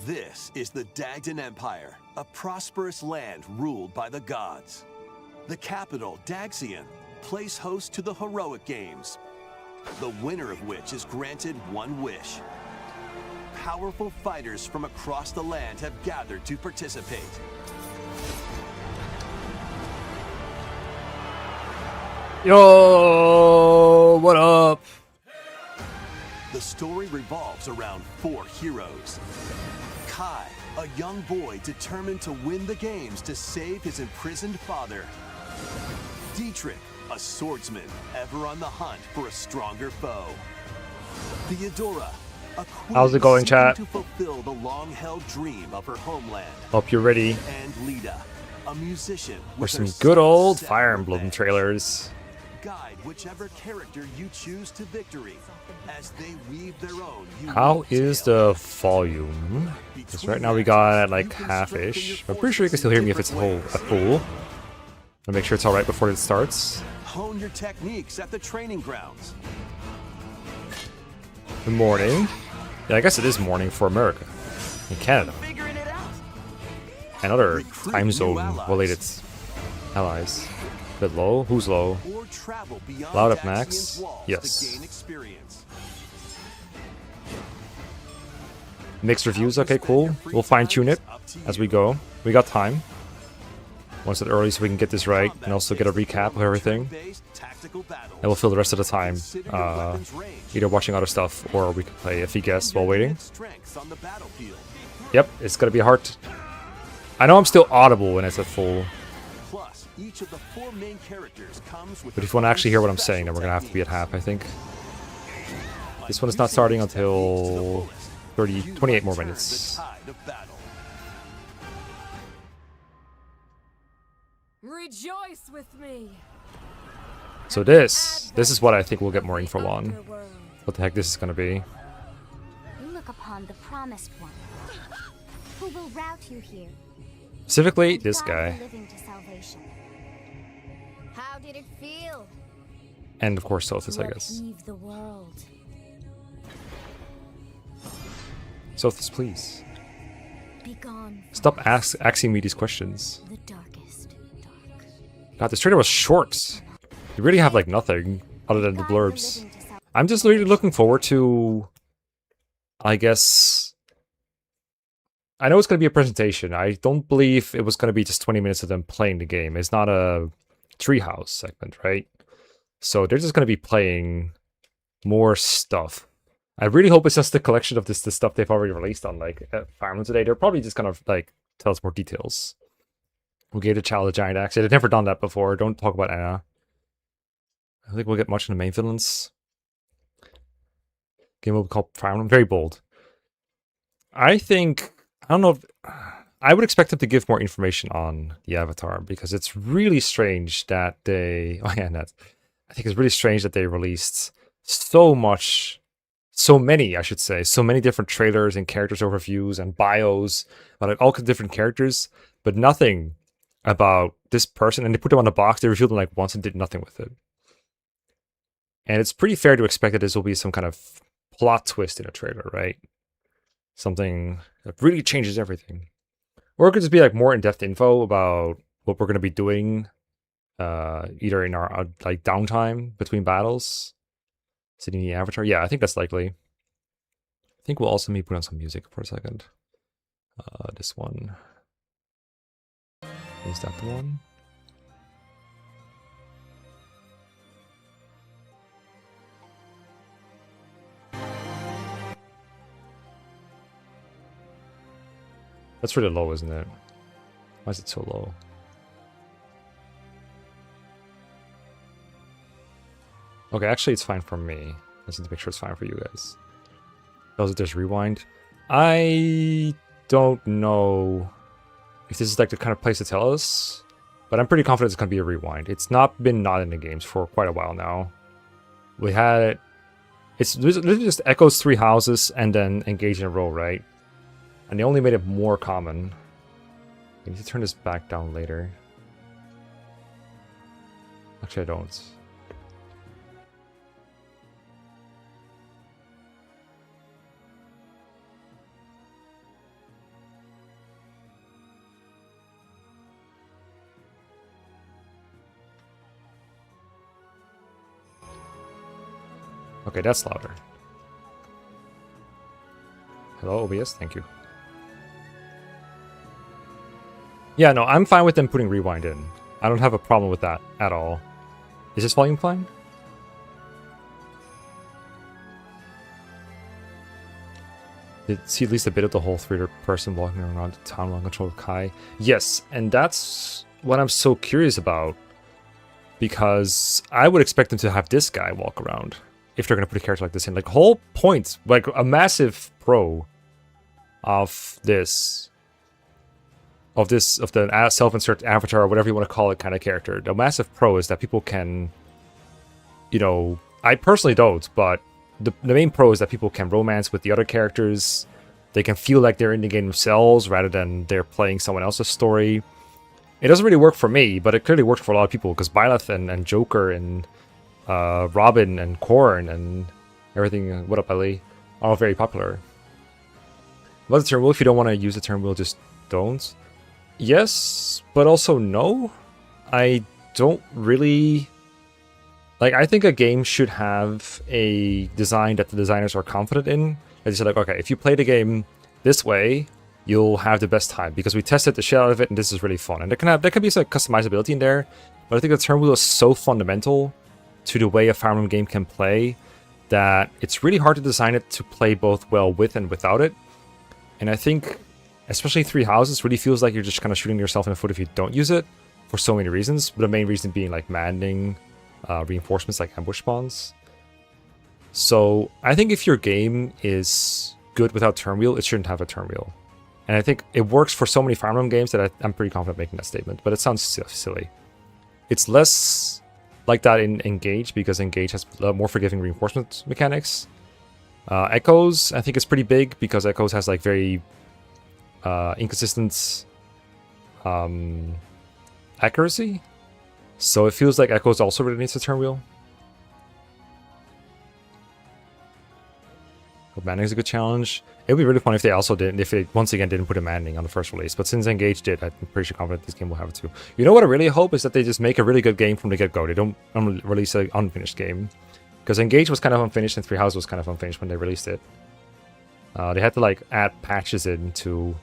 This is the Dagdan Empire, a prosperous land ruled by the gods. The capital, Daxian, plays host to the heroic games, the winner of which is granted one wish. Powerful fighters from across the land have gathered to participate. Yo, what up? The story revolves around 4 heroes. Kai, a young boy determined to win the games to save his imprisoned father. Dietrich, a swordsman ever on the hunt for a stronger foe. Theodora, a queen How's it going, chat? to fulfill the long-held dream of her homeland. Hope you're ready And Lita, a musician for with some her good old set Fire Emblem revenge. trailers. Guide whichever character you choose to victory as they weave their own unique How is tale. the volume? Because right now we got at like half-ish. I'm pretty sure you can still hear me if it's a full. I'll make sure it's alright before it starts. Hone your techniques at the training grounds. Good morning. Yeah, I guess it is morning for America. In Canada. And other time zone related allies. Bit low? Who's low? Or travel beyond Loud up Daxian's max? walls Yes. to gain experience. Mixed reviews, okay, cool. We'll fine tune it as we go. We got time. Once it early so we can get this right and also get a recap of everything. And we'll fill the rest of the time either watching other stuff or we can play If He Guessed while waiting. Yep, it's gonna be hard. I know I'm still audible when it's at full. Each of the 4 main characters comes with But if you want to actually hear what I'm saying, then we're gonna have to be at half, I think. This one is not starting until 28 more minutes. Rejoice with me. So this is what I think we'll get more info on. What the heck this is gonna be. You look upon the promised one, who will route you here. Specifically, and this guide guy. the living to salvation. How did it feel? And of course Sophus, I To guess. upheave the world. Sophus, please. Begone from Stop asking me these questions. the darkest dark. God, this trailer was short. You really have like nothing other than the Guide blurbs. living to salvation. I'm just really looking forward to, I guess, I know it's going to be a presentation. I don't believe it was going to be just 20 minutes of them playing the game. It's not a treehouse segment, right? So they're just going to be playing more stuff. I really hope it's just a collection of the stuff they've already released on like Fire Emblem today. They're probably just going to like tell us more details. We gave the child a giant axe. They've never done that before. Don't talk about Anna. I don't think we'll get much in the main villains. Game will be called Fire Emblem. Very bold. I think, I don't know if, I would expect them to give more information on the Avatar because it's really strange that they, oh yeah, I think it's really strange that they released so many, I should say, so many different trailers and characters overviews and bios about like, all different characters, but nothing about this person. And they put them on the box, they revealed them like once and did nothing with it. And it's pretty fair to expect that this will be some kind of plot twist in a trailer, right? Something that really changes everything. Or it could just be like more in-depth info about what we're going to be doing either in our like downtime between battles. Sitting in the Avatar. Yeah, I think that's likely. I think we'll also maybe put on some music for a second. This one. Is that the one? That's really low, isn't it? Why is it so low? Okay, actually it's fine for me. I just need to make sure it's fine for you guys. Does it just rewind? I don't know if this is like the kind of place to tell us, but I'm pretty confident it's going to be a rewind. It's not been not in the games for quite a while now. We had it. It's literally just echoes 3 houses and then engage in a row, right? And they only made it more common. I need to turn this back down later. Actually, I don't. Okay, that's louder. Hello, OBS? Thank you. Yeah, no, I'm fine with them putting rewind in. I don't have a problem with that at all. Is this volume fine? Did see at least a bit of the whole third person walking around the town while control of Kai? Yes, and that's what I'm so curious about. Because I would expect them to have this guy walk around if they're going to put a character like this in. Like, whole point, like a massive pro of the self-insert avatar or whatever you want to call it kind of character. The massive pro is that people can, you know, I personally don't, but the main pro is that people can romance with the other characters. They can feel like they're in the game themselves rather than they're playing someone else's story. It doesn't really work for me, but it clearly worked for a lot of people because Byleth and Joker and Robin and Korn and everything, what up, Ali, are all very popular. About the turn wheel, if you don't want to use the turn wheel, just don't. Yes, but also no. I don't really... Like, I think a game should have a design that the designers are confident in. They say, like, okay, if you play the game this way, you'll have the best time because we tested the shit out of it and this is really fun. And there can be some customizability in there, but I think the turn wheel is so fundamental to the way a Fire Emblem game can play that it's really hard to design it to play both well with and without it. And I think, especially Three Houses, really feels like you're just kind of shooting yourself in the foot if you don't use it for so many reasons. But the main reason being like maddening reinforcements like ambush spawns. So I think if your game is good without turn wheel, it shouldn't have a turn wheel. And I think it works for so many Fire Emblem games that I'm pretty confident making that statement, but it sounds silly. It's less like that in Engage, because Engage has more forgiving reinforcement mechanics. Echoes, I think, is pretty big, because Echoes has like very inconsistent accuracy. So it feels like Echoes also really needs a turn wheel. But Manning is a good challenge. It would be really fun if they also didn't, if they once again didn't put a Manning on the first release. But since Engage did, I'm pretty sure confident this game will have it too. You know what I really hope is that they just make a really good game from the get-go. They don't release an unfinished game. Because Engage was kind of unfinished and Three Houses was kind of unfinished when they released it. They had to like add patches in to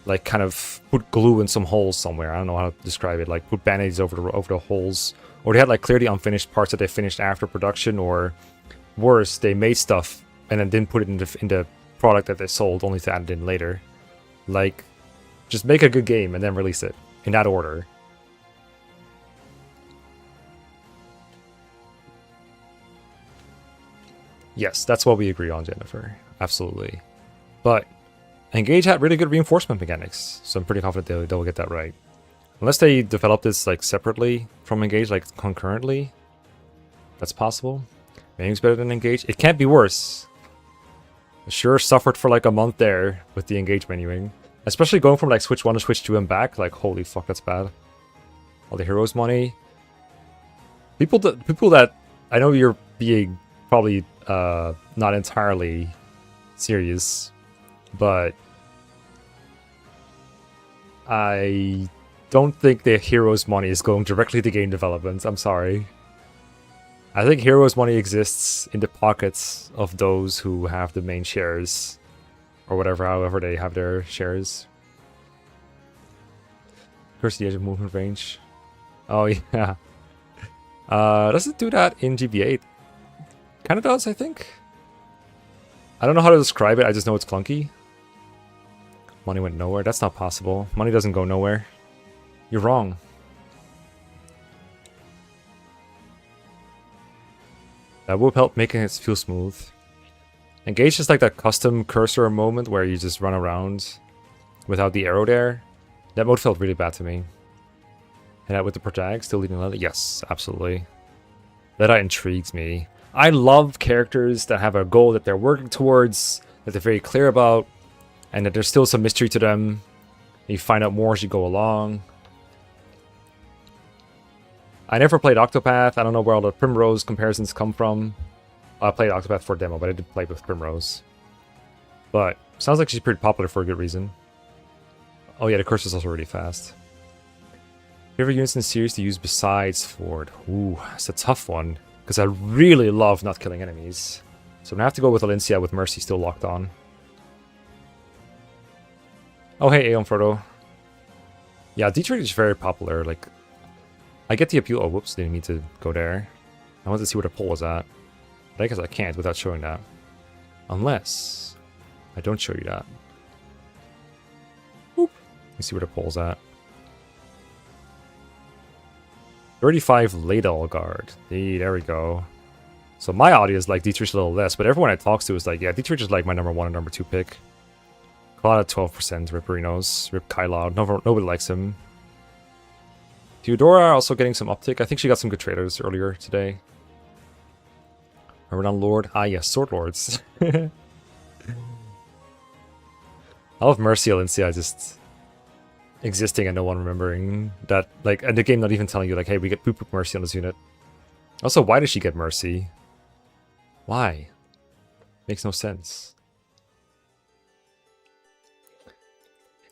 like kind of put glue in some holes somewhere. I don't know how to describe it. Like put band-aids over the holes. Or they had like clearly unfinished parts that they finished after production, or worse, they made stuff and then didn't put it in the product that they sold, only to add it in later. Like, just make a good game and then release it in that order. Yes, that's what we agree on, Jennifer. Absolutely. But Engage had really good reinforcement mechanics, so I'm pretty confident they'll get that right. Unless they develop this like separately from Engage, like concurrently. That's possible. Menus better than Engage. It can't be worse. I sure suffered for like a month there with the Engage menuing. Especially going from like Switch 1 to Switch 2 and back. Like, holy fuck, that's bad. All the heroes money. People that I know you're being probably not entirely serious, but I don't think the heroes money is going directly to game development. I'm sorry. I think heroes money exists in the pockets of those who have the main shares, or whatever, however they have their shares. Curse the edge of movement range. Oh yeah. Does it do that in GB8? Kind of does, I think. I don't know how to describe it. I just know it's clunky. Money went nowhere. That's not possible. Money doesn't go nowhere. You're wrong. That would help making it feel smooth. Engage is like that custom cursor moment where you just run around without the arrow there. That mode felt really bad to me. And that with the protag still leading Leda? Yes, absolutely. Leda intrigues me. I love characters that have a goal that they're working towards, that they're very clear about, and that there's still some mystery to them. You find out more as you go along. I never played Octopath. I don't know where all the Primrose comparisons come from. I played Octopath for a demo, but I did play with Primrose. But sounds like she's pretty popular for a good reason. Oh yeah, the curse is also really fast. Favorite units in the series to use besides Ford? Ooh, that's a tough one. Because I really love not killing enemies. So I'm going to have to go with Valencia with Mercy still locked on. Oh, hey, Aeon Frodo. Yeah, Dietrich is very popular. Like, I get the appeal. Oh, whoops, didn't mean to go there. I wanted to see where the poll was at. But I guess I can't without showing that. Unless I don't show you that. Boop. Let me see where the poll's at. 35 Ladle Guard. There we go. So my audience like Dietrich a little less, but everyone I talk to is like, yeah, Dietrich is like my number 1 and number 2 pick. Cloud at 12%, Ripperinos, Rip Kyloud. Nobody likes him. Theodora also getting some uptick. I think she got some good traders earlier today. Ramadan Lord. Ah, yes, Sword Lords. I love Mercy Valencia just existing and no one remembering that, like, and the game not even telling you, like, hey, we get boop boop Mercy on this unit. Also, why does she get Mercy? Why? Makes no sense.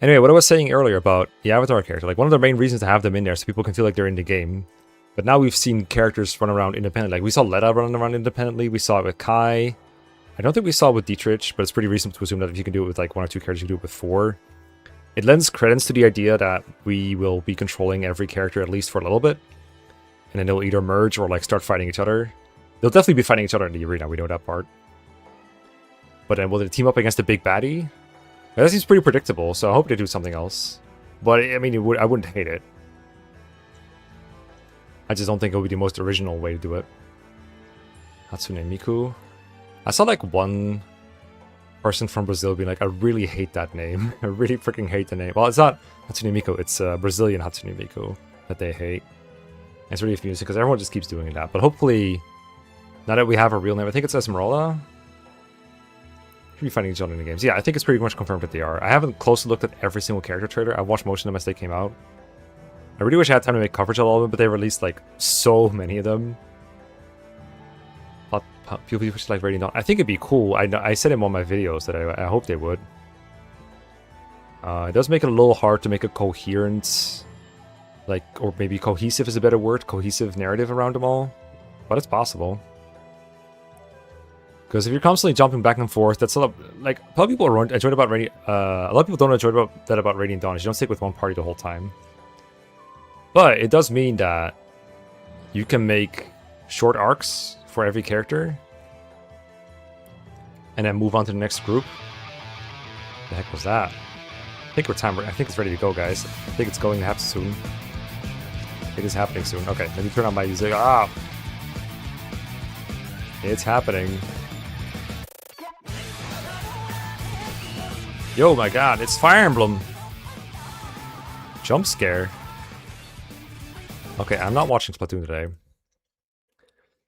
Anyway, what I was saying earlier about the Avatar character, like, one of the main reasons to have them in there so people can feel like they're in the game. But now we've seen characters run around independently. Like, we saw Letta running around independently. We saw it with Kai. I don't think we saw it with Dietrich, but it's pretty reasonable to assume that if you can do it with, like, 1 or 2 characters, you can do it with 4. It lends credence to the idea that we will be controlling every character at least for a little bit. And then they'll either merge or, like, start fighting each other. They'll definitely be fighting each other in the arena. We know that part. But then will they team up against the big baddie? That seems pretty predictable, so I hope they do something else. But, I mean, I wouldn't hate it. I just don't think it would be the most original way to do it. Hatsune Miku. I saw, like, one person from Brazil being like, I really hate that name. I really freaking hate the name. Well, it's not Hatsune Miku, it's Brazilian Hatsune Miku that they hate. And it's really confusing because everyone just keeps doing that. But hopefully, now that we have a real name, I think it's Esmeralda. Be fighting each other in the games. Yeah, I think it's pretty much confirmed that they are. I haven't closely looked at every single character trailer. I've watched most of them as they came out. I really wish I had time to make coverage of all of them, but they released like so many of them. People just like Radiant Dawn. I think it'd be cool. I said in one of my videos that I hope they would. It does make it a little hard to make a coherent, like, or maybe cohesive is a better word, cohesive narrative around them all. But it's possible. Because if you're constantly jumping back and forth, that's a lot. Like, a lot of people enjoy it about Radiant. A lot of people don't enjoy that about Radiant Dawn. Is you don't stick with one party the whole time. But it does mean that you can make short arcs for every character, and then move on to the next group. The heck was that? I think we're time. I think it's ready to go, guys. I think it's going to happen soon. It is happening soon. Okay, let me turn on my music. Ah, it's happening. Yo, my god, it's Fire Emblem. Jump scare. Okay, I'm not watching Splatoon today.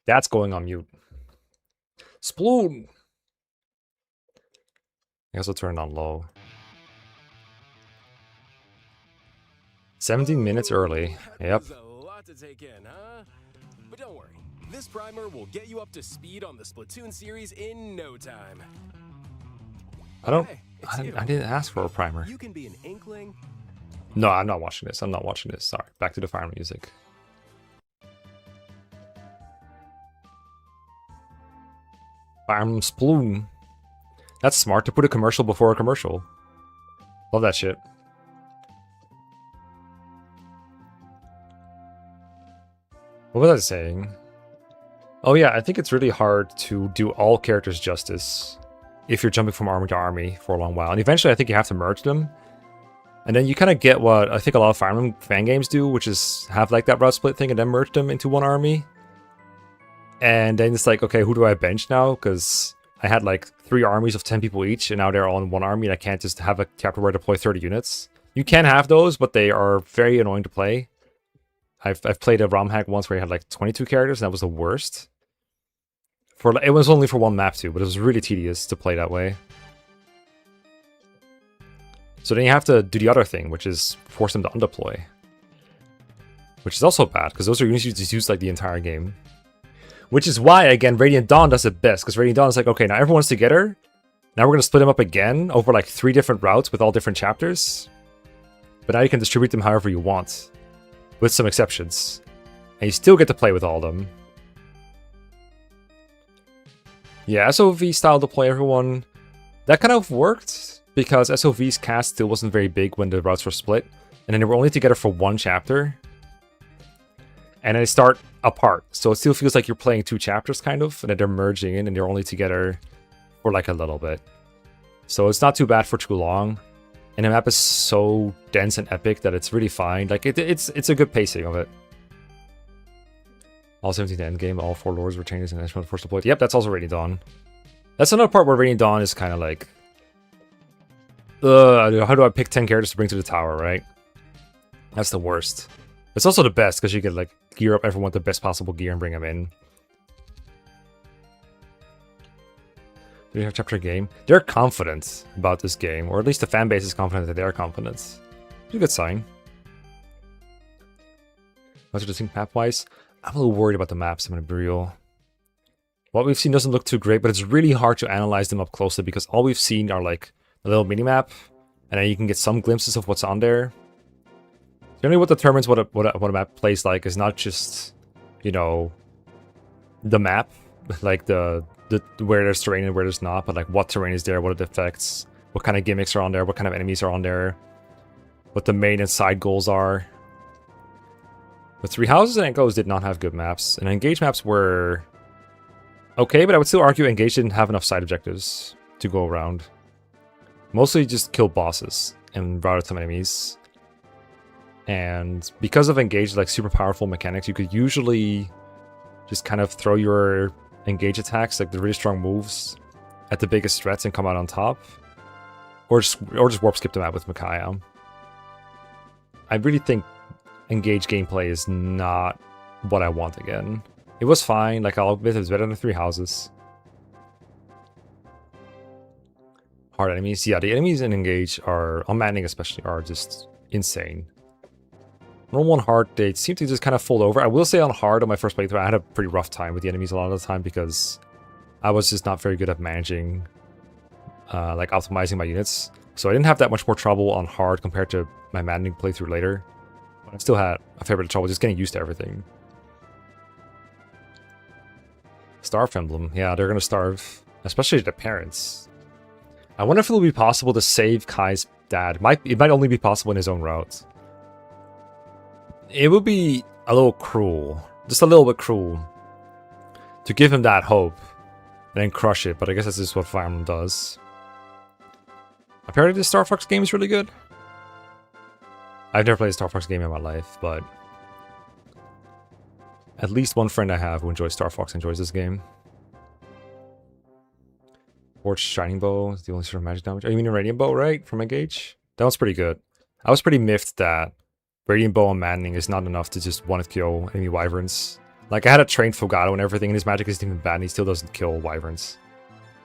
That's going on mute. Sploon! I guess I'll turn it on low. 17 minutes early. Yep. That was a lot to take in, huh? But don't worry. This primer will get you up to speed on the Splatoon series in no time. I didn't ask for a primer. You can be an inkling. No, I'm not watching this. I'm not watching this. Sorry. Back to the Fire Emblem music. Fire Emblem Sploon. That's smart to put a commercial before a commercial. Love that shit. What was I saying? Oh yeah, I think it's really hard to do all characters justice if you're jumping from army to army for a long while. And eventually I think you have to merge them. And then you kind of get what I think a lot of Fire Emblem fan games do, which is have like that route split thing and then merge them into one army. And then it's like, okay, who do I bench now? Because I had like 3 armies of 10 people each, and now they're all in one army, and I can't just have a chapter where I deploy 30 units. You can have those, but they are very annoying to play. I've played a ROM hack once where I had like 22 characters, and that was the worst. It was only for one map too, but it was really tedious to play that way. So then you have to do the other thing, which is force them to undeploy. Which is also bad, because those are units you just use like the entire game. Which is why, again, Radiant Dawn does it best, because Radiant Dawn is like, okay, now everyone's together. Now we're going to split them up again over like 3 different routes with all different chapters. But now you can distribute them however you want, with some exceptions. And you still get to play with all of them. Yeah, SOV style to play everyone. That kind of worked because SOV's cast still wasn't very big when the routes were split. And then they were only together for one chapter. And they start apart. So it still feels like you're playing two chapters kind of. And then they're merging in and they're only together for like a little bit. So it's not too bad for too long. And the map is so dense and epic that it's really fine. Like it's a good pacing of it. All 17 to end game, all 4 lords were changed and Ashman first deployed. Yep, that's also Radiant Dawn. That's another part where Radiant Dawn is kind of like, how do I pick 10 characters to bring to the tower, right? That's the worst. It's also the best because you can like gear up everyone with the best possible gear and bring them in. Do you have chapter game? They're confident about this game, or at least the fan base is confident that they're confident. It's a good sign. What's the think map-wise? I'm a little worried about the maps, I'm gonna be real. What we've seen doesn't look too great, but it's really hard to analyze them up closely because all we've seen are like a little mini-map, and then you can get some glimpses of what's on there. Generally what determines what a map plays like is not just, you know, the map, like the where there's terrain and where there's not, but like what terrain is there, what are the effects, what kind of gimmicks are on there, what kind of enemies are on there, what the main and side goals are. The 3 houses and Echoes did not have good maps, and Engage maps were okay, but I would still argue Engage didn't have enough side objectives to go around. Mostly just kill bosses and routed some enemies. And because of Engage, like super powerful mechanics, you could usually just kind of throw your Engage attacks, like the really strong moves, at the biggest threats and come out on top. Or just warp skip them out with Micaiah. I really think Engage gameplay is not what I want again. It was fine, like I'll admit it was better than 3 houses. Hard enemies. Yeah, the enemies in Engage are, on Manning especially, are just insane. Normal and hard, they seem to just kind of fold over. I will say on hard, on my first playthrough, I had a pretty rough time with the enemies a lot of the time because I was just not very good at managing, like optimizing my units. So I didn't have that much more trouble on hard compared to my Manning playthrough later. But I still had a fair bit of trouble just getting used to everything. Starve Emblem. Yeah, they're going to starve, especially the parents. I wonder if it'll be possible to save Kai's dad. It might only be possible in his own route. It would be a little cruel, just a little bit cruel, to give him that hope and then crush it, but I guess that's just what Fire Emblem does. Apparently the Star Fox game is really good. I've never played a Star Fox game in my life, but at least one friend I have who enjoys Star Fox enjoys this game. Forged Shining Bow is the only sort of magic damage. Oh, you mean a Radiant Bow, right? From Engage? That one's pretty good. I was pretty miffed that Radiant Bow on Manning is not enough to just one-hit kill enemy wyverns. Like, I had a trained Fogado and everything, and his magic isn't even bad, and he still doesn't kill wyverns.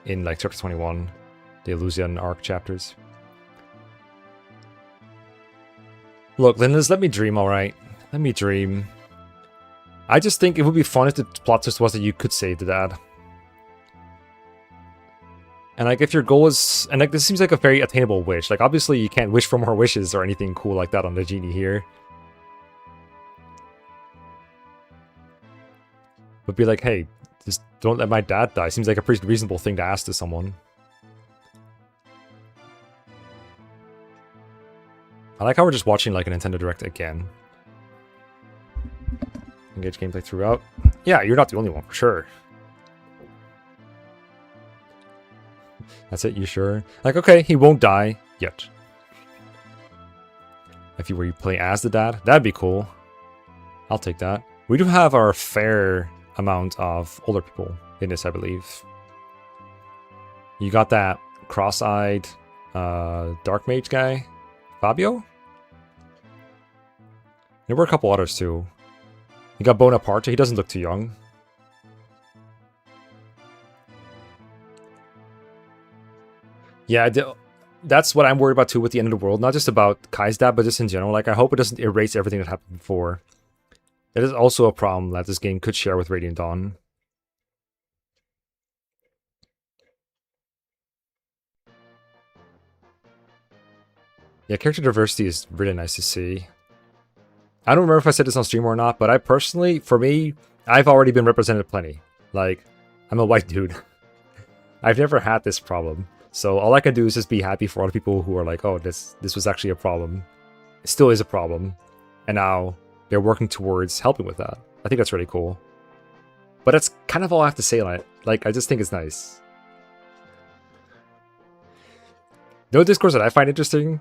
In, like, Chapter 21, the Illusion Arc chapters. Look, Linus, let me dream, alright? Let me dream. I just think it would be fun if the plot twist was that you could save the dad. And like, if your goal is... And like, this seems like a very attainable wish. Like, obviously you can't wish for more wishes or anything cool like that on the genie here. But be like, hey, just don't let my dad die. Seems like a pretty reasonable thing to ask to someone. I like how we're just watching like a Nintendo Direct again. Engage gameplay throughout. Yeah, you're not the only one, for sure. That's it, you sure? Like, okay, he won't die yet. If you were playing as the dad, that'd be cool. I'll take that. We do have our fair amount of older people in this, I believe. You got that cross-eyed dark mage guy, Fabio? There were a couple others too. You got Bonaparte, he doesn't look too young. Yeah, that's what I'm worried about too with the end of the world. Not just about Kai's dad, but just in general. Like, I hope it doesn't erase everything that happened before. That is also a problem that this game could share with Radiant Dawn. Yeah, character diversity is really nice to see. I don't remember if I said this on stream or not, but I personally, for me, I've already been represented plenty. Like, I'm a white dude. I've never had this problem. So all I can do is just be happy for other people who are like, oh, this was actually a problem. It still is a problem. And now they're working towards helping with that. I think that's really cool. But that's kind of all I have to say on it. Like, I just think it's nice. No discourse that I find interesting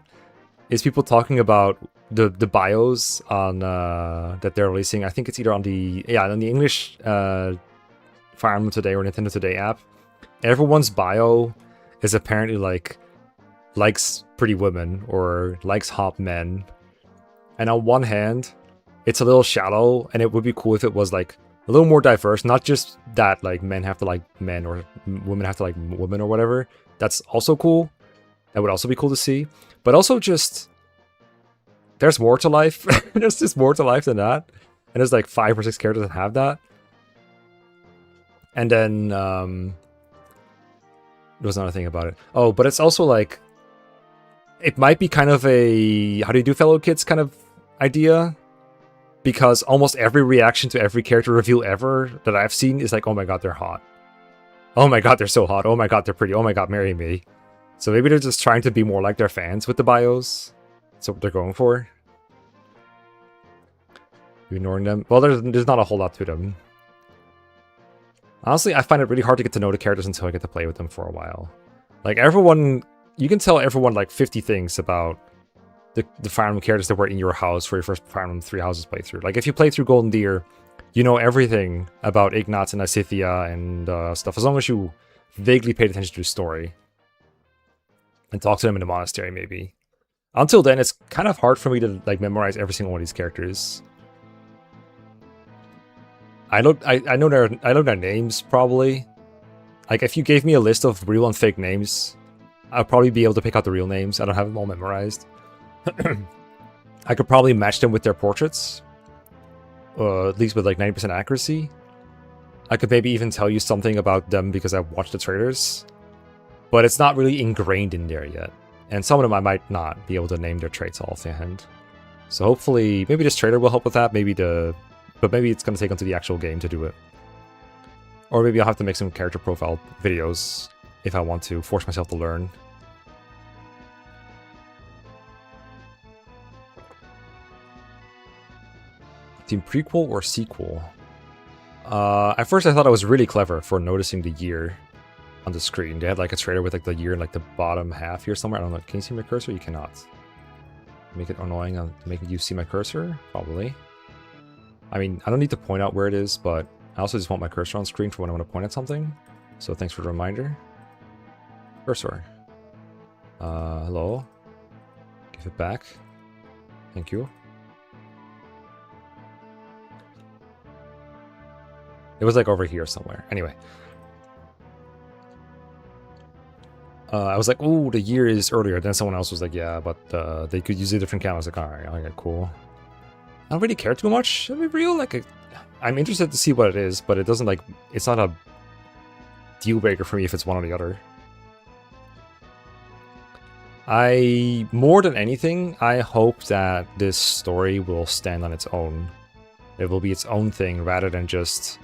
is people talking about the bios on that they're releasing. I think it's either on the English Fire Emblem Today or Nintendo Today app. Everyone's bio is apparently like likes pretty women or likes hot men. And on one hand, it's a little shallow, and it would be cool if it was like a little more diverse. Not just that like men have to like men or women have to like women or whatever. That's also cool. That would also be cool to see. But also just there's more to life. There's just more to life than that. And there's like 5 or 6 characters that have that. And then there was another thing about it. Oh, but it's also like it might be kind of a how do you do fellow kids kind of idea, because almost every reaction to every character reveal ever that I've seen is like, oh my god, they're hot. Oh my god, they're so hot. Oh my god, they're pretty. Oh my god, marry me. So maybe they're just trying to be more like their fans with the bios. That's what they're going for. You ignoring them? Well, there's not a whole lot to them. Honestly, I find it really hard to get to know the characters until I get to play with them for a while. Like everyone, you can tell everyone like 50 things about the Fire Emblem characters that were in your house for your first Fire Emblem 3 Houses playthrough. Like if you play through Golden Deer, you know everything about Ignatz and Asithia and stuff, as long as you vaguely paid attention to the story. And talk to them in the monastery, maybe. Until then, it's kind of hard for me to like memorize every single one of these characters. I know their names probably. Like if you gave me a list of real and fake names, I'd probably be able to pick out the real names. I don't have them all memorized. I could probably match them with their portraits, at least with like 90% accuracy. I could maybe even tell you something about them because I've watched the trailers. But it's not really ingrained in there yet. And some of them I might not be able to name their traits offhand. So hopefully, maybe this trailer will help with that. But maybe it's going to take onto the actual game to do it. Or maybe I'll have to make some character profile videos if I want to force myself to learn. Team prequel or sequel? At first I thought it was really clever for noticing the year on the screen. They had like a trailer with like the year in like the bottom half here somewhere. I don't know. Can you see my cursor? You cannot. Make it annoying on making you see my cursor? Probably. I mean, I don't need to point out where it is, but I also just want my cursor on screen for when I want to point at something. So thanks for the reminder. Cursor. Hello. Give it back. Thank you. It was like over here somewhere. Anyway. I was like, oh, the year is earlier. Then someone else was like, yeah, but they could use a different count. I was like, alright, okay, cool. I don't really care too much, to be real. Like, I'm interested to see what it is, but it doesn't like, it's not a deal breaker for me if it's one or the other. More than anything, I hope that this story will stand on its own. It will be its own thing rather than just,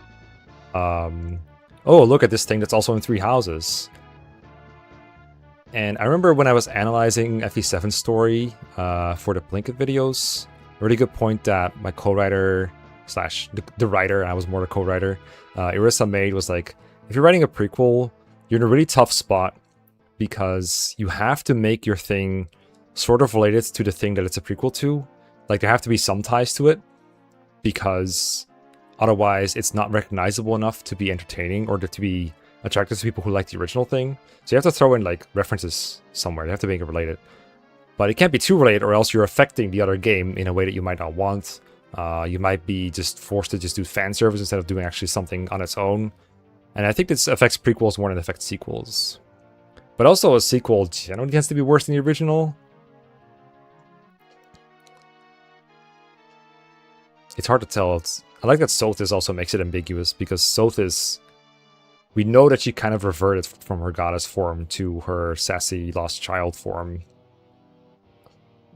oh, look at this thing that's also in 3 houses. And I remember when I was analyzing FE7's story for the Blinket videos, a really good point that my co-writer slash the writer, and I was more the co-writer, Irissa made was like, if you're writing a prequel, you're in a really tough spot because you have to make your thing sort of related to the thing that it's a prequel to. Like there have to be some ties to it because otherwise it's not recognizable enough to be entertaining or to be attractive to people who like the original thing. So you have to throw in like references somewhere. You have to make it related. But it can't be too related or else you're affecting the other game in a way that you might not want. You might be just forced to just do fan service instead of doing actually something on its own. And I think this affects prequels more than it affects sequels. But also a sequel generally tends to be worse than the original. It's hard to tell. I like that Sothis also makes it ambiguous because Sothis, we know that she kind of reverted from her goddess form to her sassy lost child form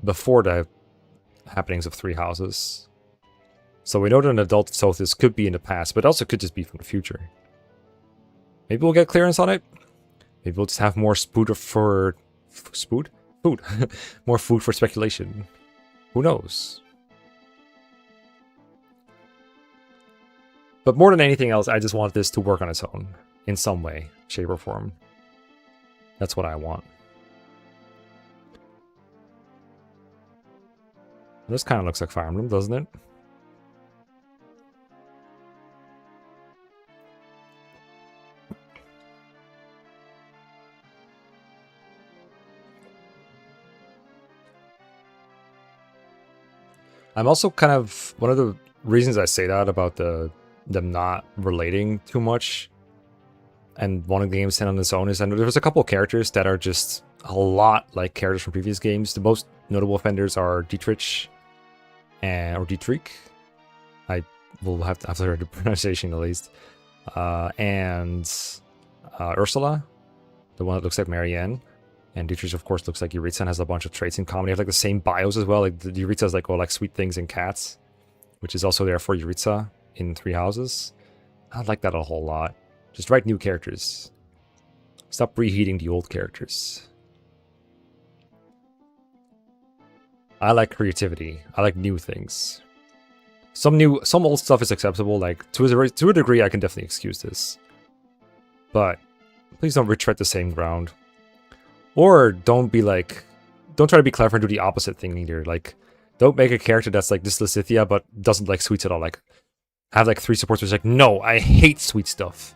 before the happenings of 3 houses. So we know that an adult Sothis could be in the past, but also could just be from the future. Maybe we'll get clearance on it. Maybe we'll just have more food for... Food? Food. More food for speculation. Who knows? But more than anything else, I just want this to work on its own. In some way, shape, or form. That's what I want. This kind of looks like Fire Emblem, doesn't it? I'm also kind of... One of the reasons I say that about them not relating too much and wanting the game to stand on its own is I know there's a couple of characters that are just a lot like characters from previous games. The most notable offenders are Dietrich or Dietrich. I will have to hear the pronunciation at least. And Ursula, the one that looks like Marianne. And Dietrich, of course, looks like Yuritsa and has a bunch of traits in common. They have like the same bios as well. Like Yuritsa's like, oh, like sweet things and cats, which is also there for Yuritsa in Three Houses. I like that a whole lot. Just write new characters. Stop reheating the old characters. I like creativity. I like new things. Some old stuff is acceptable. Like to a degree, I can definitely excuse this. But please don't retread the same ground. Or don't try to be clever and do the opposite thing either. Like, don't make a character that's like this Lysithea but doesn't like sweets at all. Like, have like 3 supports which is like, no, I hate sweet stuff.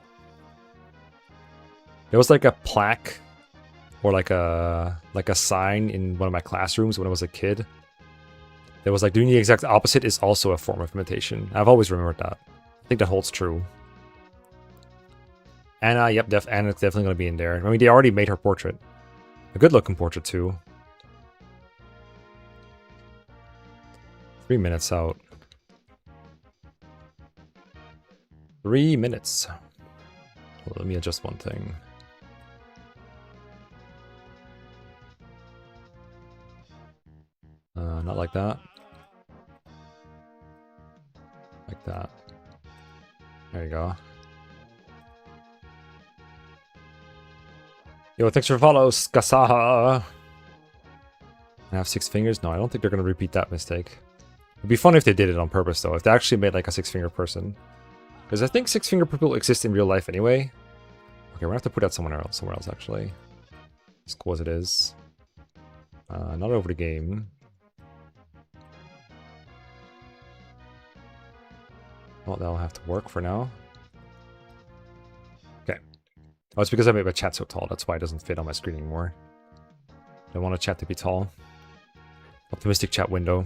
There was like a plaque or like a sign in one of my classrooms when I was a kid. That was like, doing the exact opposite is also a form of imitation. I've always remembered that. I think that holds true. Anna, yep, Anna's definitely going to be in there. I mean, they already made her portrait. A good-looking portrait, too. 3 minutes out. 3 minutes. Well, let me adjust one thing. Not like that. Like that. There you go. Yo, thanks for follows, Gasaha. I have 6 fingers? No, I don't think they're going to repeat that mistake. It'd be fun if they did it on purpose, though. If they actually made like a 6-finger person. Because I think 6-finger people exist in real life anyway. Okay, we're going to have to put that somewhere else, actually. As cool as it is. Not over the game. Well, that'll have to work for now. Okay. Oh, it's because I made my chat so tall. That's why it doesn't fit on my screen anymore. I want a chat to be tall. Optimistic chat window.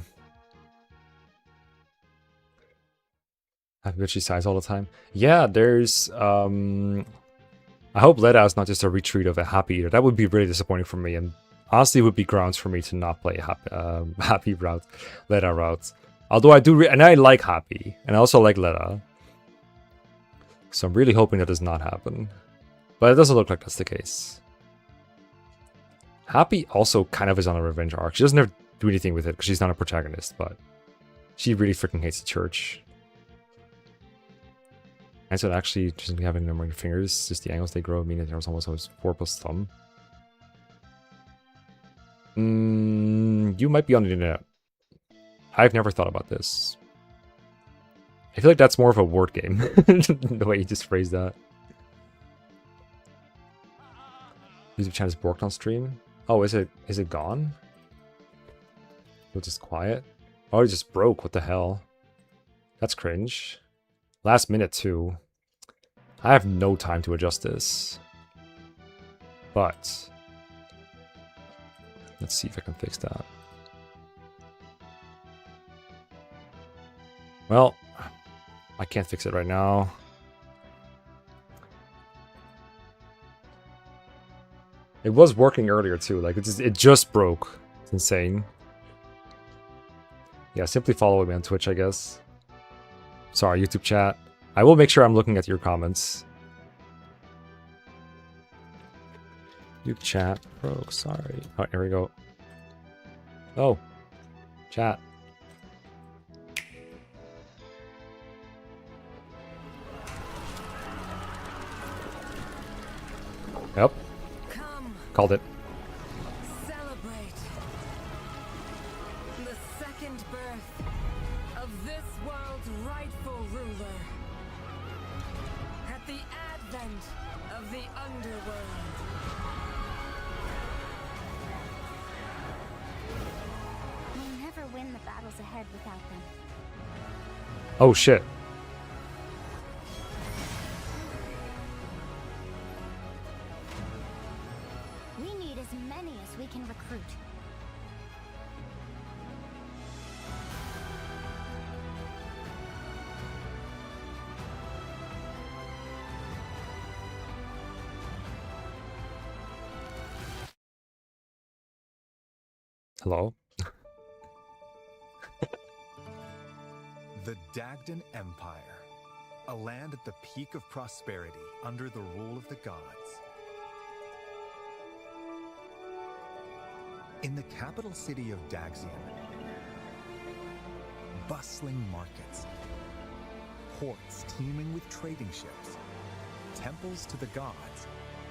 Have bitchy size all the time. Yeah, there's... I hope Leda is not just a retreat of a Happy Eater. That would be really disappointing for me. And honestly, would be grounds for me to not play Happy route. Leda route. Although I do... and I like Happy. And I also like Leda. So I'm really hoping that does not happen. But it doesn't look like that's the case. Happy also kind of is on a revenge arc. She doesn't ever do anything with it because she's not a protagonist, but she really freaking hates the church. And so actually doesn't have any number of fingers, just the angles they grow, meaning there's almost 4 plus thumb. You might be on the internet. I've never thought about this. I feel like that's more of a word game, the way you just phrased that. YouTube chat is borked on stream. Oh, is it gone? It was just quiet. Oh, it just broke. What the hell? That's cringe. Last minute too. I have no time to adjust this. But let's see if I can fix that. Well, I can't fix it right now. It was working earlier too, like it just broke. It's insane. Yeah, simply follow me on Twitch, I guess. Sorry, YouTube chat. I will make sure I'm looking at your comments. YouTube chat broke, sorry. Oh, here we go. Oh, chat. Yep. Called it. Celebrate the second birth of this world's rightful ruler. At the advent of the underworld. We'll never win the battles ahead without them. Oh shit. We need as many as we can recruit. Hello? The Dagdan Empire, a land at the peak of prosperity under the rule of the gods. In the capital city of Daxian, bustling markets, ports teeming with trading ships, temples to the gods,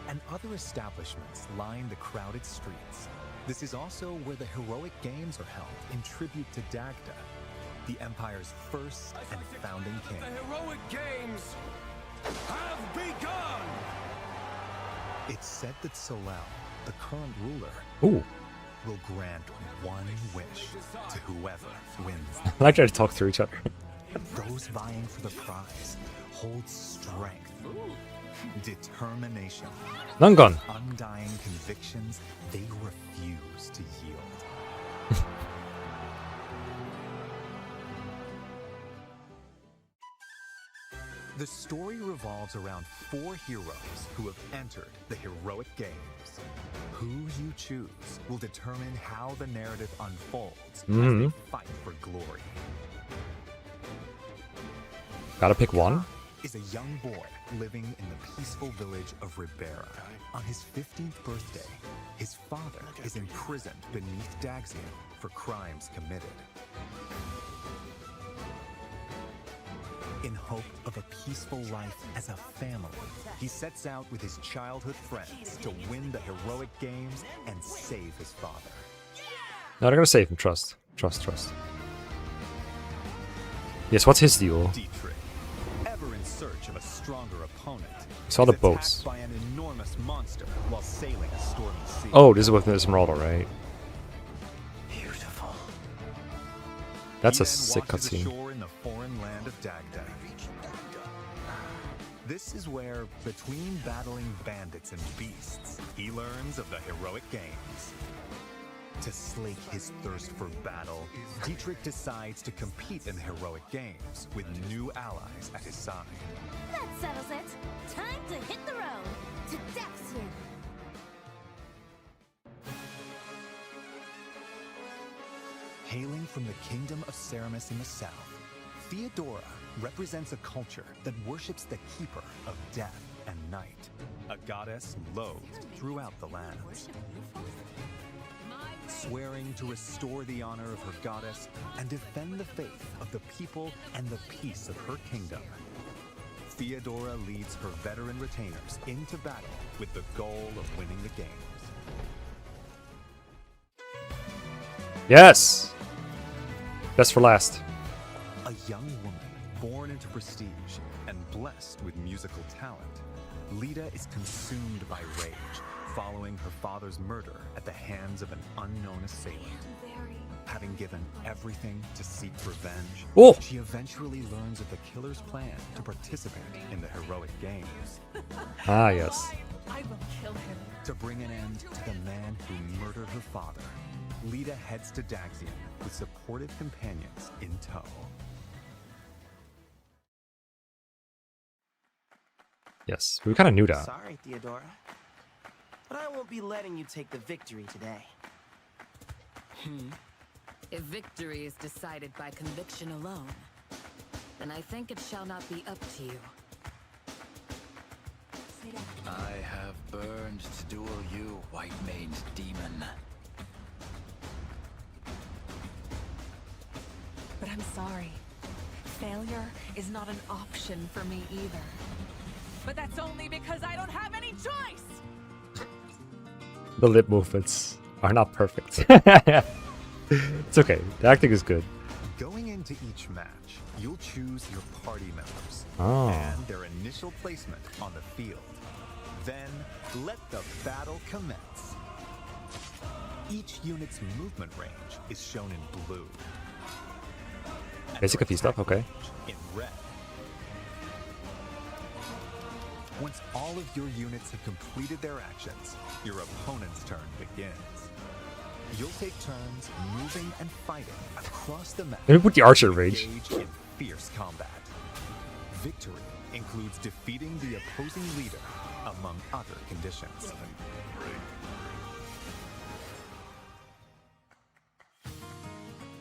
and other establishments line the crowded streets. This is also where the heroic games are held in tribute to Dagda, the Empire's first and founding king. The heroic games have begun! It's said that Solel, the current ruler, Ooh. will grant one wish to whoever wins. I like trying to talk through each other. Those vying for the prize hold strength, determination, Nangon. undying convictions they refuse to yield. The story revolves around 4 heroes who have entered the heroic games. Who you choose will determine how the narrative unfolds as they fight for glory. Gotta pick one. Is a young boy living in the peaceful village of Ribera. On his 15th birthday, his father is imprisoned beneath Daxian for crimes committed. In hope of a peaceful life as a family, he sets out with his childhood friends to win the heroic games and save his father. No, they're gonna save him. Trust. Trust, trust. Yes, what's his deal? Dietrich, ever in search of a stronger opponent, Saw is the attacked boats. by an enormous monster while sailing a stormy sea. Oh, this is with Esmeralda, right? Beautiful. That's He a then sick walked to the cutscene. shore in the foreign land of Dagda. This is where, between battling bandits and beasts, he learns of the heroic games. To slake his thirst for battle, Dietrich decides to compete in the heroic games with new allies at his side. That settles it. Time to hit the road to Daxian. Hailing from the kingdom of Ceramus in the south, Theodora represents a culture that worships the keeper of death and night, a goddess loathed throughout the lands. Swearing to restore the honor of her goddess and defend the faith of the people and the peace of her kingdom, Theodora leads her veteran retainers into battle with the goal of winning the games. Yes! Best for last. A young woman born into prestige and blessed with musical talent, Lita is consumed by rage following her father's murder at the hands of an unknown assailant. Having given everything to seek revenge, Oh! she eventually learns of the killer's plan to participate in the heroic games. Ah, yes. I will kill him. To bring an end to the man who murdered her father, Lita heads to Daxian with supportive companions in tow. Yes, we kind of knew that. Sorry, Theodora, but I won't be letting you take the victory today. If victory is decided by conviction alone, then I think it shall not be up to you. I have burned to duel you, white-maned demon. But I'm sorry. Failure is not an option for me either. But that's only because I don't have any choice! The lip movements are not perfect. It's okay. The acting is good. Going into each match, you'll choose your party members Oh. and their initial placement on the field. Then, let the battle commence. Each unit's movement range is shown in blue. and Basic your FE stuff, attack okay. range in red. Once all of your units have completed their actions, your opponent's turn begins. You'll take turns moving and fighting across the map. Let me put the archer to range. engage in fierce combat. Victory includes defeating the opposing leader, among other conditions.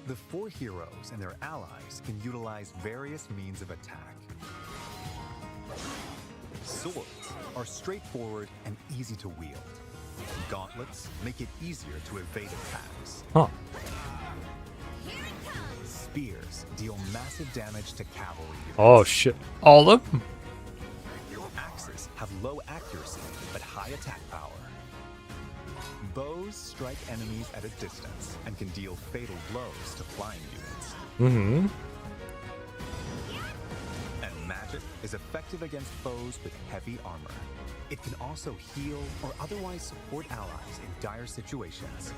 The four heroes and their allies can utilize various means of attack. Swords are straightforward and easy to wield. Gauntlets make it easier to evade attacks. Huh. Spears deal massive damage to cavalry units. Oh shit. All of them? Axes have low accuracy but high attack power. Bows strike enemies at a distance and can deal fatal blows to flying units. Mm-hmm. And magic is effective against foes with heavy armor. It can also heal or otherwise support allies in dire situations.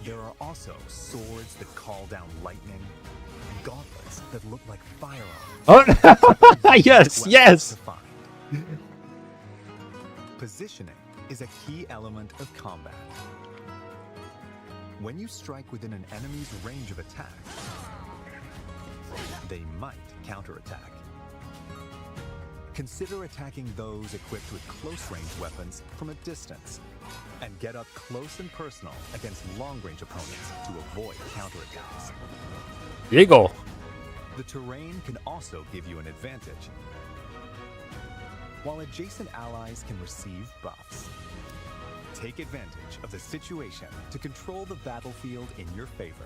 There are also swords that call down lightning, gauntlets that look like firearms. Oh, yes, Weapons yes. to find. Positioning is a key element of combat. When you strike within an enemy's range of attack, they might counterattack. Consider attacking those equipped with close-range weapons from a distance, and get up close and personal against long-range opponents to avoid counterattacks. Diego. The terrain can also give you an advantage, while adjacent allies can receive buffs. Take advantage of the situation to control the battlefield in your favor.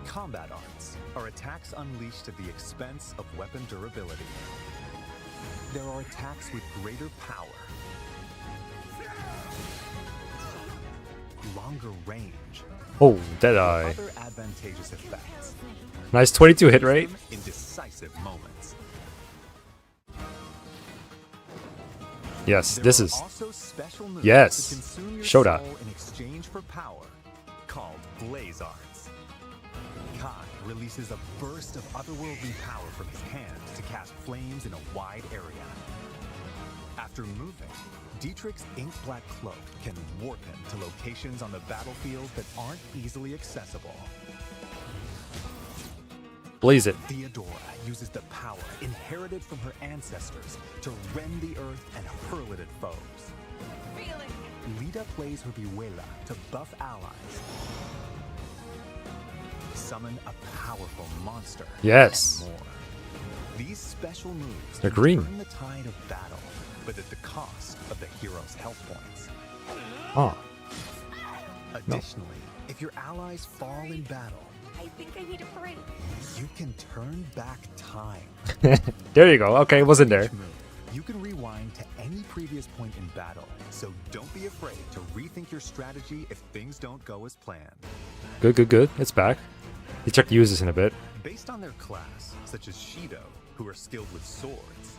Combat arts are attacks unleashed at the expense of weapon durability. There are attacks with greater power, longer range, Oh, and Deadeye. other advantageous effects. Nice 22 hit rate. In decisive moments. Yes, There this are is. also special moves Yes. that consume your Shoda. soul in exchange for power, called Blaze Arts. Kai releases a burst of otherworldly power from his hand to cast flames in a wide area. After moving, Dietrich's ink black cloak can warp him to locations on the battlefield that aren't easily accessible. Blaze it. Theodora uses the power inherited from her ancestors to rend the earth and hurl it at foes. Lita plays her Vihuela to buff allies, summon a powerful monster, Yes. and more. These special moves They're can green. turn the tide of battle, but at the cost of the hero's health points. Oh. Additionally, if your allies fall in battle, I think I need a break. you can turn back time. There you go. Okay, it wasn't there. Each move, you can rewind to any previous point in battle, so don't be afraid to rethink your strategy if things don't go as planned. Good, good, good. It's back. You check to use this in a bit. Based on their class, such as Shido, who are skilled with swords,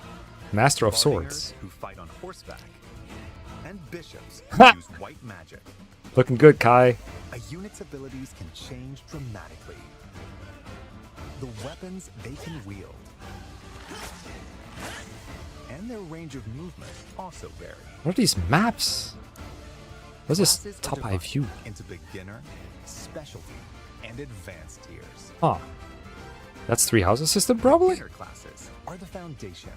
Master of Bardingers, Swords. who fight on horseback, and bishops who use white magic, Looking good, Kai. a unit's abilities can change dramatically. The weapons they can wield and their range of movement also vary. What are these maps? What's this Classes are top eye divided view? into beginner, specialty, and advanced tiers. Huh. That's 3 houses system, probably? Beginner classes are the foundation.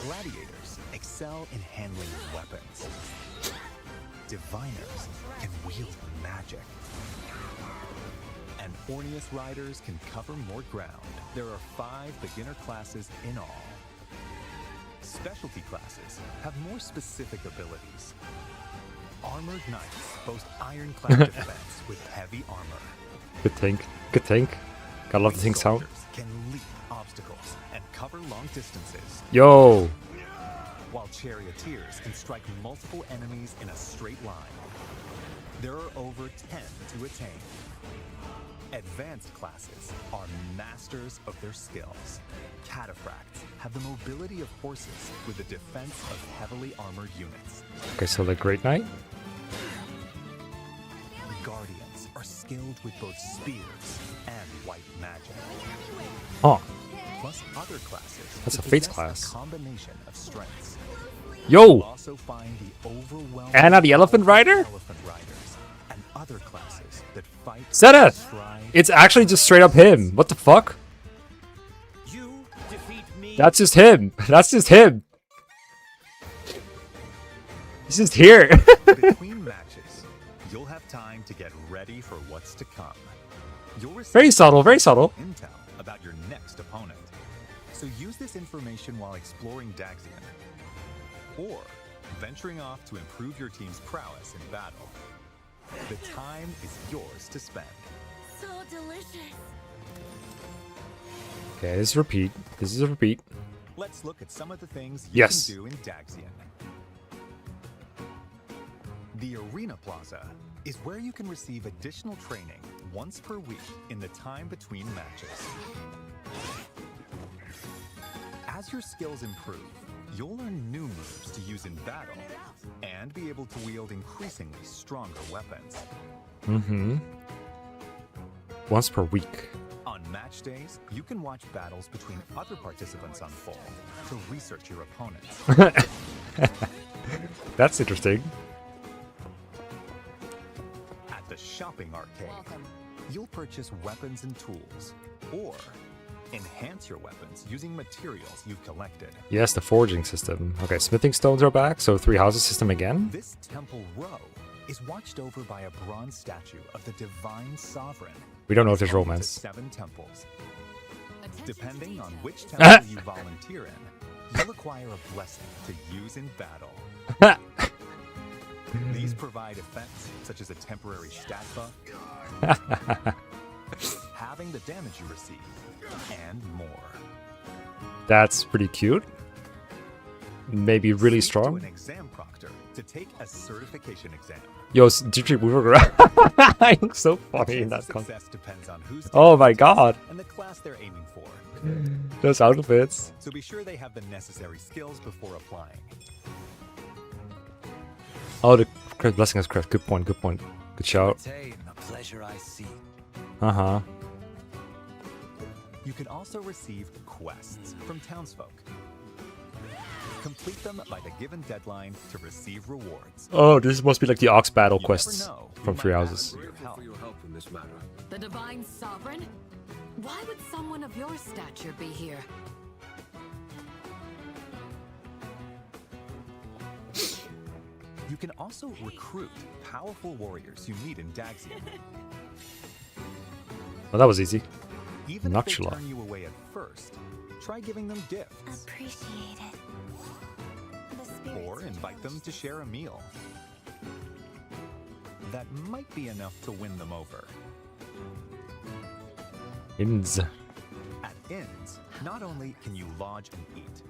Gladiators excel in handling weapons. Diviners can wield magic. And Orneus riders can cover more ground. There are 5 beginner classes in all. Specialty classes have more specific abilities. Armored knights boast ironclad defense with heavy armor. Good tank. Good tank. Gotta love the tank sound. Soldiers can leap obstacles and cover long distances. Yo. while charioteers can strike multiple enemies in a straight line. There are over 10 to attain. Advanced classes are masters of their skills. Cataphracts have the mobility of horses with the defense of heavily armored units. Okay, so the Great Knight. Guardians are skilled with both spears and white magic. Huh. Plus other classes. That's that a Fates possess class. A combination of strengths. You'll Yo! also find the overwhelming Anna the Elephant Rider? Elephant Riders and other classes that fight. Zenith! strive, It's actually just straight up him. What the fuck? You defeat me. That's just him. That's just him. He's just here. Between matches, you'll have time to get ready for what's to come. You'll receive Very subtle, very subtle. intel about your next opponent. So use this information while exploring Daxian, or venturing off to improve your team's prowess in battle. The time is yours to spend. So delicious. Okay, this is repeat. This is a repeat. Let's look at some of the things you Yes. can do in Daxian. The Arena Plaza is where you can receive additional training once per week in the time between matches. As your skills improve, you'll learn new moves to use in battle and be able to wield increasingly stronger weapons. Mm-hmm. Once per week. On match days, you can watch battles between other participants unfold to research your opponents. That's interesting. At the shopping arcade, Welcome. you'll purchase weapons and tools, or enhance your weapons using materials you've collected. Yes, the forging system. Okay, smithing stones are back, so 3 houses system again. This temple row is watched over by a bronze statue of the divine sovereign. We don't know if there's belonging to romance. 7 temples. Attention to Depending on detail. which temple you volunteer in, you'll acquire a blessing to use in battle. These provide effects such as a temporary stat buff, halving the damage you receive, and more. That's pretty cute. Maybe really Speak to strong. an exam proctor to take a certification exam. Yo, Dimitri, move around. I look so The funny in chance that of context. success depends on who's Oh taking my the test god. and the class they're aiming for. Those outfits. So be sure they have the necessary skills before applying. Oh, the blessing is correct. Good point, good point. Good shout. Attain the pleasure I seek. Uh-huh. You can also receive quests from townsfolk. Complete them by the given deadline to receive rewards. Oh, this must be like the Ox Battle You quests never know, you from might 3 ask houses. for your help. For your help in this matter. The Divine Sovereign? Why would someone of your stature be here? You can also recruit powerful warriors you meet in Daxian. Well, that was easy. Even if they Noctula. turn you away at first, try giving them gifts Appreciate it. The spirits or of invite them Taos to share a meal. That might be enough to win them over. Inns. At inns, not only can you lodge and eat,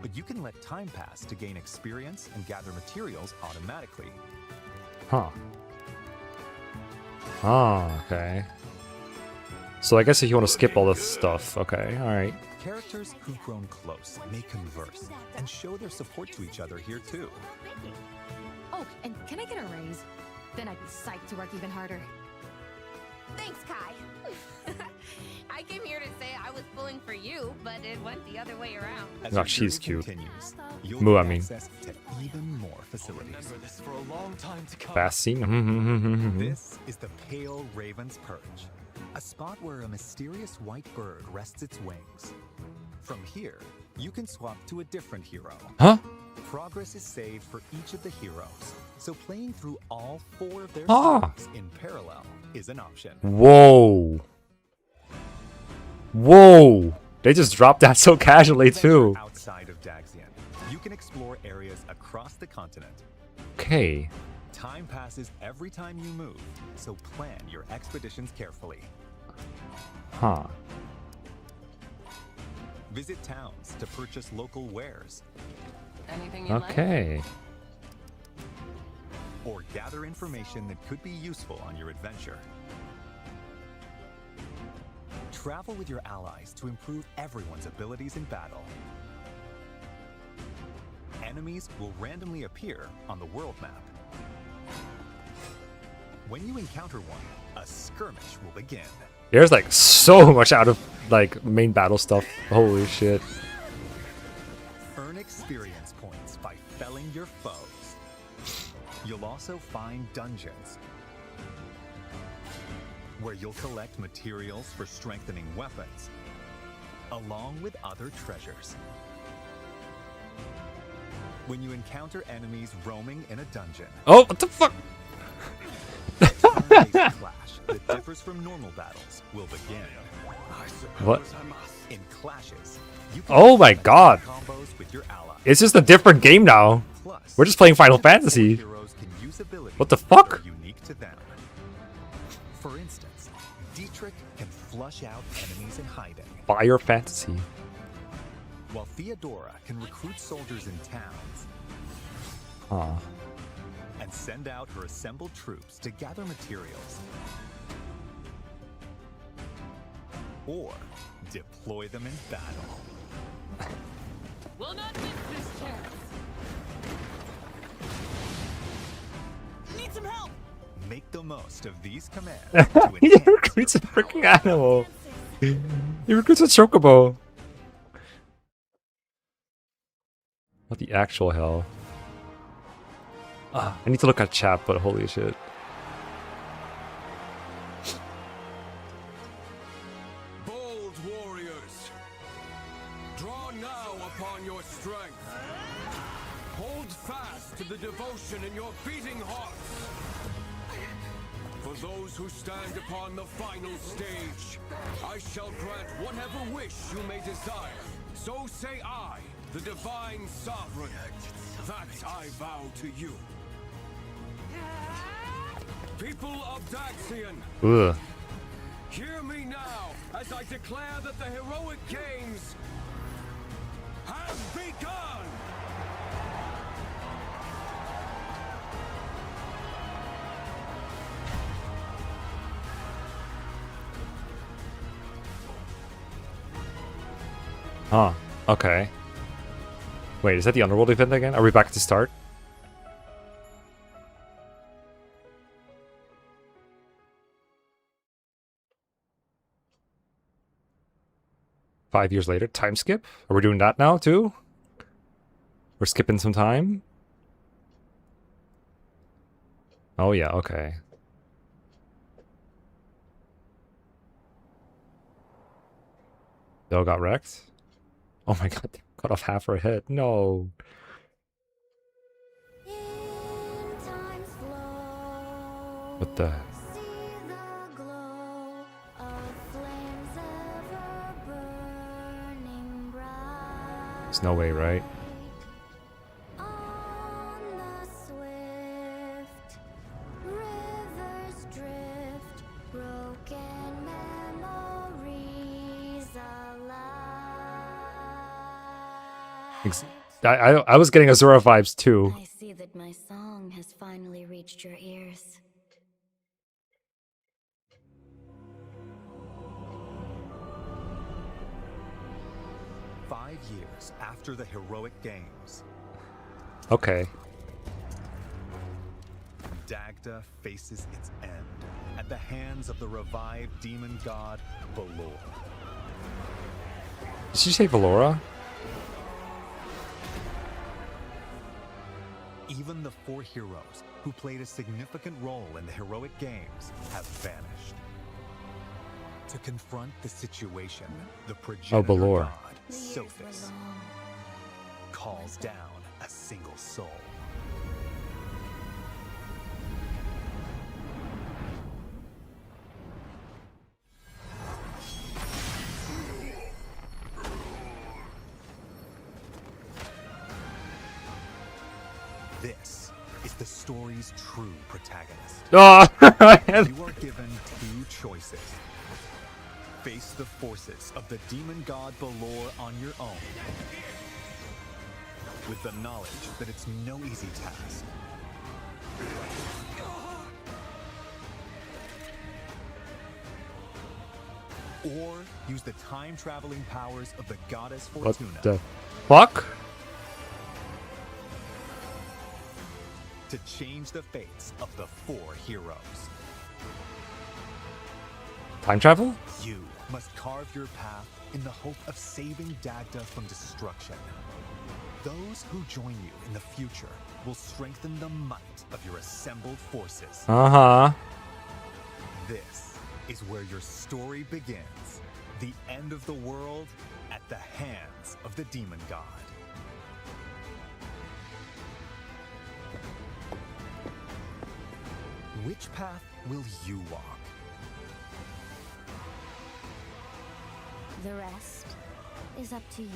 but you can let time pass to gain experience and gather materials automatically. Huh. Oh, okay. So I guess if you want to skip all this stuff, okay, alright. Characters who've grown close may converse and show their support to each other here too. Oh, and can I get a raise? Then I'd be psyched to work even harder. Thanks, Kai. I came here to say I was pulling for you, but it went the other way around. As No, your she's journey cute. continues, you'll Moo, get I mean. access to even more facilities. This for a long time to come. Fast scene. This is the Pale Raven's Perch, a spot where a mysterious white bird rests its wings. From here, you can swap to a different hero. Huh? Progress is saved for each of the heroes, so playing through all 4 of their Ah. stories in parallel is an option. Whoa. Whoa. They just dropped that so casually too. Venture outside of Daxian, you can explore areas across the continent. Okay. Time passes every time you move, so plan your expeditions carefully. Huh. Visit towns to purchase local wares. Anything you like? Okay. Or gather information that could be useful on your adventure. Travel with your allies to improve everyone's abilities in battle. Enemies will randomly appear on the world map. When you encounter one, a skirmish will begin. There's like so much out of like main battle stuff. Holy shit. Earn experience points by felling your foes. You'll also find dungeons where you'll collect materials for strengthening weapons, along with other treasures. When you encounter enemies roaming in a dungeon, Oh, what the fuck? a turn-based clash that differs from normal battles will begin. What? In clashes, you can Oh my select god. combos with your allies. It's just a different game now. Plus, We're just playing Final Fantasy. heroes can use abilities What the that fuck? are unique to them. For instance, Dietrich can flush out enemies in hiding, Fire Fantasy. while Theodora can recruit soldiers in towns Huh. and send out her assembled troops to gather materials or deploy them in battle. Will not miss this chance. Need some help. Make the most of these commands to He enhance recruits a your freaking power. animal. He recruits a chocobo. What the actual hell? I need to look at chat, but holy shit. Bold warriors, draw now upon your strength. Hold fast to the devotion in your beating hearts. For those who stand upon the final stage, I shall grant whatever wish you may desire. So say I, the divine sovereign, that I vow to you. People of Daxian, Ugh. hear me now as I declare that the heroic games have begun! Huh. Okay. Wait, is that the Underworld event again? Are we back to start? $5 later, time skip? Are we doing that now too? We're skipping some time? Oh yeah, okay. They all got wrecked? Oh my god, they cut off half her head. No. What the? There's no way, right? I was getting Azura vibes too. I see that my song has finally reached your ears. Years after the heroic games, Okay. Dagda faces its end at the hands of the revived demon god Valor. Did she say Valora? Even the 4 heroes who played a significant role in the heroic games have vanished. To confront the situation, the progenitor Balor. god, Sophis, calls down a single soul. This is the story's true protagonist. Oh, You are given 2 choices. Face the forces of the demon god Balor on your own, with the knowledge that it's no easy task. Or use the time-traveling powers of the goddess What Fortuna the fuck? to change the fates of the 4 heroes. Time travel? You must carve your path in the hope of saving Dagda from destruction. Those who join you in the future will strengthen the might of your assembled forces. Uh-huh. This is where your story begins. The end of the world at the hands of the demon god. Which path will you walk? The rest is up to you.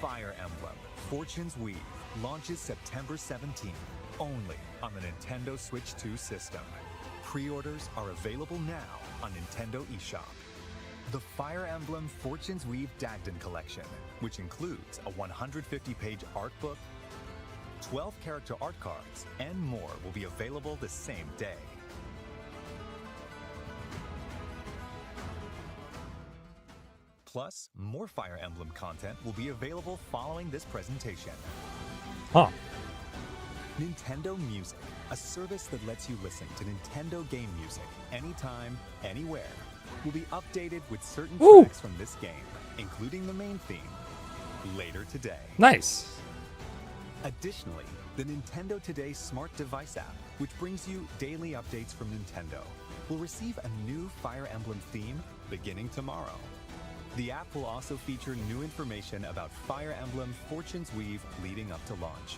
Fire Emblem Fortune's Weave launches September 17th, only on the Nintendo Switch 2 system. Pre-orders are available now on Nintendo eShop. The Fire Emblem Fortune's Weave Dagden Collection, which includes a 150-page art book, 12 character art cards, and more will be available the same day. Plus, more Fire Emblem content will be available following this presentation. Huh. Nintendo Music, a service that lets you listen to Nintendo game music anytime, anywhere, will be updated with certain Ooh. tracks from this game, including the main theme, later today. Nice. Additionally, the Nintendo Today smart device app, which brings you daily updates from Nintendo, will receive a new Fire Emblem theme beginning tomorrow. The app will also feature new information about Fire Emblem Fortune's Weave leading up to launch.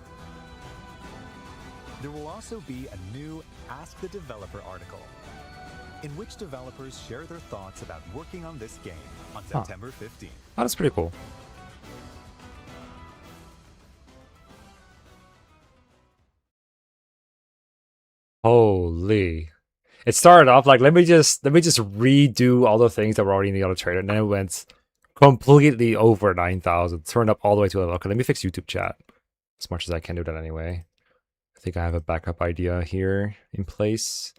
There will also be a new Ask the Developer article, in which developers share their thoughts about working on this game on September 15th. Oh, that's pretty cool. Holy. It started off like let me just redo all the things that were already in the other trailer, and then it went completely over 9,000, turned up all the way to 11. Okay, let me fix YouTube chat as much as I can do that anyway. I think I have a backup idea here in place.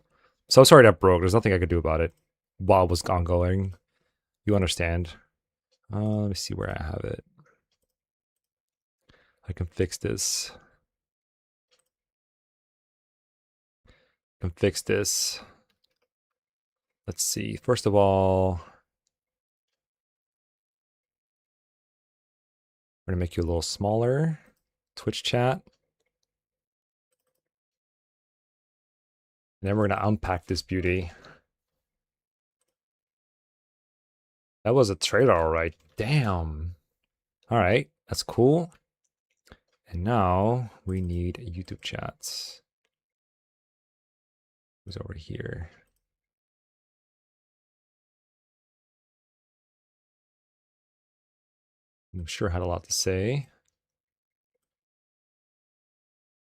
So sorry that broke. There's nothing I could do about it while it was ongoing. You understand. Let me see where I have it. I can fix this. I can fix this. Let's see. First of all, we're gonna make you a little smaller. Twitch chat. And then we're gonna unpack this beauty. That was a trailer, all right. Damn. All right, that's cool. And now we need YouTube chats. Who's over here? I'm sure had a lot to say.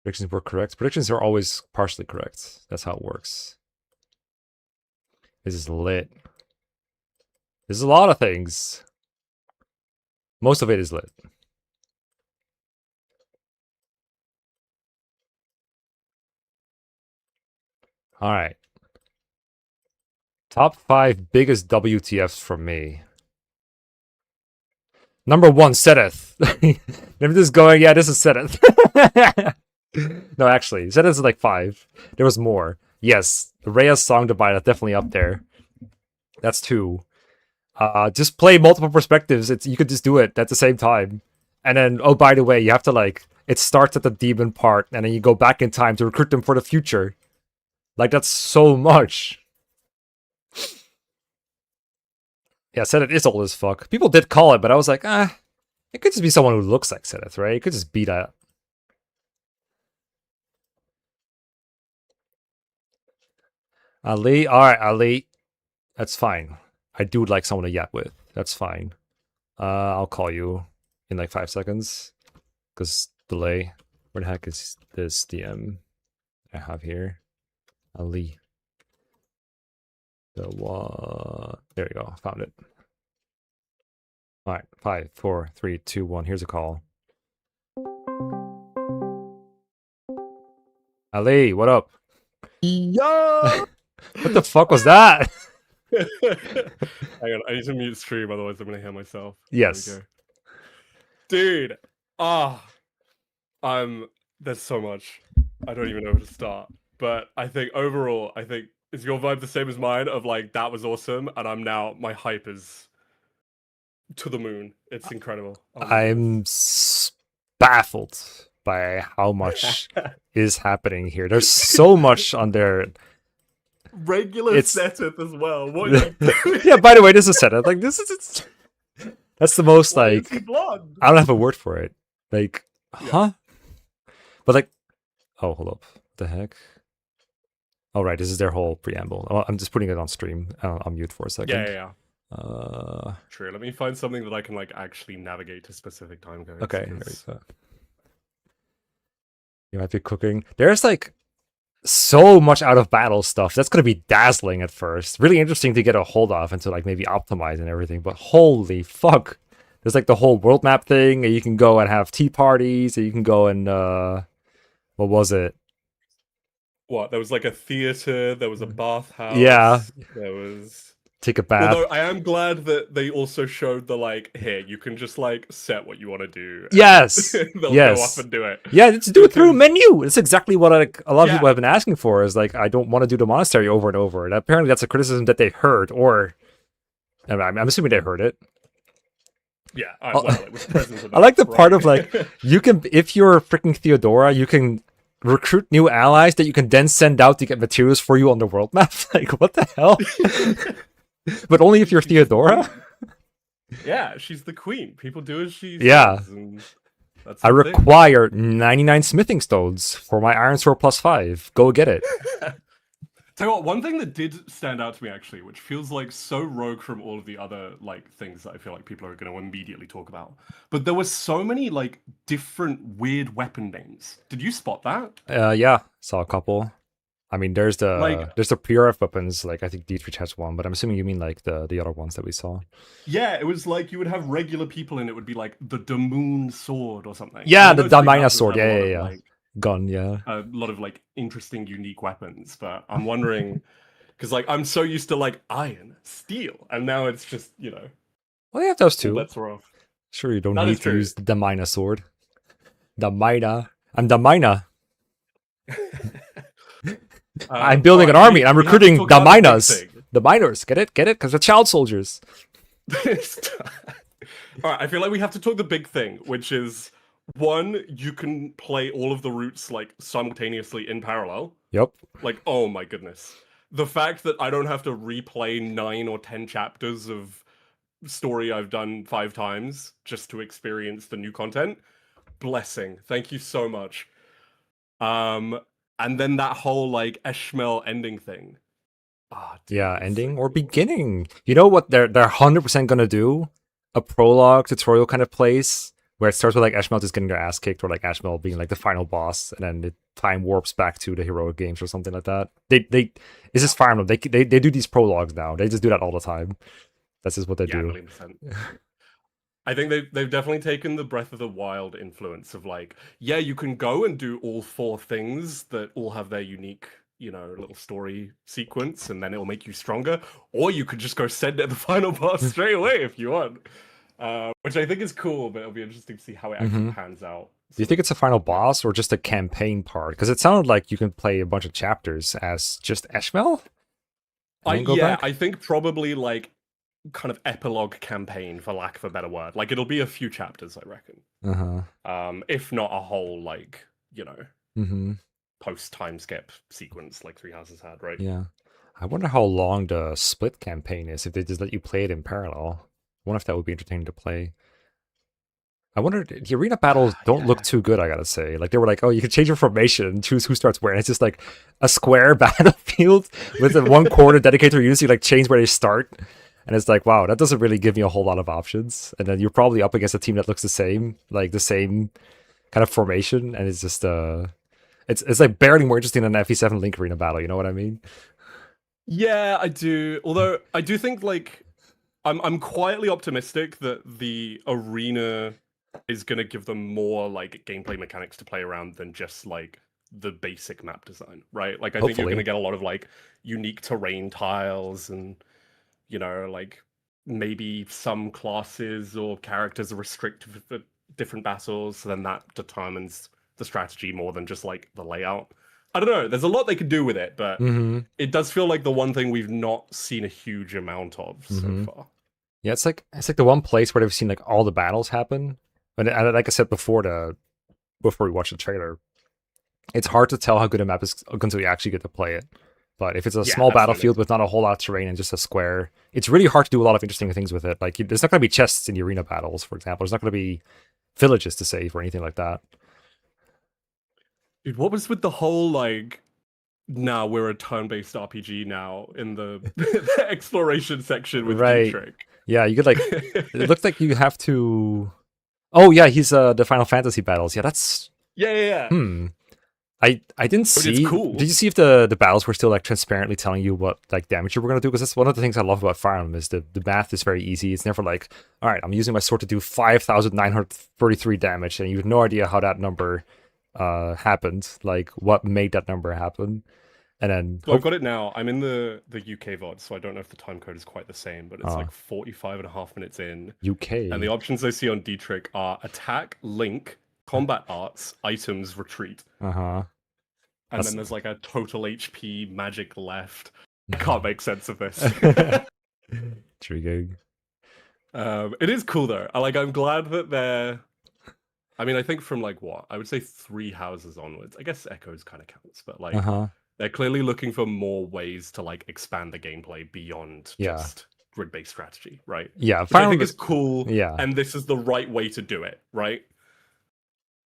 Predictions were correct. Predictions are always partially correct. That's how it works. This is lit. There's a lot of things. Most of it is lit. All right. Top 5 biggest WTFs from me. Number 1, Sedith. I'm just going, yeah, this is Sedith. No, actually, Sedith is like 5. There was more. Yes, Rhea's Song Divide is definitely up there. That's 2. Just play multiple perspectives. You could just do it at the same time. And then, oh, by the way, you have to like, it starts at the demon part, and then you go back in time to recruit them for the future. Like, that's so much. Yeah, Sedith is old as fuck. People did call it, but I was like, it could just be someone who looks like Sedith, right? It could just be that. Ali, alright, Ali. That's fine. I do like someone to yap with. That's fine. I'll call you in like 5 seconds. Because delay. Where the heck is this DM I have here? Ali. The one. There you go. Found it. All right. 5, 4, 3, 2, 1. Here's a call. Ali, what up? Yo! What the fuck was that? Hang on, I need to mute stream, otherwise I'm gonna hear myself. Yes. There we go. Dude, there's so much. I don't even know where to start. But I think overall, is your vibe the same as mine of like, that was awesome, and my hype is to the moon. It's incredible. I'm baffled by how much is happening here. There's so much on there. Regular setup as well. What are you doing? Yeah, by the way, this is a setup. Like, that's the most, like, Is he blonde? I don't have a word for it. Like, huh? But like, oh, hold up. What the heck? Oh, right, this is their whole preamble. Oh, I'm just putting it on stream. I'll mute for a second. Yeah. True. Let me find something that I can like actually navigate to specific time codes. Okay. There you go. You might be cooking. There's like so much out of battle stuff. That's gonna be dazzling at first. Really interesting to get a hold of and to like maybe optimize and everything. But holy fuck. There's like the whole world map thing, and you can go and have tea parties, and you can go and what was it? What? There was like a theater, there was a bathhouse. Yeah. There was take a bath. Although I am glad that they also showed the like, here, you can just like set what you want to do. Yes. They'll yes. go up and do it. Yeah, let's do it through a menu. It's exactly what a lot of people have been asking for, is like, I don't want to do the monastery over and over. And apparently that's a criticism that they heard, or I'm assuming they heard it. Yeah, well, it was present. I like the part of like, you can, if you're freaking Theodora, you can recruit new allies that you can then send out to get materials for you on the world map. Like, what the hell? But only if you're Theodora? Yeah, she's the queen. People do as she says. And that's I require 99 smithing stones for my iron sword +5. Go get it. Tell you what, one thing that did stand out to me actually, which feels like so rogue from all of the other like things that I feel like people are going to immediately talk about, but there were so many like different weird weapon names. Did you spot that? Yeah, saw a couple. I mean, there's the PRF weapons. Like, I think Dietrich has one, but I'm assuming you mean like the other ones that we saw. Yeah, it was like you would have regular people, and it would be like the Damoon sword or something. Yeah, the Damina sword. Yeah. Like, gun, yeah. A lot of like interesting, unique weapons. But I'm wondering, because like I'm so used to like iron, steel, and now it's just, you know. Well, you have those too. Let's rough. Sure, you don't need to use the Damina sword. Damina. I'm Damina. I'm building an army, and I'm recruiting the miners. The miners, get it? Because they're child soldiers. All right, I feel like we have to talk the big thing, which is, one, you can play all of the routes like simultaneously in parallel. Yep. Like, oh my goodness. The fact that I don't have to replay 9 or 10 chapters of story I've done 5 times just to experience the new content. Blessing. Thank you so much. And then that whole like Eshmel ending thing. Yeah, ending or beginning. You know what they're 100% gonna do? A prologue tutorial kind of place where it starts with like Eshmel just getting their ass kicked, or like Eshmel being like the final boss, and then the time warps back to the heroic games or something like that. They it's just Fire Emblem. They do these prologues now. They just do that all the time. That's just what they do. 100%. I think they've definitely taken the Breath of the Wild influence of like, yeah, you can go and do all 4 things that all have their unique, you know, little story sequence, and then it'll make you stronger. Or you could just go send it the final boss straight away if you want. Which I think is cool, but it'll be interesting to see how it actually pans out. Do you think it's a final boss or just a campaign part? Because it sounded like you can play a bunch of chapters as just Eshmel? I think probably like kind of epilogue campaign, for lack of a better word. Like, it'll be a few chapters, I reckon. If not a whole, like, you know, post time skip sequence like Three Houses had, right? Yeah. I wonder how long the split campaign is, if they just let you play it in parallel. I wonder if that would be entertaining to play. I wonder, the arena battles don't look too good, I gotta say. Like, they were like, oh, you can change your formation and choose who starts where. And it's just like a square battlefield with a 1 corner dedicated to units. You like change where they start. And it's like, wow, that doesn't really give me a whole lot of options. And then you're probably up against a team that looks the same, like the same kind of formation. And it's just, it's like barely more interesting than an FE7 Link Arena battle. You know what I mean? Yeah, I do. Although I do think like I'm quietly optimistic that the arena is gonna give them more like gameplay mechanics to play around than just like the basic map design, right? Like I think you're Hopefully. gonna get a lot of like unique terrain tiles and like maybe some classes or characters are restricted for different battles, so then that determines the strategy more than just like the layout. I don't know. There's a lot they could do with it, but it does feel like the one thing we've not seen a huge amount of so far. Yeah, it's like the one place where they've seen like all the battles happen. But like I said before we watched the trailer, it's hard to tell how good a map is until you actually get to play it. But if it's a small battlefield with not a whole lot of terrain and just a square, it's really hard to do a lot of interesting things with it. Like there's not going to be chests in the arena battles, for example. There's not going to be villages to save or anything like that. Dude, what was with the whole like? Now we're a turn-based RPG now in the, the exploration section with Dietrich. Yeah, you could like. It looks like you have to. Oh yeah, he's the Final Fantasy battles. Yeah, that's. Yeah. I didn't see. It's cool. Did you see if the battles were still like transparently telling you what like damage you were gonna do? Because that's one of the things I love about Fire Emblem is the math is very easy. It's never like, all right, I'm using my sword to do 5,933 damage, and you have no idea how that number happened. Like what made that number happen. And then so I've got it now. I'm in the UK VOD, so I don't know if the time code is quite the same, but it's like 45.5 minutes in. UK. And the options I see on Dietrich are attack, link, combat arts, items, retreat. And then there's like a total HP, magic left. I can't make sense of this. Intriguing. It is cool though. I'm glad that they're. I mean, I think from like what I would say 3 houses onwards. I guess Echoes kind of counts, but like. They're clearly looking for more ways to like expand the gameplay beyond just grid-based strategy, right? Yeah, which I think is cool. Yeah, and this is the right way to do it, right?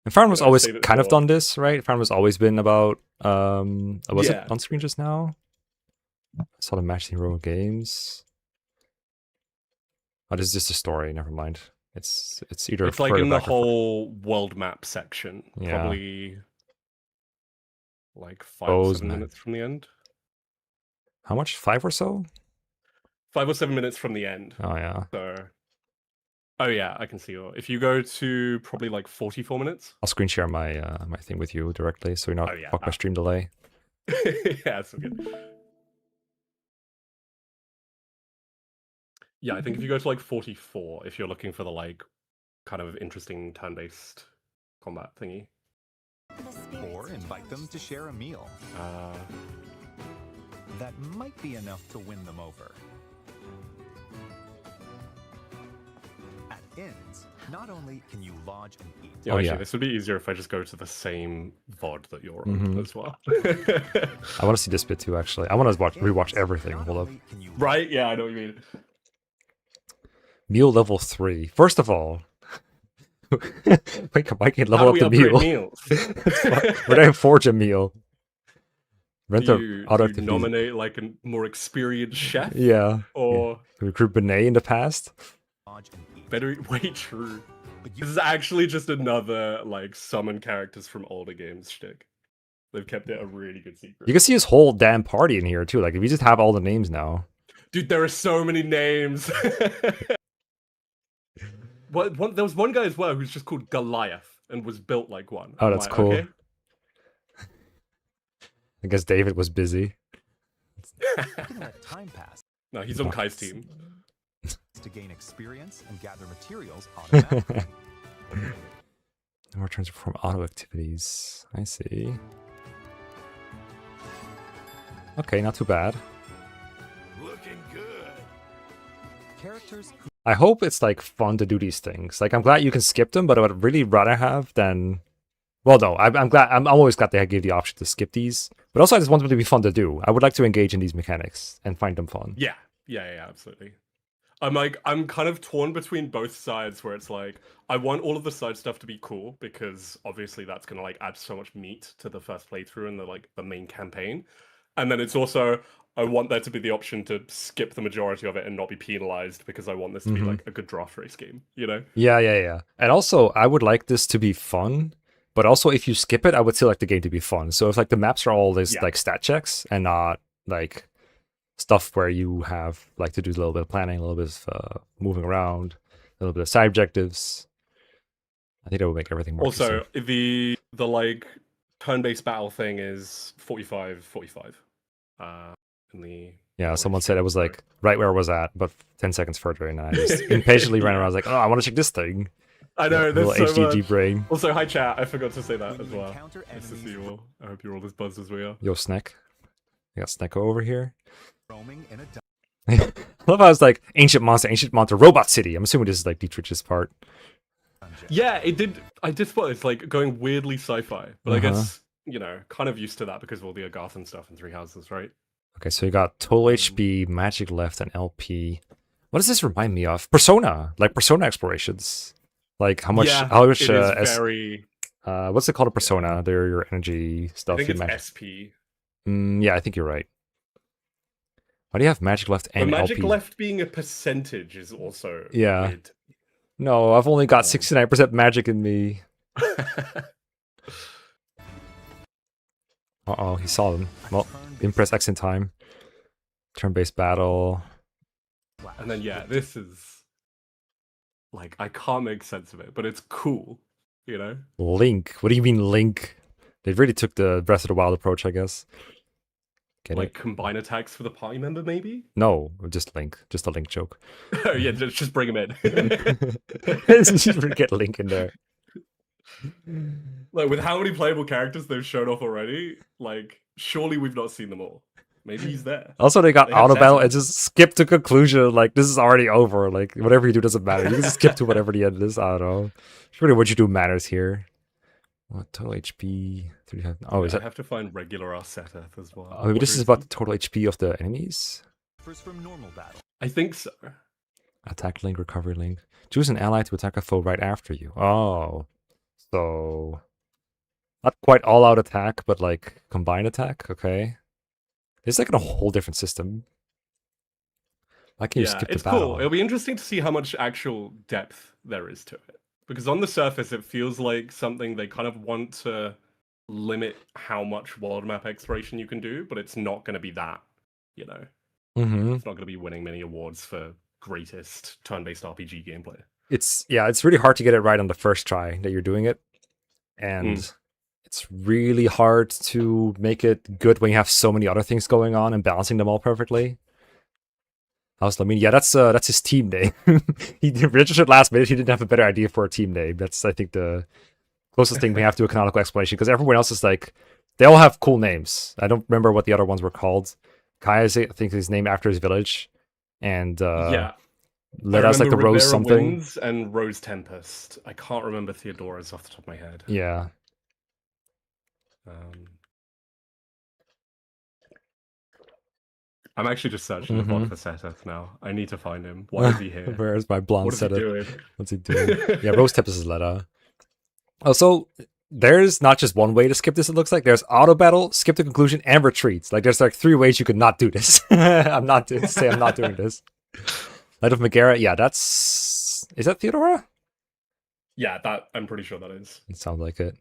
And Fire Emblem's always kind of done this, right? Fire Emblem's always been about. Was it on screen just now? I saw the match in Roman Games. Oh, this is just a story. Never mind. It's either it's like in the whole world map section, probably. Like 5 or 7 minutes from the end. How much? 5 or so? 5 or 7 minutes from the end. Oh yeah. So. Oh yeah, I can see you. If you go to probably like 44 minutes. I'll screen share my my thing with you directly, so you're not fuck my stream delay. Yeah, that's good. Yeah, I think if you go to like 44, if you're looking for the like kind of interesting turn-based combat thingy. Or invite them to share a meal. That might be enough to win them over. At inns, not only can you lodge and eat. Yeah, actually, this would be easier if I just go to the same VOD that you're on as well. I want to see this bit too, actually. I want to rewatch everything. Hold up. Right? Yeah, I know what you mean. Meal level 3. First of all, why can't level up the meal? Where do I forge a meal? Rent do you nominate like a more experienced chef? Yeah. Or recruit Benet in the past? Better wait, true. This is actually just another like summon characters from older games shtick. They've kept it a really good secret. You can see his whole damn party in here too. Like if you just have all the names now. Dude, there are so many names. There was one guy as well who's just called Goliath and was built like one. Oh, that's cool. Okay. I guess David was busy. Time pass. No, he's on Kai's team. To gain experience and gather materials automatically. More turns to perform auto activities. I see. Okay, not too bad. Looking good. Characters who I hope it's like fun to do these things. Like I'm glad you can skip them, but I would really rather have than. Well, no, I'm always glad they give the option to skip these. But also, I just want them to be fun to do. I would like to engage in these mechanics and find them fun. Yeah, absolutely. I'm kind of torn between both sides, where it's like I want all of the side stuff to be cool because obviously that's gonna like add so much meat to the first playthrough and the main campaign, and then it's also. I want there to be the option to skip the majority of it and not be penalized because I want this to be like a good draft race game, you know? Yeah. And also, I would like this to be fun, but also if you skip it, I would still like the game to be fun. So if like the maps are all this like stat checks and not like stuff where you have like to do a little bit of planning, a little bit of moving around, a little bit of side objectives. I think that would make everything more Also, interesting. the like turn-based battle thing is 45. In the Yeah, someone said it was like right where I was at, but 10 seconds further, and I just impatiently ran around. I was like, oh, I want to check this thing. I know, little there's so HDG much. brain. Also, hi chat. I forgot to say that When as you well. encounter Nice to see enemies you all. I hope you're all as buzzed as we are. Yo, Snack. I got Snecko over here. roaming in a I love how it's like Ancient Monster, Robot City. I'm assuming this is like Dietrich's part. dungeon. Yeah, it did. I did spot it's like going weirdly sci-fi, but I guess kind of used to that because of all the Agarth and stuff in Three Houses, right? Okay, so you got total HP, magic left, and LP. What does this remind me of? Persona, like Persona explorations. Like how much? Yeah, how much? it is very. What's it called? A Persona? They're your energy I stuff. think your it's magic. SP. Yeah, I think you're right. Why do you have magic left But and magic LP? left being a percentage is also Yeah. weird. No, I've only got 69% magic in me. Uh-oh, he saw them. Well, didn't press X in time. Turn-based battle. And then yeah, this is like I can't make sense of it, but it's cool, you know? Link. What do you mean Link? They really took the Breath of the Wild approach, I guess. Get Like it? combine attacks for the party member, maybe? No, just Link. Just a Link joke. Oh yeah, just bring him in. Just get Link in there. Like with how many playable characters they've shown off already, like surely we've not seen them all. Maybe he's there. Also, they got They have auto battle Saturn. and just skip to conclusion. Like, this is already over. Like, whatever you do doesn't matter. You can just skip to whatever the end is. I don't know. Surely what you do matters here. What, total HP? 300. Oh, is I that? have to find regular Arsetheth as well. Oh, maybe this is about the total HP of the enemies? First from normal battle. I think so. Attack link, recovery link. Choose an ally to attack a foe right after you. Oh. So. Not quite all out attack, but like combined attack. Okay. It's like a whole different system. Why can't you skip the it's battle? cool. It'll be interesting to see how much actual depth there is to it. Because on the surface, it feels like something they kind of want to limit how much world map exploration you can do, but it's not going to be that, you know? Mm-hmm. It's not going to be winning many awards for greatest turn-based RPG gameplay. It's really hard to get it right on the first try that you're doing it. And it's really hard to make it good when you have so many other things going on and balancing them all perfectly. I mean, yeah, that's his team name. He registered last minute. He didn't have a better idea for a team name. That's, I think, the closest thing we have to a canonical explanation, because everyone else is like, they all have cool names. I don't remember what the other ones were called. Kai is, I think, his name after his village, and yeah, Leda's like the remember Rose Rivera something. Winds and Rose Tempest. I can't remember Theodora's off the top of my head. Yeah. I'm actually just searching the bot for Setheth now. I need to find him. Why is he here? Where's my blonde What is he Setheth? doing? What's he doing? Yeah, Rose Tempest is Leda. Also, there's not just one way to skip this, it looks like. There's auto battle, skip to conclusion, and retreats. Like, there's like 3 ways you could not do this. I'm not doing this. Light of Megara, yeah, that's... Is that Theodora? Yeah, that I'm pretty sure that is. It sounds like it.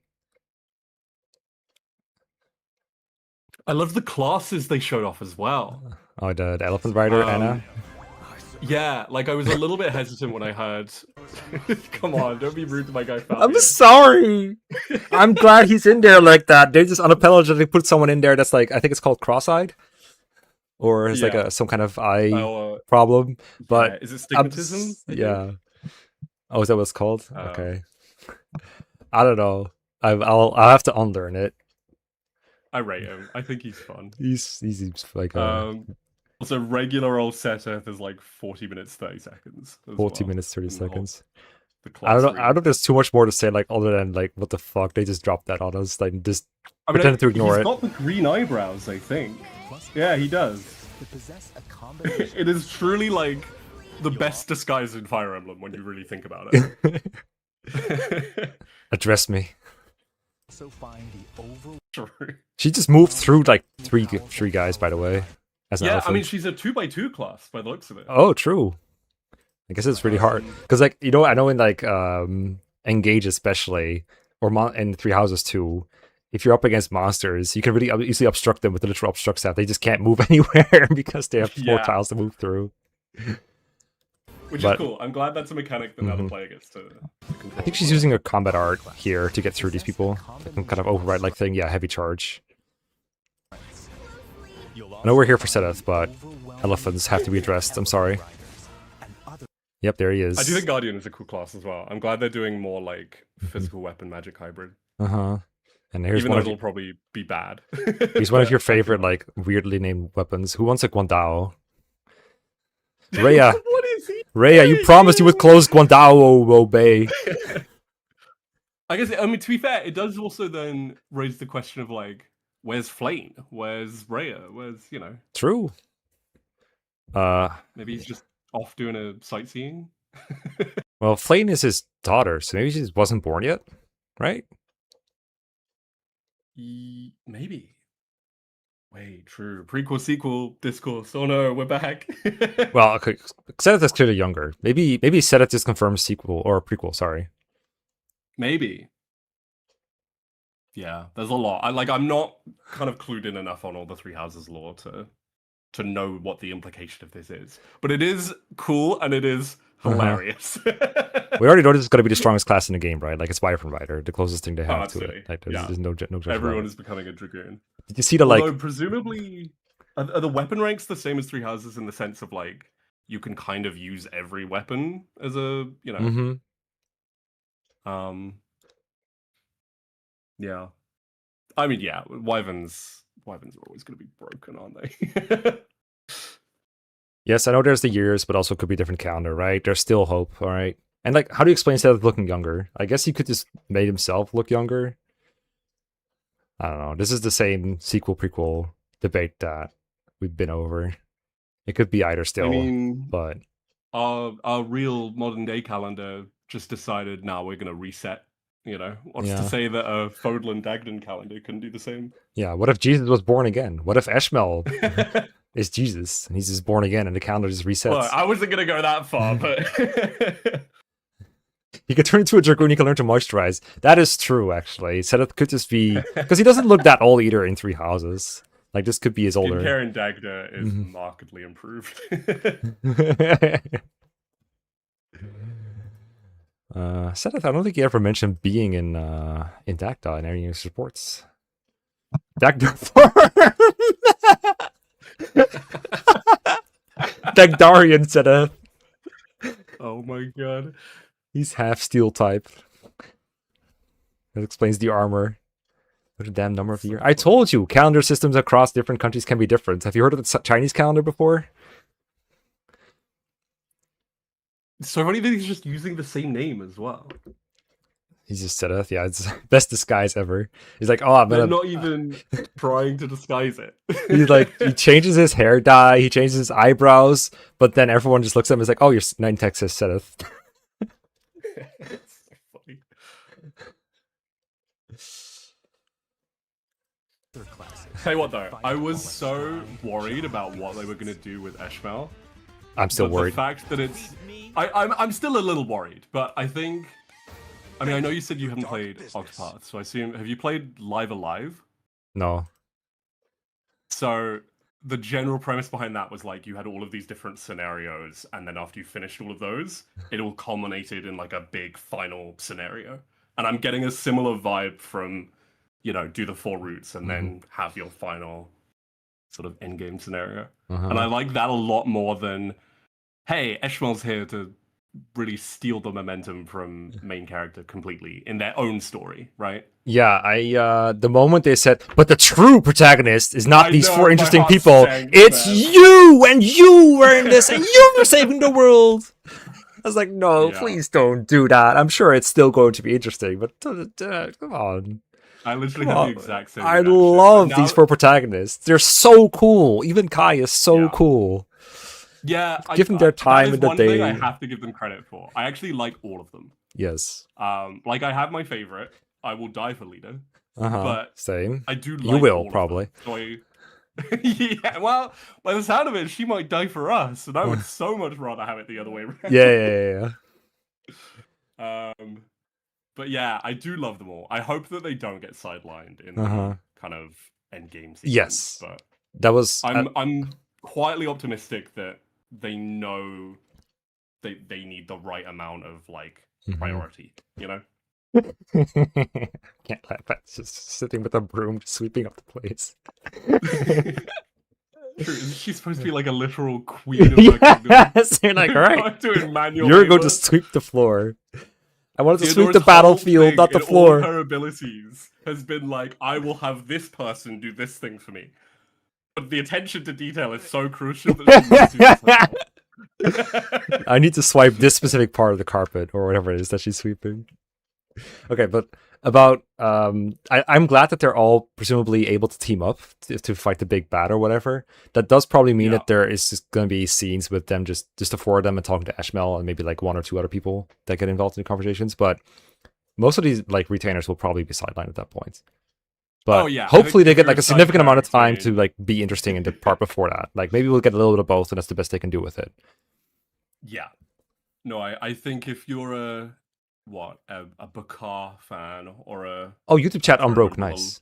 I love the classes they showed off as well. Oh, the Elephant Rider, Anna. Yeah, like I was a little bit hesitant when I heard. Come on, don't be rude to my guy. Fabio. I'm sorry. I'm glad he's in there like that. They just unapologetically put someone in there that's like, I think it's called cross-eyed, or it's like some kind of eye problem. But yeah. Is it stigmatism? Yeah. Oh, is that what it's called? Okay. I don't know. I'll have to unlearn it. I rate him. I think he's fun. He seems like also regular old Setheth is like 40 minutes 30 seconds. 40 minutes 30 seconds. The I don't know if there's too much more to say, like, other than like, what the fuck, they just dropped that on us, like, just pretend to ignore he's it. got the green eyebrows, I think. Yeah, he does. It is truly like the best disguise in Fire Emblem when you really think about it. Address me. So find the True. She just moved through like three guys, by the way. As an Yeah, elephant. I mean, she's a 2x2 class by the looks of it. Oh, true. I guess it's really hard because, like, you know, I know in like Engage especially, or in Three Houses too, if you're up against monsters, you can really easily obstruct them with the literal obstruct staff. They just can't move anywhere because they have 4 tiles to move through. Which is cool. I'm glad that's a mechanic that now the player gets to control. I think she's using a combat art here to get through these people. Some kind of override like thing. Yeah, heavy charge. I know we're here for Seth, but elephants have to be addressed. I'm sorry. Yep, there he is. I do think Guardian is a cool class as well. I'm glad they're doing more like physical weapon magic hybrid. And here's Even one though of it'll probably be bad. here's one of your favorite like weirdly named weapons. Who wants a Guandao? Rhea. What is he? Rhea, you promised you would close Guandao Bay. I guess, I mean, to be fair, it does also then raise the question of like, where's Flame? Where's Rhea? Where's, you know? True. Maybe he's just off doing a sightseeing. Well, Flame is his daughter, so maybe she just wasn't born yet, right? Maybe. Wait, true. Prequel, sequel, discourse. Oh no, we're back. Well, okay, Seth is clearly younger. Maybe Seth just confirms sequel or prequel. Sorry. Maybe. Yeah, there's a lot. I'm not kind of clued in enough on all the Three Houses lore to know what the implication of this is. But it is cool and it is hilarious. We already know this is going to be the strongest class in the game, right? Like it's Weapon Rider, the closest thing they have to it. Like, there's no Everyone is becoming a Dragoon. Did you see the like? Although presumably, are the weapon ranks the same as Three Houses in the sense of like you can kind of use every weapon as a yeah. I mean, yeah, Wyverns are always going to be broken, aren't they? Yes, I know there's the years, but also could be different calendar, right? There's still hope, all right? And like, how do you explain Seth looking younger? I guess he could just made himself look younger. I don't know. This is the same sequel prequel debate that we've been over. It could be either still, but our real modern day calendar just decided now we're going to reset. You know, what's to say that a Fodlan Dagden calendar couldn't do the same? Yeah, what if Jesus was born again? What if Eshmel is Jesus and he's just born again and the calendar just resets? Well, I wasn't going to go that far, but he could turn into a Dragoon, he can learn to moisturize. That is true, actually. Seth could just be because he doesn't look that old either in Three Houses. Like this could be his older. Skincare in Dagda is markedly improved. Seth, I don't think he ever mentioned being in Dagda in any of his reports. Dagda Dagdarian, Seth. Oh my god. He's half steel type. That explains the armor. What a damn number of the year. I told you, calendar systems across different countries can be different. Have you heard of the Chinese calendar before? It's so funny that he's just using the same name as well. He's just Seth. Yeah, it's best disguise ever. He's like, oh, I'm gonna... They're not even trying to disguise it. He's like, he changes his hair dye, he changes his eyebrows, but then everyone just looks at him and is like, oh, you're in Texas, Seth. It's so funny. Tell you what though, I was so worried about what they were going to do with Eshmel. I'm still worried. The fact that it's... I'm still a little worried, but I think... I mean, I know you said you haven't played Octopath, so I assume... Have you played Live Alive? No. So, the general premise behind that was like, you had all of these different scenarios, and then after you finished all of those, it all culminated in like a big final scenario. And I'm getting a similar vibe from, you know, do the 4 routes and then have your final sort of endgame scenario. And I like that a lot more than... hey, Eshmel's here to really steal the momentum from main character completely in their own story, right? Yeah, the moment they said, but the true protagonist is not these 4 interesting people, sank, it's you, and you were in this, and you were saving the world. I was like, no, please don't do that. I'm sure it's still going to be interesting, but come on. I literally have the exact same I love these 4 protagonists. They're so cool. Even Kai is so cool. Yeah, give them their time in the day. Thing I have to give them credit for. I actually like all of them. Yes. Like I have my favorite. I will die for Lita. But same. I do. Like you will probably. So yeah. Well, by the sound of it, she might die for us, and I would so much rather have it the other way around. Yeah. But yeah, I do love them all. I hope that they don't get sidelined in Uh-huh. the kind of end game sequence. Yes. But That was I'm quietly optimistic that they know they need the right amount of like priority, you know? Can't laugh at just sitting with a broom sweeping up the place. She's supposed to be like a literal queen of her kingdom. Yes, you're like, all right, doing manual you're going to labor. sweep the floor. I wanted to sweep Theodora's the whole battlefield, thing not the in floor. All her abilities has been like, I will have this person do this thing for me. But the attention to detail is so crucial that she needs to do this. I need to swipe this specific part of the carpet or whatever it is that she's sweeping. Okay, but about I'm glad that they're all presumably able to team up to fight the big bad or whatever. That does probably mean that there is going to be scenes with them, just the four of them, and talking to Eshmel and maybe like one or two other people that get involved in the conversations. But most of these like retainers will probably be sidelined at that point. But hopefully they get like a significant amount of time to like be interesting in the part before that. Like maybe we'll get a little bit of both, and that's the best they can do with it. Yeah. No, I think if you're a Bakar fan or a YouTube chat unbroke, nice.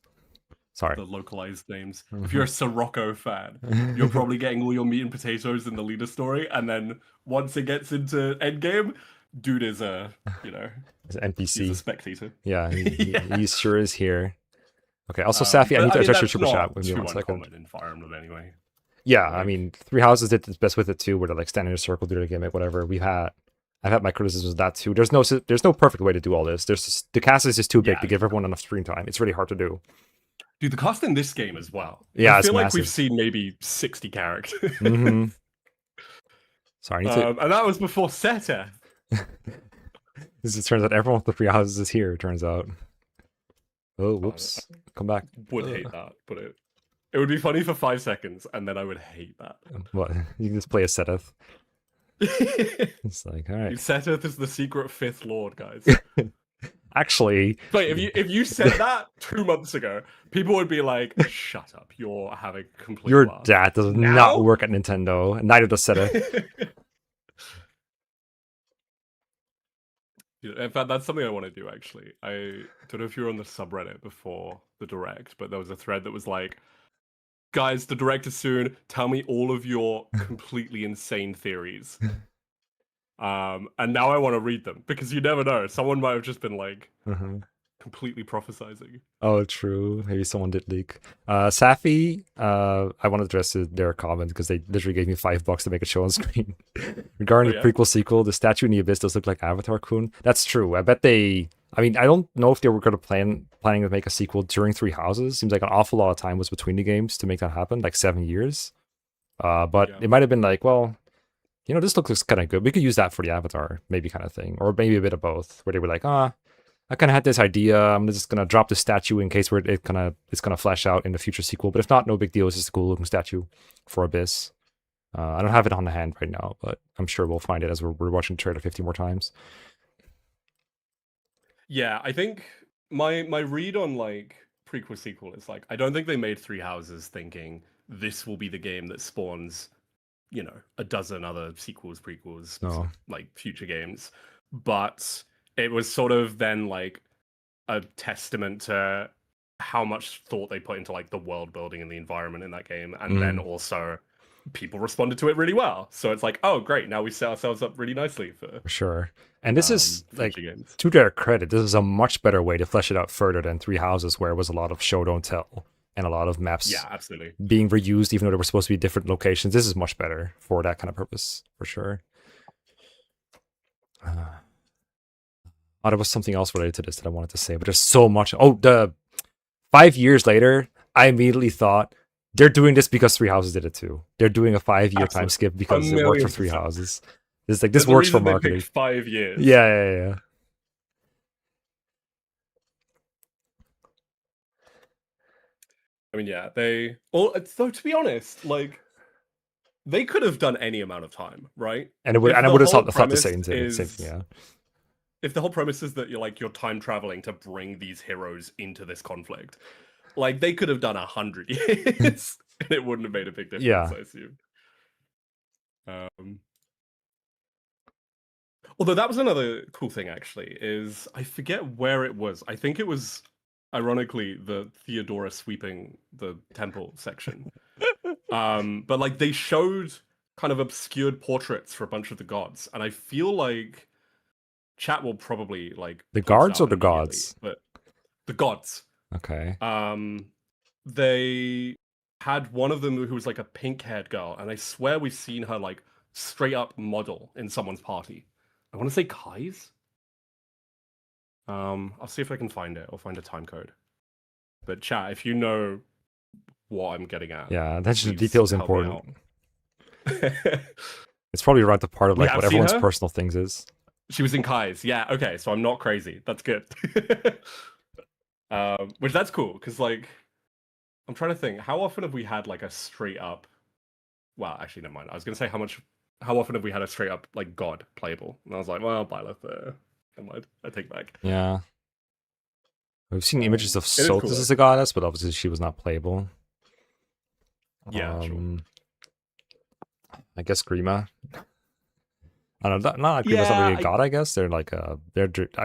Sorry. The localized names. If you're a Sirocco fan, you're probably getting all your meat and potatoes in the leader story, and then once it gets into endgame, dude is a He's an NPC. He's a spectator. Yeah, he sure is here. Okay, also Safi, I need to address your super chat with me 1 second. In Fire Emblem anyway. Yeah, I mean, Three Houses did its best with it too, where they're like standing in a circle, do their gimmick, whatever. I've had my criticisms of that too. There's no perfect way to do all this. The cast is just too big to give everyone enough screen time. It's really hard to do. Dude, the cast in this game as well. Yeah, I feel like we've seen maybe 60 characters. Sorry, and that was before Seta. It turns out everyone with the Three Houses is here. It turns out. Oh, whoops! Come back. Would hate that, but it would be funny for 5 seconds, and then I would hate that. What? You can just play a Seteth. It's like, all right. Seteth is the secret fifth lord, guys. Actually, but if you said that 2 months ago, people would be like, "Shut up! You're having complete." Your laugh. dad does not work at Nintendo, and neither does Seteth. In fact, that's something I want to do, actually. I don't know if you were on the subreddit before the Direct, but there was a thread that was like, guys, the Direct is soon. Tell me all of your completely insane theories. And now I want to read them, because you never know. Someone might have just been like, completely prophesizing. Oh, true. Maybe someone did leak. Safi, I want to address their comment because they literally gave me $5 to make it show on screen. Regarding the prequel sequel, the statue in the abyss does look like Avatar Kun. That's true. I bet I don't know if they were going to planning to make a sequel during Three Houses. Seems like an awful lot of time was between the games to make that happen, like 7 years. But it might have been like, well, this looks kind of good. We could use that for the Avatar, maybe kind of thing, or maybe a bit of both, where they were like, I kind of had this idea. I'm just gonna drop the statue in case it's gonna flesh out in the future sequel. But if not, no big deal. It's just a cool looking statue for Abyss. I don't have it on the hand right now, but I'm sure we'll find it as we're watching the trailer 50 more times. Yeah, I think my read on like prequel sequel is like, I don't think they made Three Houses thinking this will be the game that spawns, a dozen other sequels, prequels, like future games, but it was sort of then like a testament to how much thought they put into like the world building and the environment in that game. And then also people responded to it really well. So it's like, oh, great. Now we set ourselves up really nicely for sure. And this is like, games. To their credit, this is a much better way to flesh it out further than Three Houses, where it was a lot of show, don't tell, and a lot of maps absolutely being reused, even though they were supposed to be different locations. This is much better for that kind of purpose, for sure. There was something else related to this that I wanted to say, but there's so much. Oh, the 5 years later, I immediately thought they're doing this because Three Houses did it too. They're doing a 5-year time skip because it worked for Three Houses. It's like, this works for marketing. 5 years. Yeah. I mean, yeah, so to be honest, like, they could have done any amount of time, right? And I would have thought the same thing. Yeah. If the whole premise is that you're time traveling to bring these heroes into this conflict, like, they could have done 100 years and it wouldn't have made a big difference, I assume. Although that was another cool thing, actually, is I forget where it was. I think it was, ironically, the Theodora sweeping the temple section. But like they showed kind of obscured portraits for a bunch of the gods, and I feel like chat will probably like The point it guards or out the immediately, gods? but the gods. Okay. They had one of them who was like a pink-haired girl, and I swear we've seen her like straight up model in someone's party. I want to say Kai's. I'll see if I can find it or find a time code. But chat, if you know what I'm getting at, Yeah, attention to please detail is help me important. out. It's probably right the part of We like have what seen everyone's her? personal things is. She was in Kai's. Yeah, okay, so I'm not crazy. That's good. Which that's cool, because like I'm trying to think, how often have we had like a straight up well, actually never mind. I was gonna say how often have we had a straight up like god playable? And I was like, well, Byleth, never mind. I take back. Yeah. We've seen images of it is Sotus cool, as a goddess, but obviously she was not playable. Yeah, sure. I guess Grima. I don't know. Not Grima's not really a Yeah, god, I guess. They're like I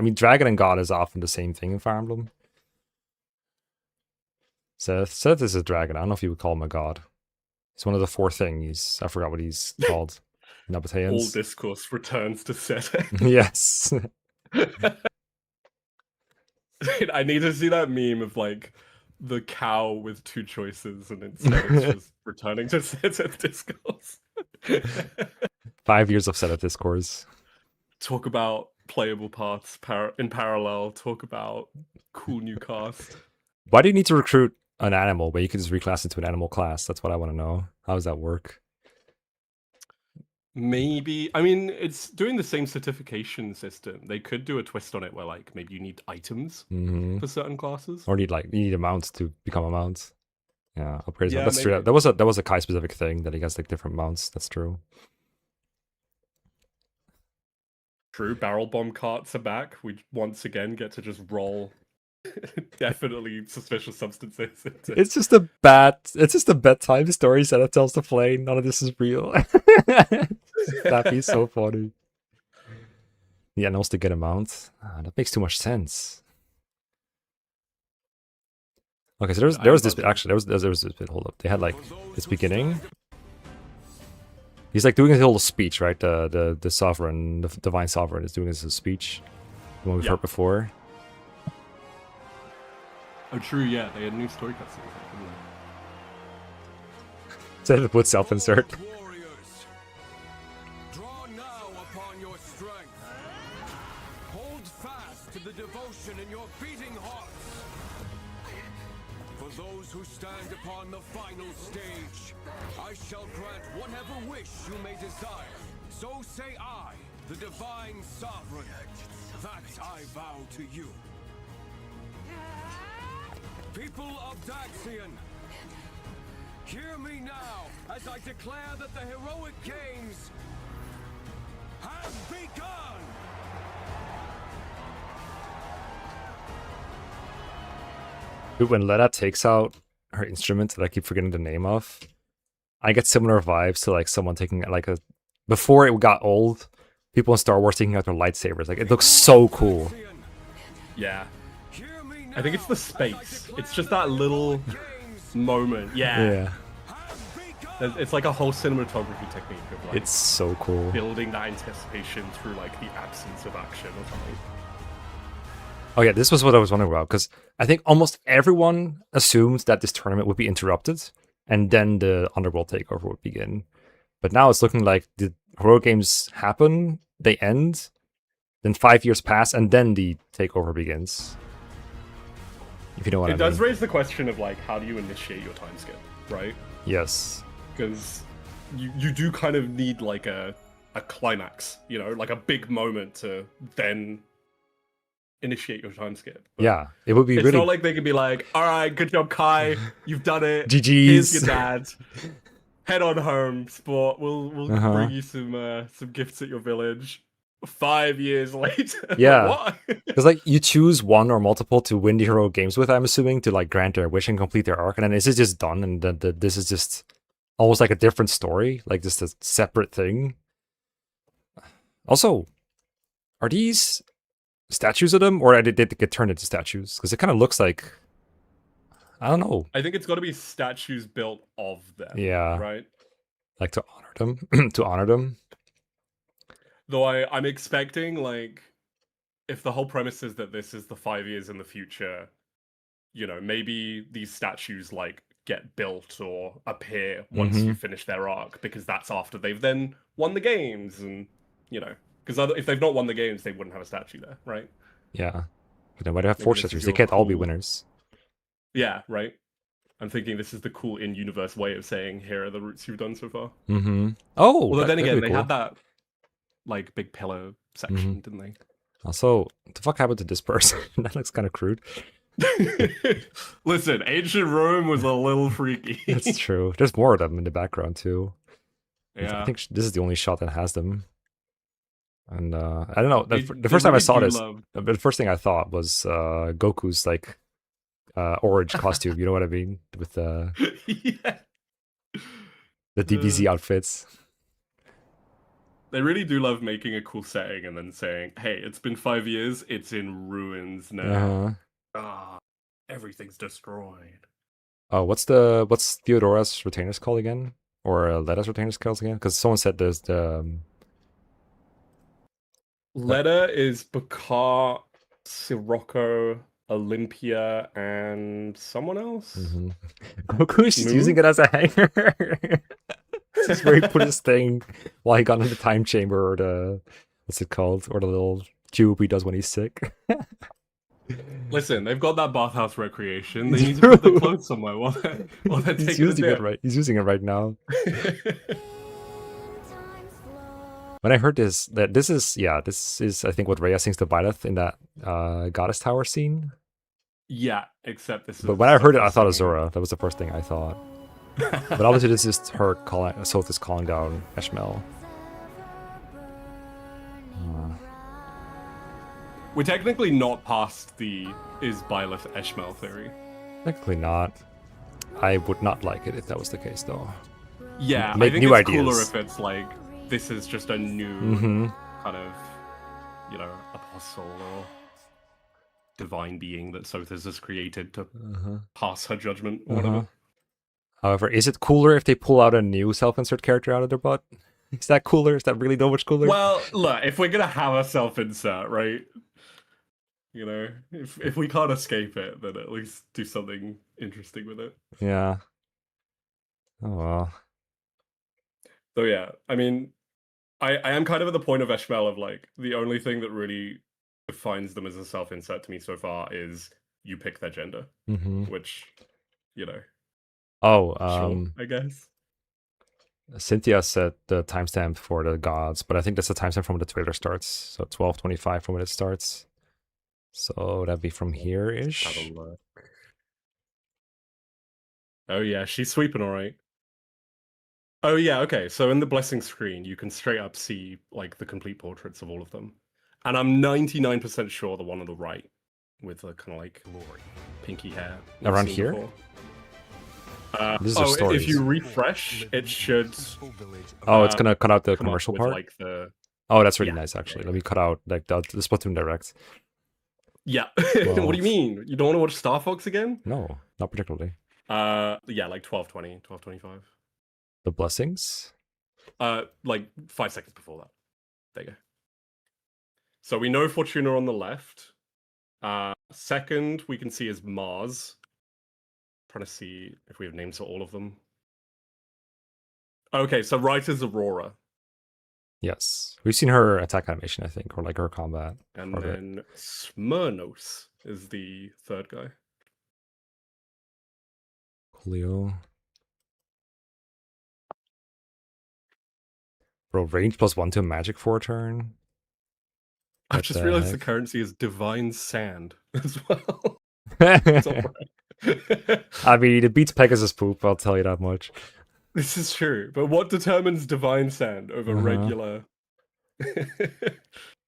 mean, dragon and god is often the same thing in Fire Emblem. Seth is a dragon. I don't know if you would call him a god. He's one of the four things. I forgot what he's called. all Nabateans. discourse returns to Seth. Yes. I need to see that meme of like the cow with two choices, and instead it's just returning to Seth discourse. 5 years of Seth discourse. Talk about playable paths in parallel. Talk about cool new cast. Why do you need to recruit an animal where you can just reclass into an animal class? That's what I want to know. How does that work? Maybe, I mean, it's doing the same certification system. They could do a twist on it where like maybe you need items for certain classes. Or you need a mount to become a mount. Yeah, upgrades. Yeah, That's true. maybe. That was a Kai specific thing that he has like different mounts. That's true. True, barrel bomb carts are back. We once again get to just roll definitely suspicious substances. It's just a bedtime story Seth tells the flame. None of this is real. That'd be so funny. Yeah, and also to get a mount. That makes too much sense. Okay, so there was this bit, actually there was this bit. Hold up, they had like this beginning. He's like doing his whole speech, right? The sovereign, the divine sovereign, is doing his speech. The one we've heard before. Oh, true. Yeah, they had new story cutscenes. So put self-insert. Draw now upon your strength. Hold fast to the devotion in your beating hearts. For those who stand upon the final stage, I shall grant whatever wish you may desire. So say I, the divine sovereign, that I vow to you. People of Daxian, hear me now as I declare that the heroic games have begun! Dude, when Leda takes out her instrument that I keep forgetting the name of, I get similar vibes to like someone taking like a... Before it got old, people in Star Wars taking out their lightsabers. Like, it looks so cool. Yeah. I think it's the space. It's just that little moment. Yeah. It's like a whole cinematography technique of like... It's so cool. Building that anticipation through like the absence of action or something. Oh yeah, this was what I was wondering about, because I think almost everyone assumes that this tournament would be interrupted, and then the Underworld takeover would begin. But now it's looking like the Hero Games happen, they end, then 5 years pass, and then the takeover begins. If you know what I mean. It does raise the question of like, how do you initiate your time skip, right? Yes. Because you do kind of need like a climax, you know, like a big moment to then initiate your time skip. But yeah, it would be it's really... not like they could be like, all right, good job, Kai, you've done it. GG's. Here's your dad. Head on home, sport. We'll bring you some gifts at your village. 5 years later. Yeah. What? Because like you choose one or multiple to win the Hero Games with, I'm assuming, to like grant their wish and complete their arc, and then this is just done, and then this is just almost like a different story, like just a separate thing. Also, Are these statues of them, or did they get turned into statues? Because it kind of looks like, I don't know. I think it's got to be statues built of them. Yeah. Right. Like to honor them, to honor them. Though I'm expecting, like, if the whole premise is that this is the 5 years in the future, you know, maybe these statues like get built or appear once you finish their arc, because that's after they've then won the games, and you know, because if they've not won the games, they wouldn't have a statue there, right? Yeah. But then why do they have Maybe 4 this is statues? They your can't all be cool- winners. Yeah, right. I'm thinking this is the cool in-universe way of saying, here are the routes you've done so far. Oh, Although then again, they cool. had that like big pillow section, didn't they? Also, what the fuck happened to this person? That looks kind of crude. Listen, ancient Rome was a little freaky. That's true. There's more of them in the background too. Yeah. I think this is the only shot that has them. And I don't know. The They first time I really saw do this, love- the first thing I thought was Goku's like orange costume. You know what I mean? With Yeah. the DBZ outfits. They really do love making a cool setting and then saying, hey, it's been 5 years, it's in ruins now. Everything's destroyed. Oh, what's Theodora's retainers called again? Or Letta's retainers called again? Because someone said there's the Leda is Bakar, Sirocco, Olympia, and someone else? Goku's just using it as a hanger. This is where he put his thing while he got in the time chamber, or the what's it called? Or the little cube he does when he's sick. Listen, they've got that bathhouse recreation. They need to put their clothes somewhere while they're He's taking using a it dip. right. He's using it right now. When I heard this is I think what Rhea sings to Byleth in that Goddess Tower scene. Yeah, except this is... But when I heard it, I thought of Zora. That was the first thing I thought. But obviously this is her calling, Soth is calling down Eshmel. We're technically not past the is Byleth Eshmel theory. Technically not. I would not like it if that was the case, though. Yeah, Make I think new it's ideas. cooler if it's like, this is just a new kind of, you know, apostle or divine being that Sothis has created to pass her judgment or whatever. However, is it cooler if they pull out a new self-insert character out of their butt? Is that cooler? Is that really that much cooler? Well, look, if we're gonna have a self-insert, right? You know, if we can't escape it, then at least do something interesting with it. Yeah. Oh well. So yeah, I mean, I am kind of at the point of Eshmel of like, the only thing that really defines them as a self-insert to me so far is you pick their gender, which, you know. Oh, sure, I guess. Cynthia said the timestamp for the gods, but I think that's the timestamp from when the trailer starts. So 12:25 from when it starts. So that'd be from here-ish. Have a look. Oh yeah, she's sweeping all right. Oh yeah, okay. So in the blessing screen, you can straight up see like the complete portraits of all of them, and I'm 99% sure the one on the right with the kind of like pinky hair we've around seen here. before. These are stories. If you refresh, it should. Oh, it's gonna cut out the come up commercial with, part. like the. Oh, that's really Yeah, nice, actually. yeah, Let me cut out like the Splatoon Direct. Yeah. Well, What do you mean? You don't want to watch Star Fox again? No, not particularly. Yeah, like 12:20, 12:25. The blessings. Like 5 seconds before that. There you go. So we know Fortuna on the left. Second, we can see is Mars. Trying to see if we have names for all of them. Okay, so right is Aurora. Yes, we've seen her attack animation, I think, or like her combat. And part of it. then Smyrnos is the third guy. Coolio. Bro, range +1 to magic for a turn. I What just the realized the heck? currency is divine sand as well. It's all right. I mean, it beats Pegasus poop, I'll tell you that much. This is true, but what determines divine sand over regular?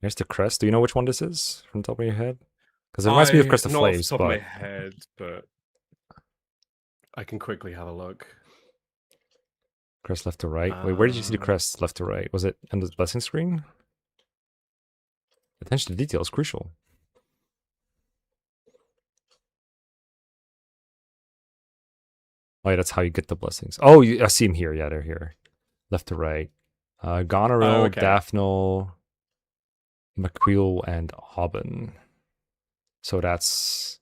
There's the crest. Do you know which one this is from the top of your head? Because it reminds me of Crest of Not Flames, off the top but of my head, but I can quickly have a look. crest left to right. Wait, where did you see the crest left to right? Was it in the blessing screen? Attention to detail is crucial. Oh, yeah, that's how you get the blessings. Oh, I see them here. Yeah, they're here. Left to right. Goneril, okay. Daphne, McQueel, and Aubin. So that's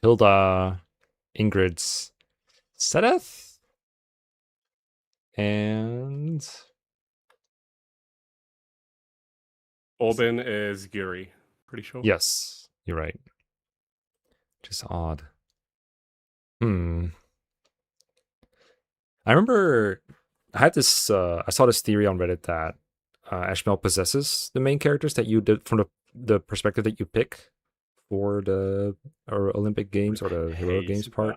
Hilda, Ingrid's Sedeth, and Aubin is Yuri, pretty sure. yes, you're right. Just odd. I remember I had this. I saw this theory on Reddit that Ashmel possesses the main characters that you did from the perspective that you pick for the Olympic Games or the Hero Games part.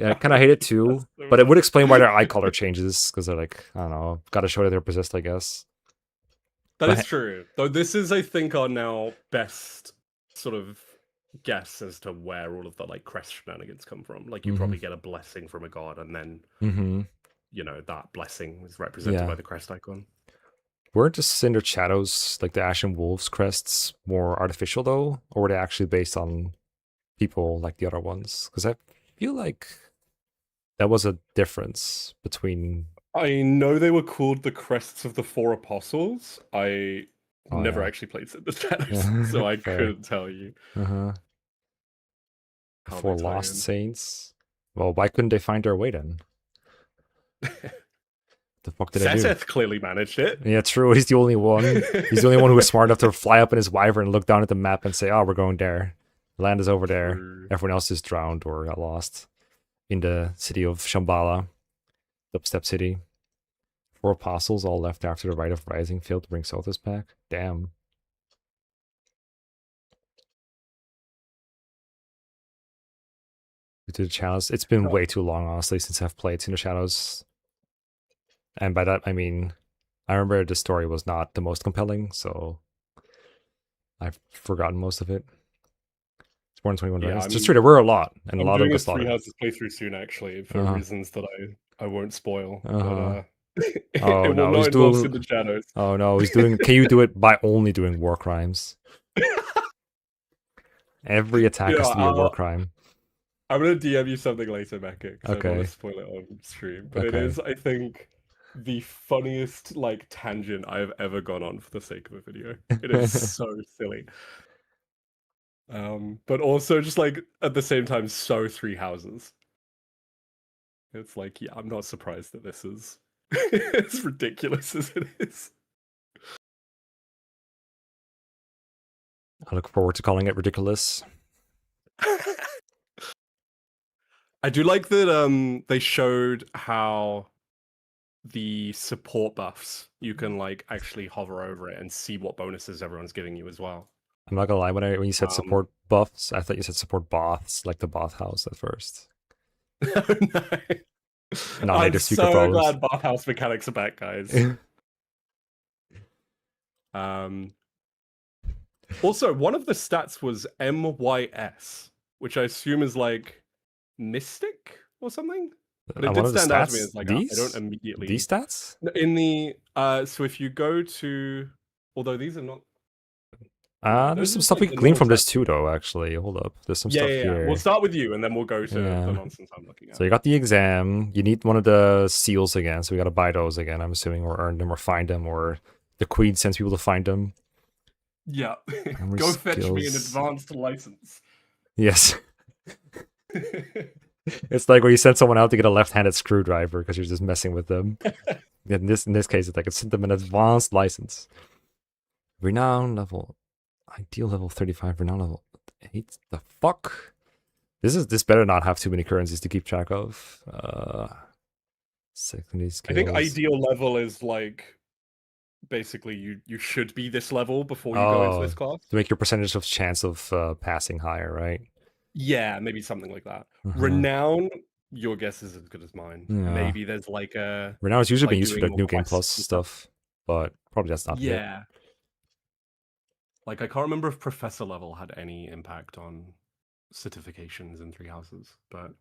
I kind of hate it too, but it would explain why their eye color changes because they're like, I don't know, got to show that they're possessed, I guess. That is true. Though this is, I think, our now best sort of guess as to where all of the like crest shenanigans come from. Like you probably get a blessing from a god, and then you know that blessing is represented by the crest icon. Weren't the Cinder Shadows, like the Ashen Wolves crests, more artificial though, or were they actually based on people like the other ones? Because I feel like that was a difference between. I know they were called the Crests of the Four Apostles. I never actually played Cinder Shadows, so I couldn't tell you. Four Lost Saints. Well, why couldn't they find their way then? The fuck did I do? Seth clearly managed it. Yeah, true. He's the only one. He's the only one who was smart enough to fly up in his wyvern and look down at the map and say, "Oh, we're going there. The land is over there." Everyone else is drowned or got lost in the city of Shambhala, Dubstep City. 4 apostles all left after the Rite of Rising failed to bring Sothis back. Damn. To the challenge, it's been way too long, honestly, since I've played Cinder Shadows. And by that, I mean, I remember the story was not the most compelling, so I've forgotten most of it. It's more than 21 dragons. Just true, there were a lot, and a lot of them got slaughtered. I'm doing a Three Houses playthrough soon, actually, for reasons that I won't spoil. Oh no, he's doing the shadows. Oh no, he's doing. Can you do it by only doing war crimes? Every attack has to be a war crime. I'm gonna DM you something later, Becca, because I don't want to spoil it on stream. But it is, I think, the funniest like tangent I've ever gone on for the sake of a video. It is so silly. But also just like at the same time, so Three Houses. It's like, yeah, I'm not surprised that this is as ridiculous as it is. I look forward to calling it ridiculous. I do like that they showed how the support buffs, you can like actually hover over it and see what bonuses everyone's giving you as well. I'm not gonna lie, when you said support buffs, I thought you said support boths, like the Both House at first. No. I'm so glad Bathhouse mechanics are back, guys. Also, one of the stats was MYS, which I assume is like Mystic or something. But it did stand out to me as like, I don't immediately... These stats? In the... so if you go to... Although these are not... There's some stuff we can glean from this too, though, actually. Hold up. There's some stuff here. We'll start with you, and then we'll go to the nonsense I'm looking at. So you got the exam. You need one of the seals again, so we got to buy those again, I'm assuming, or earn them, or find them, or the queen sends people to find them. Yeah. Go fetch me an advanced license. Yes. It's like where you send someone out to get a left-handed screwdriver because you're just messing with them. In this case, it's like it sent them an advanced license. Renown level... Ideal level 35, renown level 8. The fuck? This better not have too many currencies to keep track of. Secondary skills. I think ideal level is like basically you should be this level before you go into this class. To make your percentage of chance of passing higher, right? Yeah, maybe something like that. Renown, your guess is as good as mine. Yeah. Maybe there's like a... Renown has usually been used for like New Game Plus stuff, but probably that's not it. Like, I can't remember if Professor level had any impact on certifications in Three Houses, but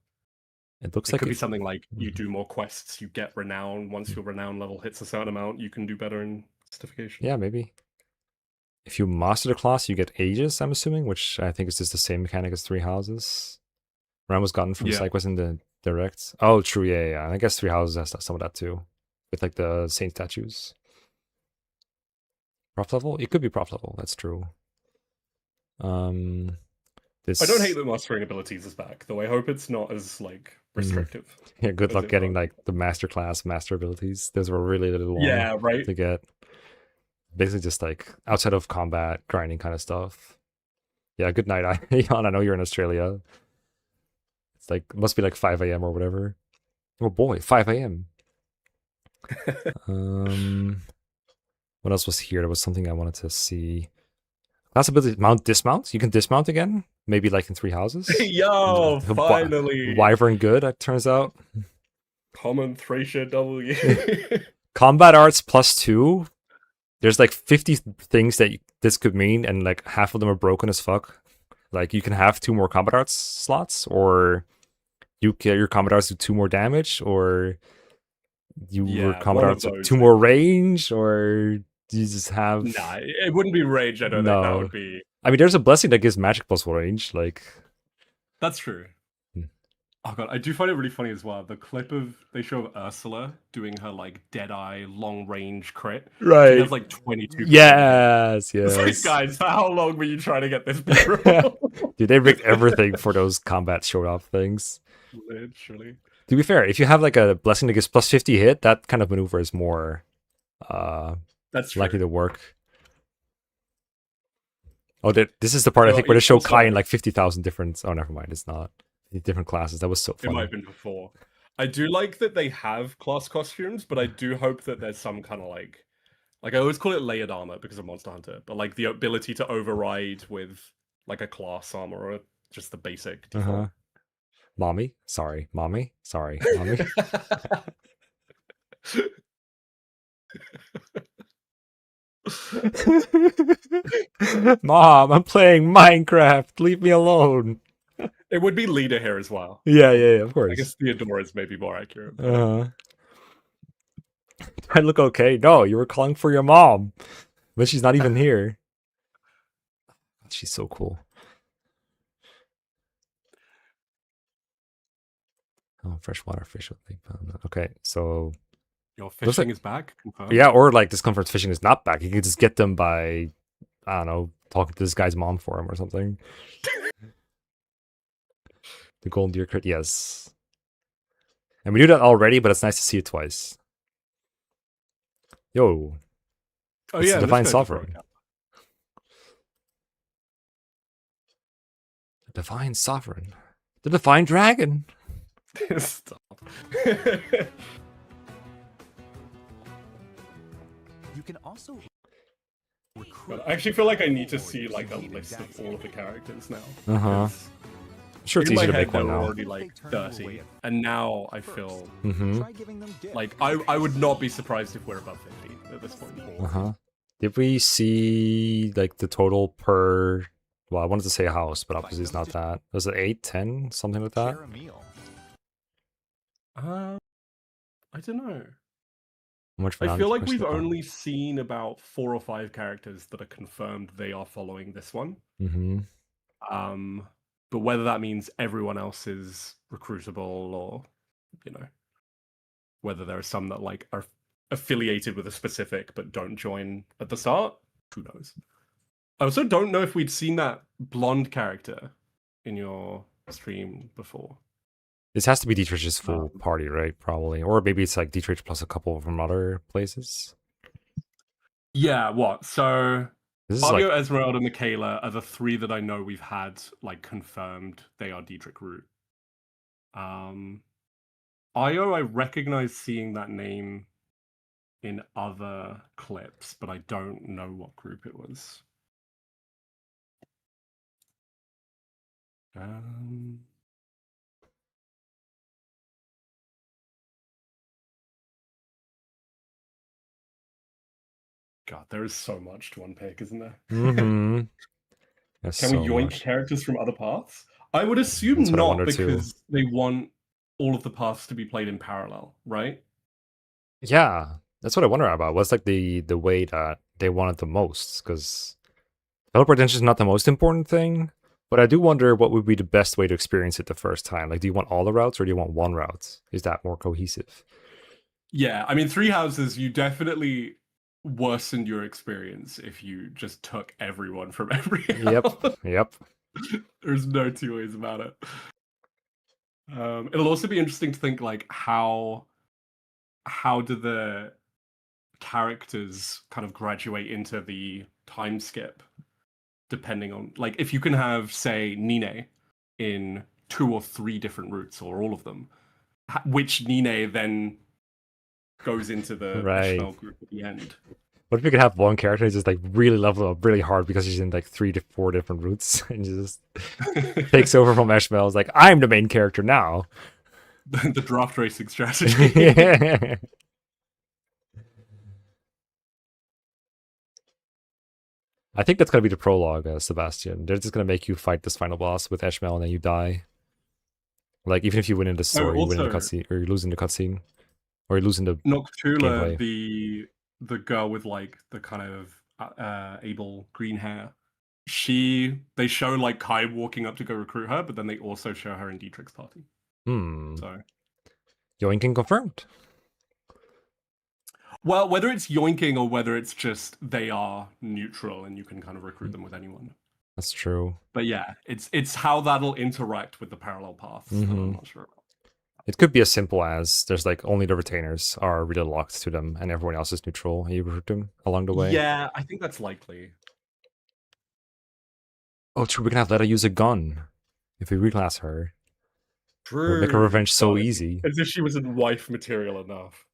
it looks like could be something like you do more quests, you get renown. Once your renown level hits a certain amount, you can do better in certification. Yeah, maybe. If you master the class, you get Aegis, I'm assuming, which I think is just the same mechanic as Three Houses. Ram was gotten from Yeah. SideQuest in the direct. Oh, true, yeah. I guess Three Houses has some of that too. With like the saint statues. Prof level? It could be prof level, that's true. This I don't hate that mastering abilities is back, though I hope it's not as like restrictive. Yeah, good as luck it getting was. like the master class master abilities. Those were really long Yeah, right. to get. Basically just like outside of combat, grinding kind of stuff. Yeah, good night, Jan. I know you're in Australia. It's like must be like 5 a.m. or whatever. Oh boy, 5 a.m. What else was here? There was something I wanted to see. Class ability mount dismount. You can dismount again. Maybe like in Three Houses. Yo, finally. Wyvern good, it turns out. Common Thracia W. Combat arts +2. There's like 50 things that this could mean, and like half of them are broken as fuck. Like you can have 2 more combat arts slots, or you get your combat arts do 2 more damage, or your combat arts 2 more range, or you just have. Nah, it wouldn't be rage. I don't think that would be. I mean, there's a blessing that gives magic plus range. Like that's true. Oh god, I do find it really funny as well. The clip of they show of Ursula doing her like Deadeye long range crit. Right. She has like 22. Yes. It's like, guys, for how long were you trying to get this barrel? Dude, they rigged everything for those combat show-off things. Literally. To be fair, if you have like a blessing that gives +50 hit, that kind of maneuver is more that's likely to work. Oh, this is the part I think where they show Kai in like 50,000 different. Oh, never mind, it's not. Different classes. That was so funny. It might have been before. I do like that they have class costumes, but I do hope that there's some kind of like I always call it layered armor because of Monster Hunter, but like the ability to override with like a class armor or just the basic default. Mommy. Sorry. Mommy. Mom, I'm playing Minecraft. Leave me alone. It would be leader here as well. Yeah, of course. I guess Theodora is maybe more accurate. I look okay. No, you were calling for your mom, but she's not even here. She's so cool. Oh, freshwater fish with big pound. Okay, so your fishing is back. Confirmed. Yeah, or like this conference fishing is not back. You can just get them by, I don't know, talking to this guy's mom for him or something. The golden deer crit, yes. And we do that already, but it's nice to see it twice. Yo. Oh yeah, the Divine Sovereign. The Divine Sovereign. The Divine Dragon. Stop. You can also I actually feel like I need to see like a list of all of the characters now. I'm sure it's easier to make one now. Already like 30, and now I feel like I would not be surprised if we're above 50 at this point. Did we see like the total per? Well, I wanted to say house, but obviously it's not that. Was it 8, 10, something like that? I don't know. I feel like we've only seen about 4 or 5 characters that are confirmed they are following this one. But whether that means everyone else is recruitable or, whether there are some that like are affiliated with a specific but don't join at the start, who knows? I also don't know if we'd seen that blonde character in your stream before. This has to be Dietrich's full party, right? Probably. Or maybe it's like Dietrich plus a couple from other places. Yeah, what? So Fabio, like... Esmeralda, Michaela are the 3 that I know we've had like confirmed they are Dietrich root. Io, I recognize seeing that name in other clips, but I don't know what group it was. God, there is so much to unpick, isn't there? Can we yoink characters from other paths? I would assume not, because they want all of the paths to be played in parallel, right? Yeah, that's what I wonder about. What's like the way that they want it the most? Because Teleportation is not the most important thing, but I do wonder what would be the best way to experience it the first time. Like, do you want all the routes or do you want one route? Is that more cohesive? Yeah, I mean, Three Houses, you definitely worsened your experience if you just took everyone from every house. Yep. There's no two ways about it. It'll also be interesting to think like how do the characters kind of graduate into the time skip, depending on like if you can have say Nine in 2 or 3 different routes or all of them, which Nine then goes into the Right. Eshmel group at the end. What if you could have one character who's just like really level up really hard because he's in like 3 to 4 different routes and just takes over from Eshmel? It's like, I'm the main character now. The draft racing strategy. Yeah. I think that's gonna be the prologue, Sebastian. They're just gonna make you fight this final boss with Eshmel and then you die. Like even if you win in the story, you win in the cutscene, or you lose in the cutscene, or you lose in the Noctula, gameplay. the girl with like the kind of able green hair. They show like Kai walking up to go recruit her, but then they also show her in Dietrich's party. So yoinking confirmed. Well, whether it's yoinking or whether it's just they are neutral and you can kind of recruit them with anyone. That's true. But yeah, it's how that'll interact with the parallel paths that I'm not sure about. It could be as simple as there's like only the retainers are really locked to them and everyone else is neutral and you recruit them along the way. Yeah, I think that's likely. Oh, true. We can have Letta use a gun if we reclass her. True. We'll make her revenge so easy. As if she wasn't wife material enough.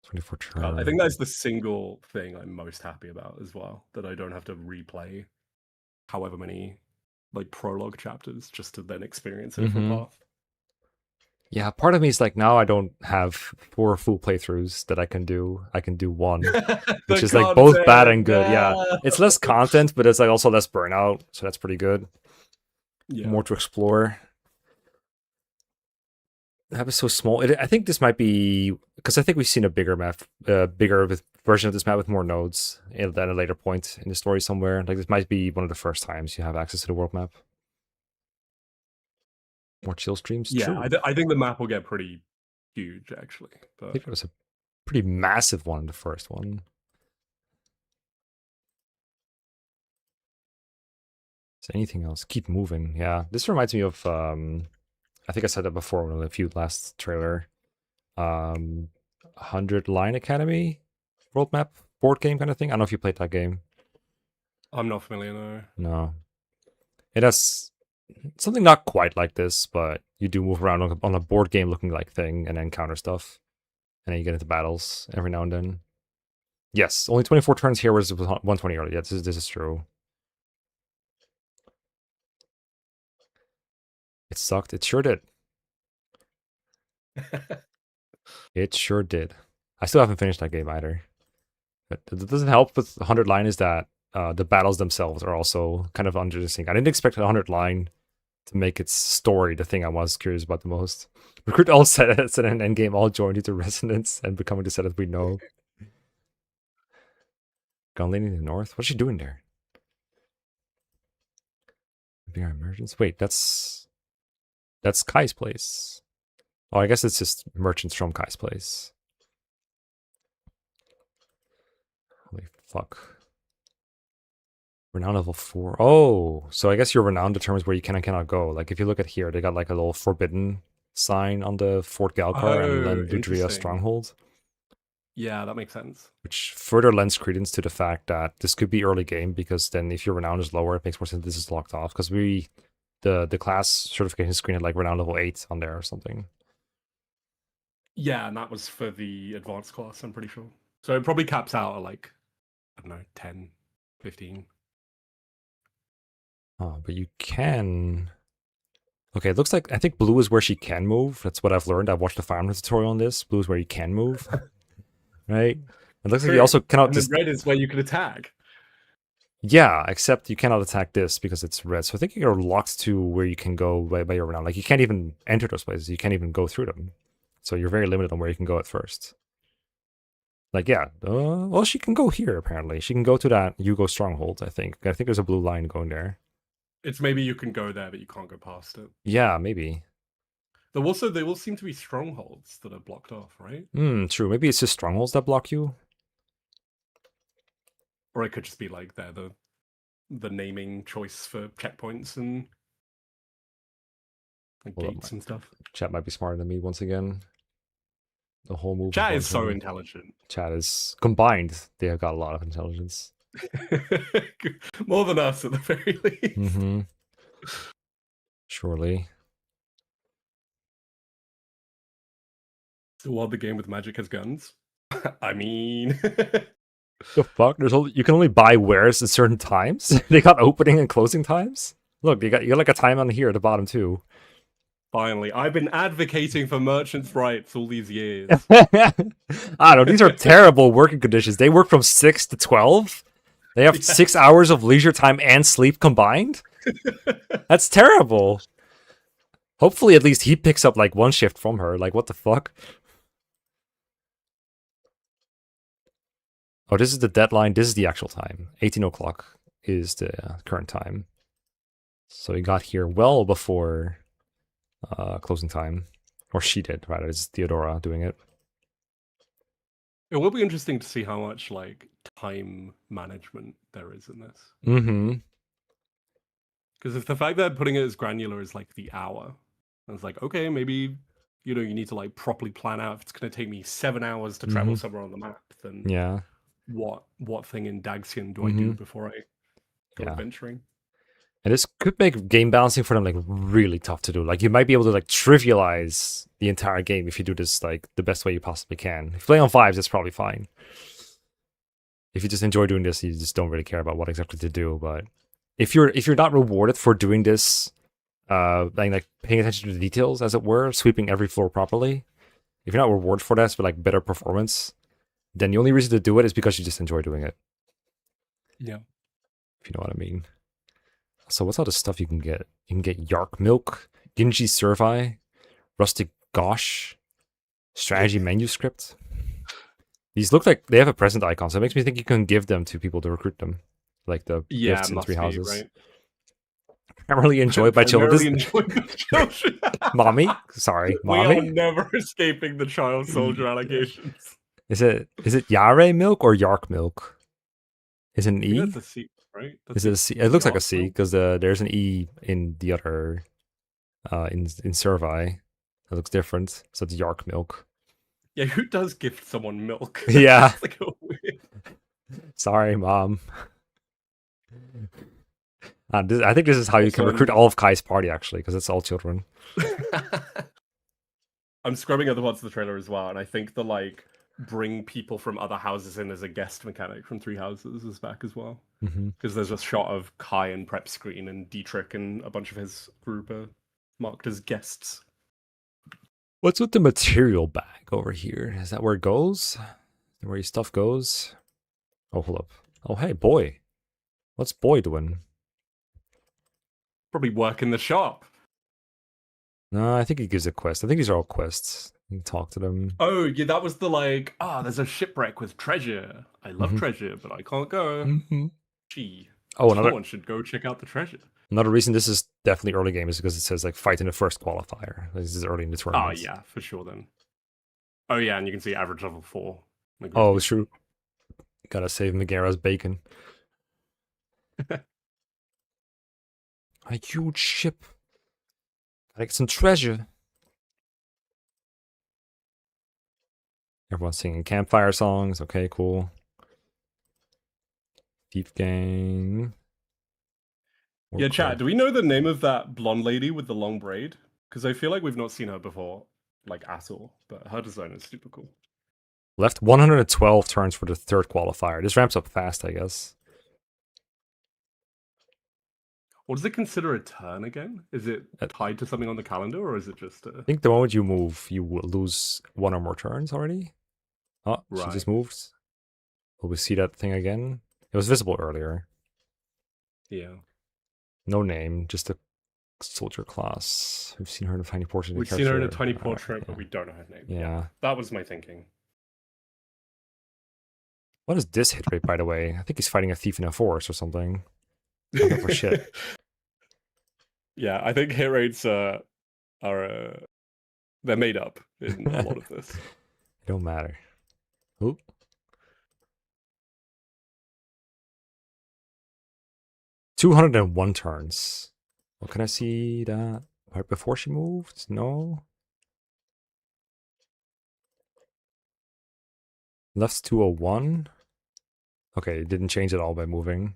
24 turns. I think that's the single thing I'm most happy about as well. That I don't have to replay however many like prologue chapters just to then experience a different path. Yeah, part of me is like, now I don't have 4 full playthroughs that I can do. I can do one, which is like both bad and good. Yeah, it's less content, but it's like also less burnout, so that's pretty good. Yeah. More to explore. The map is so small. I think this might be because I think we've seen a bigger map, version of this map with more nodes at a later point in the story somewhere. Like this might be one of the first times you have access to the world map. More chill streams. Yeah, True. I think the map will get pretty huge actually. But... I think it was a pretty massive one, the first one. Is there anything else? Keep moving. Yeah, this reminds me of I think I said that before in a few last trailer. 100 Line Academy world map board game kind of thing. I don't know if you played that game. I'm not familiar, no. No. It has something not quite like this, but you do move around on a board game looking like thing and then counter stuff. And then you get into battles every now and then. Yes, only 24 turns here, whereas it was 120 earlier. Yeah, this is true. It sucked. It sure did. It sure did. I still haven't finished that game either. But it doesn't help with 100 Line is that the battles themselves are also kind of interesting. I didn't expect 100 Line to make its story the thing I was curious about the most. Recruit all sets and an endgame all joined into resonance and becoming the set that we know. Gun lady in the north? What's she doing there? Being our emergence? Wait, that's Kai's place. Oh, I guess it's just merchants from Kai's place. Holy fuck. Renown level 4. Oh, so I guess your renown determines where you can and cannot go. Like if you look at here, they got like a little forbidden sign on the Fort Galkar and then Ludria Stronghold. Yeah, that makes sense. Which further lends credence to the fact that this could be early game, because then if your renown is lower, it makes more sense this is locked off. Because the class certification screen had like renown level 8 on there or something. Yeah, and that was for the advanced class, I'm pretty sure. So it probably caps out at like, I don't know, 10, 15. Oh, but you can... Okay, it looks like, I think blue is where she can move. That's what I've learned. I've watched the farm tutorial on this. Blue is where you can move. Right? It looks like you also cannot... And then red is where you can attack. Yeah, except you cannot attack this because it's red. So I think you're locked to where you can go by your renown. Like, you can't even enter those places. You can't even go through them. So you're very limited on where you can go at first. Like, yeah, well, she can go here, apparently. She can go to that Yugo stronghold, I think. I think there's a blue line going there. It's maybe you can go there, but you can't go past it. Yeah, maybe. There will seem to be strongholds that are blocked off, right? True. Maybe it's just strongholds that block you. Or it could just be like they're the naming choice for checkpoints and gates and stuff. Chat might be smarter than me once again. The whole movie. Chat is so intelligent. Chat is combined. They have got a lot of intelligence. More than us, at the very least. Mm-hmm. Surely. So while the game with magic has guns, I mean, the fuck? You can only buy wares at certain times. They got opening and closing times. Look, you got like a time on here at the bottom too. Finally, I've been advocating for merchants' rights all these years. I don't know. These are terrible working conditions. They work from 6 to 12. They have 6 hours of leisure time and sleep combined. That's terrible. Hopefully, at least he picks up like one shift from her. Like, what the fuck? Oh, this is the deadline. This is the actual time. 18 o'clock is the current time. So he got here well before closing time. Or she did, rather. It's Theodora doing it. It will be interesting to see how much like time management there is in this. Mm-hmm. Because if the fact that putting it as granular is like the hour, it's like, okay, maybe you need to like properly plan out if it's going to take me 7 hours to travel somewhere on the map, then yeah, what thing in Daxian do I do before I go adventuring? And this could make game balancing for them like really tough to do. Like you might be able to like trivialize the entire game if you do this like the best way you possibly can. If you play on 5s, it's probably fine. If you just enjoy doing this, you just don't really care about what exactly to do. But if you're not rewarded for doing this, like paying attention to the details, as it were, sweeping every floor properly, if you're not rewarded for that, but like better performance, then the only reason to do it is because you just enjoy doing it. Yeah. If you know what I mean. So what's all the stuff you can get? You can get Yark Milk, Ginji Survey, Rustic Gosh, Strategy Manuscript. These look like they have a present icon, so it makes me think you can give them to people to recruit them. Like the gifts in 3 houses. Right? Primarily enjoyed by children. Mommy? Sorry, mommy? We are never escaping the child soldier allegations. Is it Yare Milk or Yark Milk? Is it an E? That's a C, right? Is it a C? It looks like a C because there's an E in the other in Survey. It looks different. So it's Yark Milk. Yeah, who does gift someone milk? Yeah. Like weird... Sorry, Mom. I think this is how you can recruit all of Kai's party, actually, because it's all children. I'm scrubbing other parts of the trailer as well, and I think the like bring people from other houses in as a guest mechanic from 3 houses is back as well. Because there's a shot of Kai and prep screen, and Dietrich and a bunch of his group are marked as guests. What's with the material bag over here? Is that where it goes? Where your stuff goes? Oh, hold up. Oh, hey, boy. What's boy doing? Probably work in the shop. No, I think he gives a quest. I think these are all quests. You can talk to them. Oh, yeah, that was the like, there's a shipwreck with treasure. I love treasure, but I can't go. Gee. Oh, someone should go check out the treasure. Another reason this is definitely early game is because it says like fight in the first qualifier. This is early in the tournament. Oh, yeah, for sure then. Oh, yeah, and you can see average level 4. Oh, it's true. Gotta save Megara's bacon. A huge ship. Gotta get some treasure. Everyone's singing campfire songs. Okay, cool. Thief Gang. Yeah, chat, do we know the name of that blonde lady with the long braid? Because I feel like we've not seen her before, like at all. But her design is super cool. Left 112 turns for the third qualifier. This ramps up fast, I guess. What does it consider a turn again? Is it tied to something on the calendar, or is it just I think the moment you move, you will lose 1 or more turns already. Oh, right. She just moved. Will we see that thing again? It was visible earlier. Yeah. No name, just a Soldier class. We've seen her in a tiny portrait. of the We've seen her in a character. tiny portrait, but we don't know her name. Yeah. That was my thinking. What is this hit rate, by the way? I think he's fighting a thief in a forest or something. I don't know for shit. Yeah, I think hit rates are they're made up in a lot of this. It don't matter. Oop. $201 turns. Well, can I see that right before she moved? No. Left's 201. Okay, it didn't change at all by moving.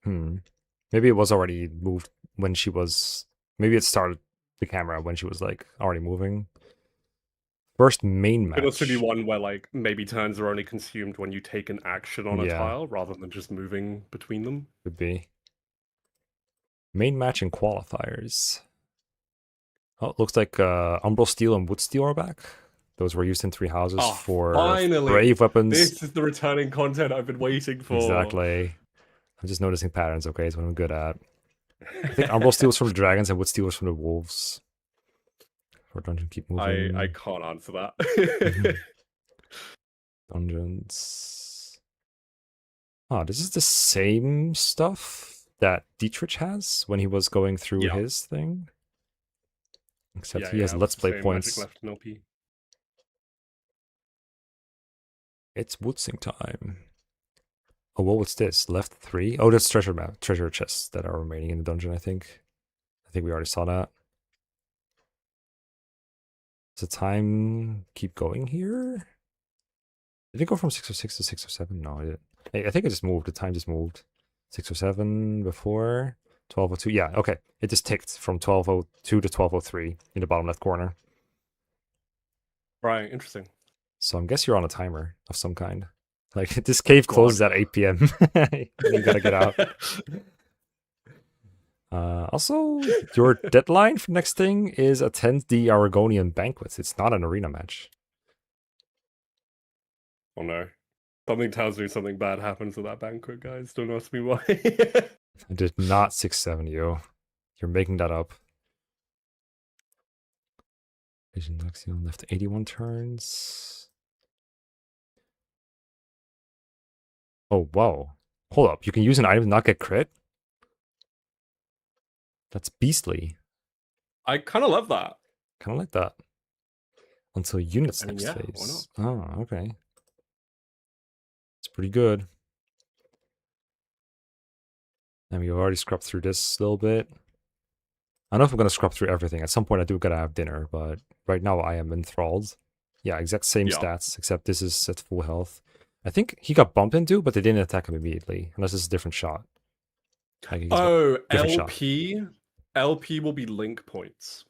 Maybe it was already moved when she was... Maybe it started the camera when she was, like, already moving. First main match. It also be one where, like, maybe turns are only consumed when you take an action on a tile, rather than just moving between them. Could be. Main match and qualifiers. Oh, it looks like Umbral Steel and Wood Steel are back. Those were used in 3 houses for finally. brave weapons. This is the returning content I've been waiting for. Exactly. I'm just noticing patterns, okay? It's what I'm good at. I think Umbral Steel was from the dragons and Wood Steel was from the wolves. For dungeon, keep moving. I can't answer that. Dungeons. Oh, this is the same stuff that Dietrich has when he was going through his thing. Except he has Let's Play points. Left in LP. It's Woodsing time. Oh, what's this? Left 3? Oh, that's treasure chests that are remaining in the dungeon, I think. I think we already saw that. Does the time keep going here? Did it go from 606 to 607? No, it didn't. I think it just moved. The time just moved. 607 before. 1202. Yeah, okay. It just ticked from 1202 to 1203 in the bottom left corner. Right, interesting. So I guess you're on a timer of some kind. Like, this cave closes at 8 p.m. You gotta get out. Also, your deadline for next thing is attend the Aragonian banquet. It's not an arena match. Oh no. Something tells me something bad happens at that banquet, guys. Don't ask me why. I did not 6-7 you. You're making that up. Vision Lexion left 81 turns. Oh, wow. Hold up. You can use an item and not get crit? That's beastly. I kind of love that. Kind of like that. Until units I mean, next yeah, phase. why Oh, okay. It's pretty good. And we've already scrubbed through this a little bit. I don't know if I'm going to scrub through everything. At some point, I do gotta have dinner, but right now I am enthralled. Yeah, exact same stats, except this is at full health. I think he got bumped into, but they didn't attack him immediately, unless it's a different shot. Oh, LP? Shot. LP will be link points.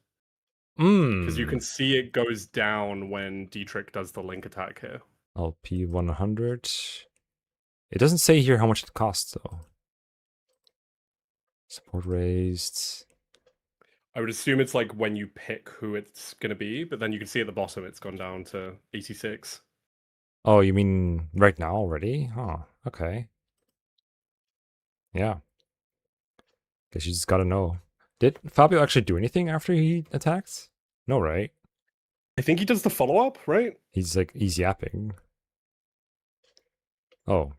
Because you can see it goes down when Dietrich does the link attack here. LP 100. It doesn't say here how much it costs, though. Support raised. I would assume it's like when you pick who it's going to be, but then you can see at the bottom it's gone down to 86. Oh, you mean right now already? Oh, okay. Yeah. Guess you just gotta know. Did Fabio actually do anything after he attacked? No, right? I think he does the follow-up, right? He's yapping. Oh,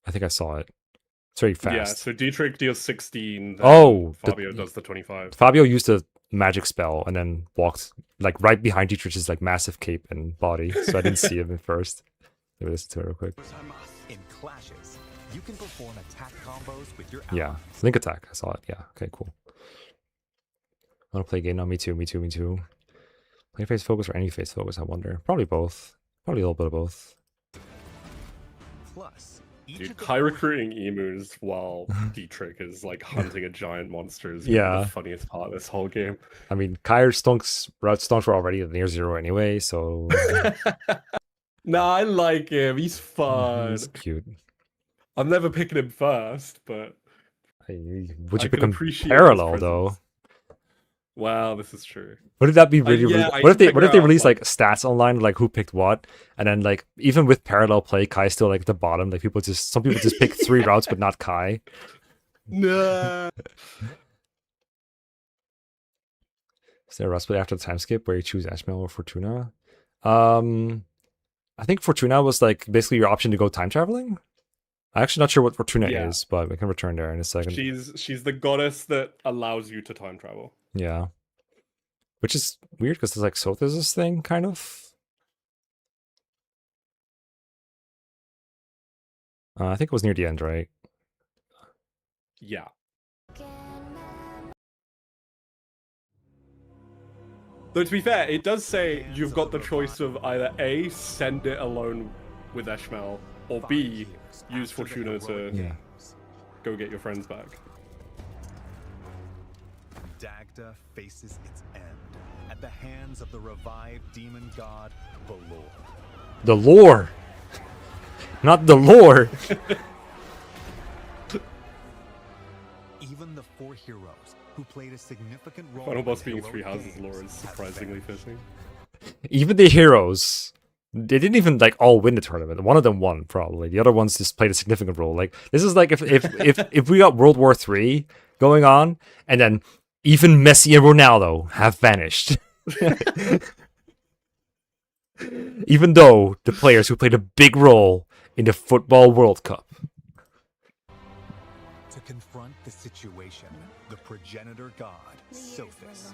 I think I saw it. It's very fast. Yeah, so Dietrich deals 16. Fabio does the 25. Fabio used a magic spell and then walked like right behind Dietrich's like massive cape and body, so I didn't see him at first. Let me listen to it real quick. In clashes, you can perform attack combos with your yeah, link attack. I saw it. Yeah, okay, cool. I want to play again. No, me too. Play phase focus or any phase focus? I wonder. Probably both. Probably a little bit of both. Plus, dude, Kai recruiting emus while Dietrich is like hunting a giant monster is the funniest part of this whole game. I mean, Kai's stonks were already at near zero anyway, so. Nah, I like him. He's fun. He's cute. I'm never picking him first, but would you pick him parallel though? Wow, this is true. Wouldn't that be really? What if they release like stats online, like who picked what, and then like even with parallel play, Kai's still like at the bottom. Like some people just pick 3 routes, but not Kai. Nah. Is there a recipe after the time skip where you choose Ashmel or Fortuna? I think Fortuna was like basically your option to go time traveling. I'm actually not sure what Fortuna is, but we can return there in a second. She's the goddess that allows you to time travel. Yeah. Which is weird because there's like Sothis' thing, kind of. I think it was near the end, right? Yeah. Though to be fair, it does say you've got the choice of either A, send it alone with Eshmel, or B, use Fortuna to go get your friends back. Dagda faces its end at the hands of the revived demon god, Valor. The lore! Not the lore! Even the 4 heroes who played a significant role. Final boss being 3 houses lore is surprisingly fitting. Even the heroes, they didn't even like all win the tournament. One of them won probably. The other ones just played a significant role. Like this is like if we got World War III going on, and then even Messi and Ronaldo have vanished. Even though the players who played a big role in the Football World Cup. To confront the situation, the progenitor god, Sophis.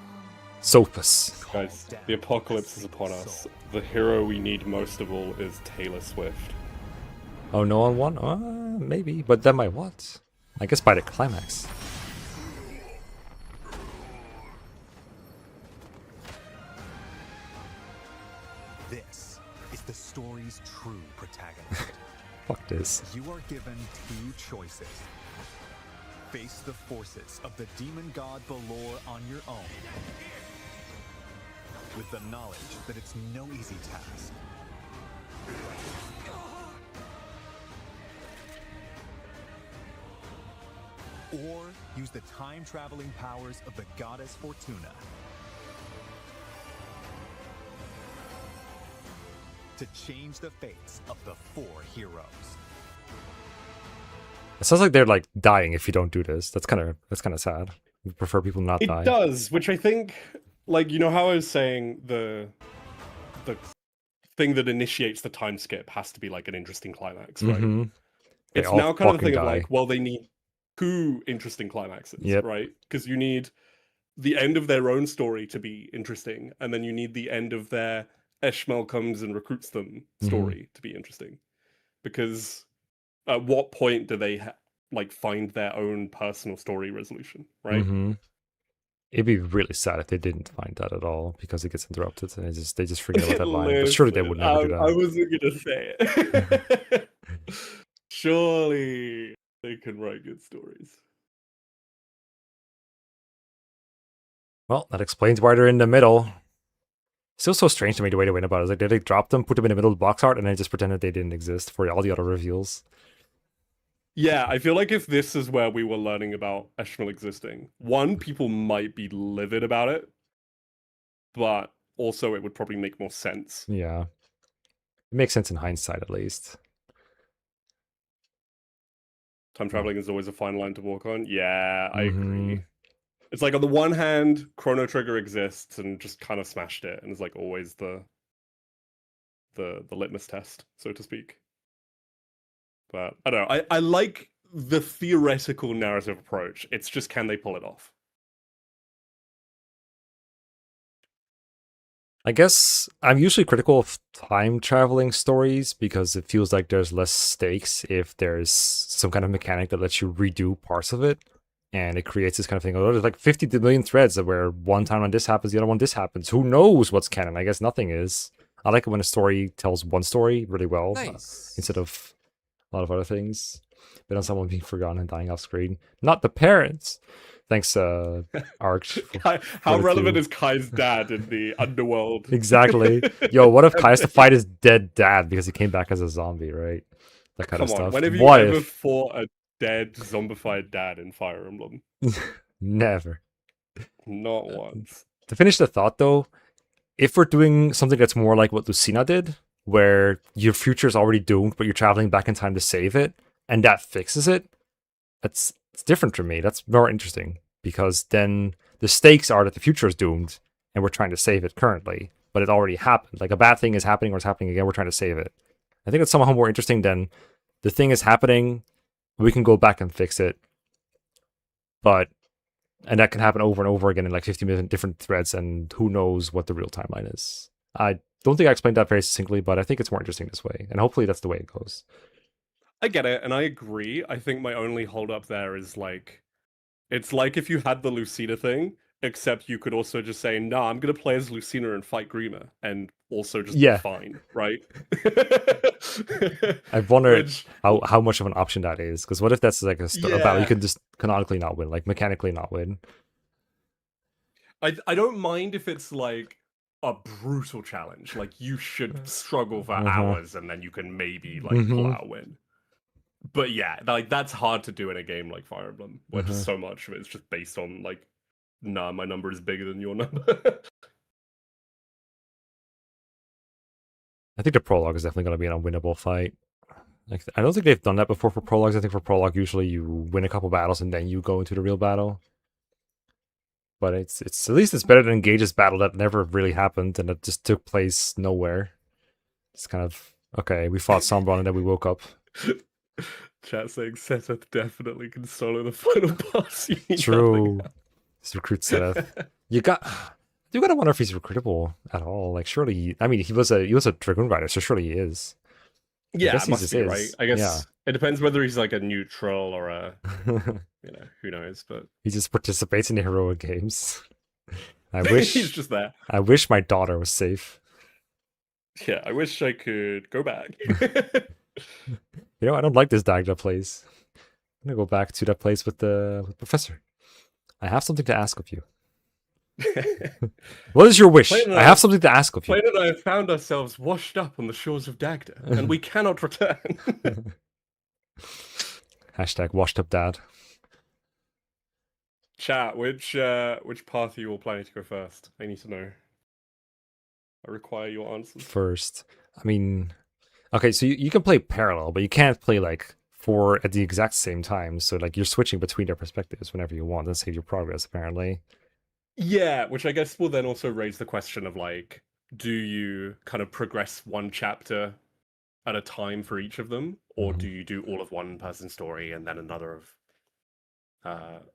Guys, the apocalypse is upon us. The hero we need most of all is Taylor Swift. Oh, no one won? Maybe, but then by what? I guess by the climax. This is the story's true protagonist. Fuck this. You are given 2 choices. Face the forces of the demon god Valor on your own, with the knowledge that it's no easy task. Or use the time-traveling powers of the goddess Fortuna to change the fates of the 4 heroes. It sounds like they're like dying if you don't do this. That's kind of sad. We prefer people not die. It does, which I think, like, you know how I was saying the thing that initiates the time skip has to be like an interesting climax, right? Mm-hmm. It's now kind of the thing of like, well, they need 2 interesting climaxes, right? Because you need the end of their own story to be interesting, and then you need the end of their Eshmel comes and recruits them story to be interesting. Because at what point do they like find their own personal story resolution, right? Mm-hmm. It'd be really sad if they didn't find that at all because it gets interrupted and they just forget about that line. But surely they would never do that. I wasn't gonna say it. Surely they can write good stories. Well, that explains why they're in the middle. Still so strange to me the way they went about it. It's like, did they drop them, put them in the middle of the box art, and then just pretend that they didn't exist for all the other reveals? Yeah, I feel like if this is where we were learning about Eshmel existing, one, people might be livid about it, but also it would probably make more sense. Yeah. It makes sense in hindsight, at least. Time traveling is always a fine line to walk on. Yeah, I agree. It's like on the one hand, Chrono Trigger exists and just kind of smashed it, and it's like always the litmus test, so to speak. But I don't know. I like the theoretical narrative approach. It's just, can they pull it off? I guess I'm usually critical of time traveling stories because it feels like there's less stakes if there's some kind of mechanic that lets you redo parts of it. And it creates this kind of thing. Oh, there's like 50 million threads where one time when this happens, the other one this happens. Who knows what's canon? I guess nothing is. I like it when a story tells one story really well instead of a lot of other things. But on someone being forgotten and dying off screen. Not the parents. Thanks, Arch. How relevant is Kai's dad in the underworld? Exactly. Yo, what if Kai has to fight his dead dad because he came back as a zombie, right? That kind of stuff. When have you ever fought a dead, zombified dad in Fire Emblem? Never. Not once. To finish the thought, though, if we're doing something that's more like what Lucina did, where your future is already doomed, but you're traveling back in time to save it, and that fixes it, it's different for me. That's more interesting, because then the stakes are that the future is doomed, and we're trying to save it currently, but it already happened. Like a bad thing is happening or it's happening again, we're trying to save it. I think it's somehow more interesting than the thing is happening, we can go back and fix it, and that can happen over and over again in like 50 million different threads, and who knows what the real timeline is. I don't think I explained that very succinctly, but I think it's more interesting this way, and hopefully that's the way it goes. I get it, and I agree. I think my only hold up there is like, it's like if you had the Lucina thing, except you could also just say, nah, I'm gonna play as Lucina and fight Grima, and also just be fine, right? I've wondered how much of an option that is, because what if that's like a battle you can just canonically not win, like mechanically not win? I don't mind if it's like a brutal challenge, like you should struggle for hours and then you can maybe like pull out a win. But yeah, like that's hard to do in a game like Fire Emblem, where just so much of it is just based on like, nah, my number is bigger than your number. I think the prologue is definitely going to be an unwinnable fight. Like, I don't think they've done that before for prologues. I think for prologue, usually you win a couple battles and then you go into the real battle. But it's at least it's better than Gage's battle that never really happened and that just took place nowhere. It's kind of, okay, we fought Sombron and then we woke up. Chat saying Seth definitely can solo the final boss. True. Just recruit Seth. You gotta wonder if he's recruitable at all. Like, surely, I mean, he was a Dragoon Rider, so surely he is. Yeah, it must be, right? I guess it depends whether he's like a neutral or a, who knows, but... He just participates in the heroic games. I wish... He's just there. I wish my daughter was safe. Yeah, I wish I could go back. I don't like this Dagda place. I'm gonna go back to that place with the Professor. I have something to ask of you. What is your wish? I have something to ask of you. Plain and I have found ourselves washed up on the shores of Dagda, and we cannot return. Hashtag washed up dad. Chat, which path are you all planning to go first? I need to know. I require your answers. First. I mean, okay, so you can play parallel, but you can't play like 4 at the exact same time. So like you're switching between their perspectives whenever you want and save your progress, apparently. Yeah, which I guess will then also raise the question of like, do you kind of progress one chapter at a time for each of them, or do you do all of one person's story and then another of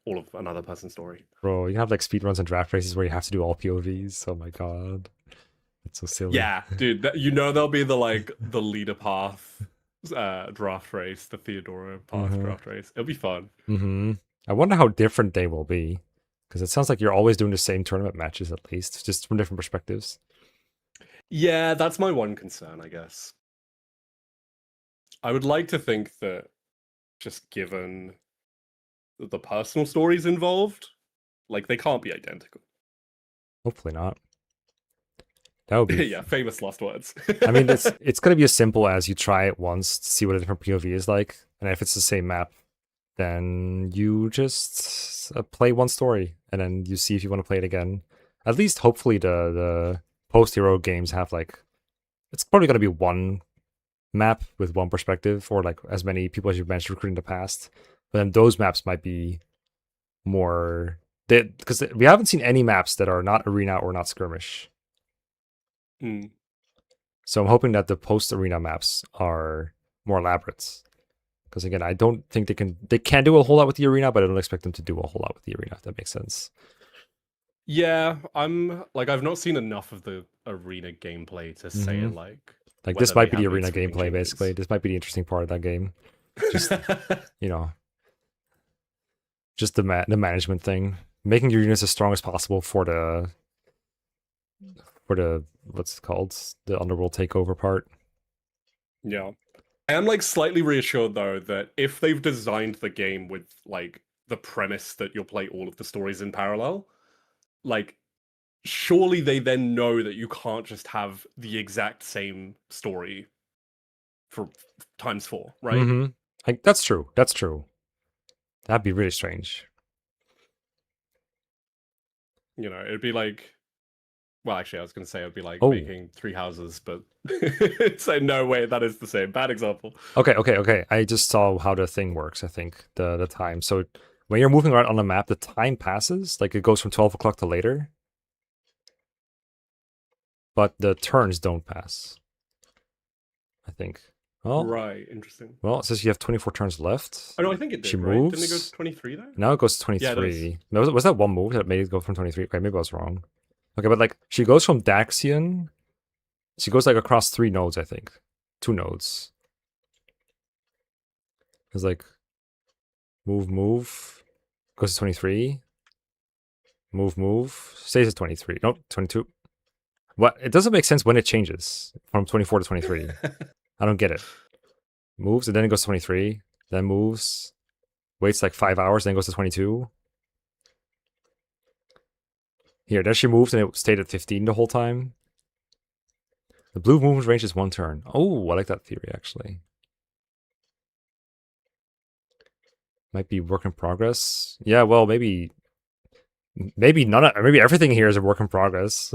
all of another person's story? Bro, you have like speedruns and draft races where you have to do all POVs. Oh my god, it's so silly. Yeah, dude, there'll be the like the leader path draft race, the Theodora path draft race. It'll be fun. I wonder how different they will be. Because it sounds like you're always doing the same tournament matches, at least, just from different perspectives. Yeah, that's my one concern, I guess. I would like to think that, just given the personal stories involved, like, they can't be identical. Hopefully not. That would be... yeah, famous last words. I mean, it's going to be as simple as you try it once to see what a different POV is like, and if it's the same map, then you just play one story, and then you see if you want to play it again. At least, hopefully, the post-hero games have, like... It's probably going to be one map with one perspective, or, like, as many people as you've managed to recruit in the past. But then those maps might be more... Because we haven't seen any maps that are not arena or not skirmish. So I'm hoping that the post-arena maps are more elaborate. Because again, I don't think they can do a whole lot with the arena, but I don't expect them to do a whole lot with the arena, if that makes sense. Yeah, I've not seen enough of the arena gameplay to say like this might be the arena gameplay, basically. This might be the interesting part of that game. Just just the management thing. Making your units as strong as possible for the what's it called? The underworld takeover part. Yeah. I am like slightly reassured though that if they've designed the game with like the premise that you'll play all of the stories in parallel, like surely they then know that you can't just have the exact same story for ×4, right? Like that's true. That's true. That'd be really strange. It'd be like, well, actually, I was going to say it'd be like making 3 houses, but say no way, that is the same. Bad example. Okay. I just saw how the thing works. I think the time. So when you're moving around on the map, the time passes. Like it goes from 12 o'clock to later. but the turns don't pass. I think. Well, Right, interesting. well, it says you have 24 turns left. Oh no, I think it did. She right? moves. Didn't it go to 23 though? Now it goes to Yeah, it 23. Was that one move that made it go from 23? Okay, maybe I was wrong. Okay, but like she goes from Daxian. She goes like across 3 nodes, I think. 2 nodes. It's like move, goes to 23. Move, stays at 23. Nope, 22. What? It doesn't make sense when it changes from 24 to 23. I don't get it. Moves and then it goes to 23. Then moves. Waits like 5 hours, then goes to 22. Here, there she moves and it stayed at 15 the whole time. The blue movement range is 1 turn. Oh, I like that theory actually. Might be work in progress. Yeah, well, maybe maybe everything here is a work in progress.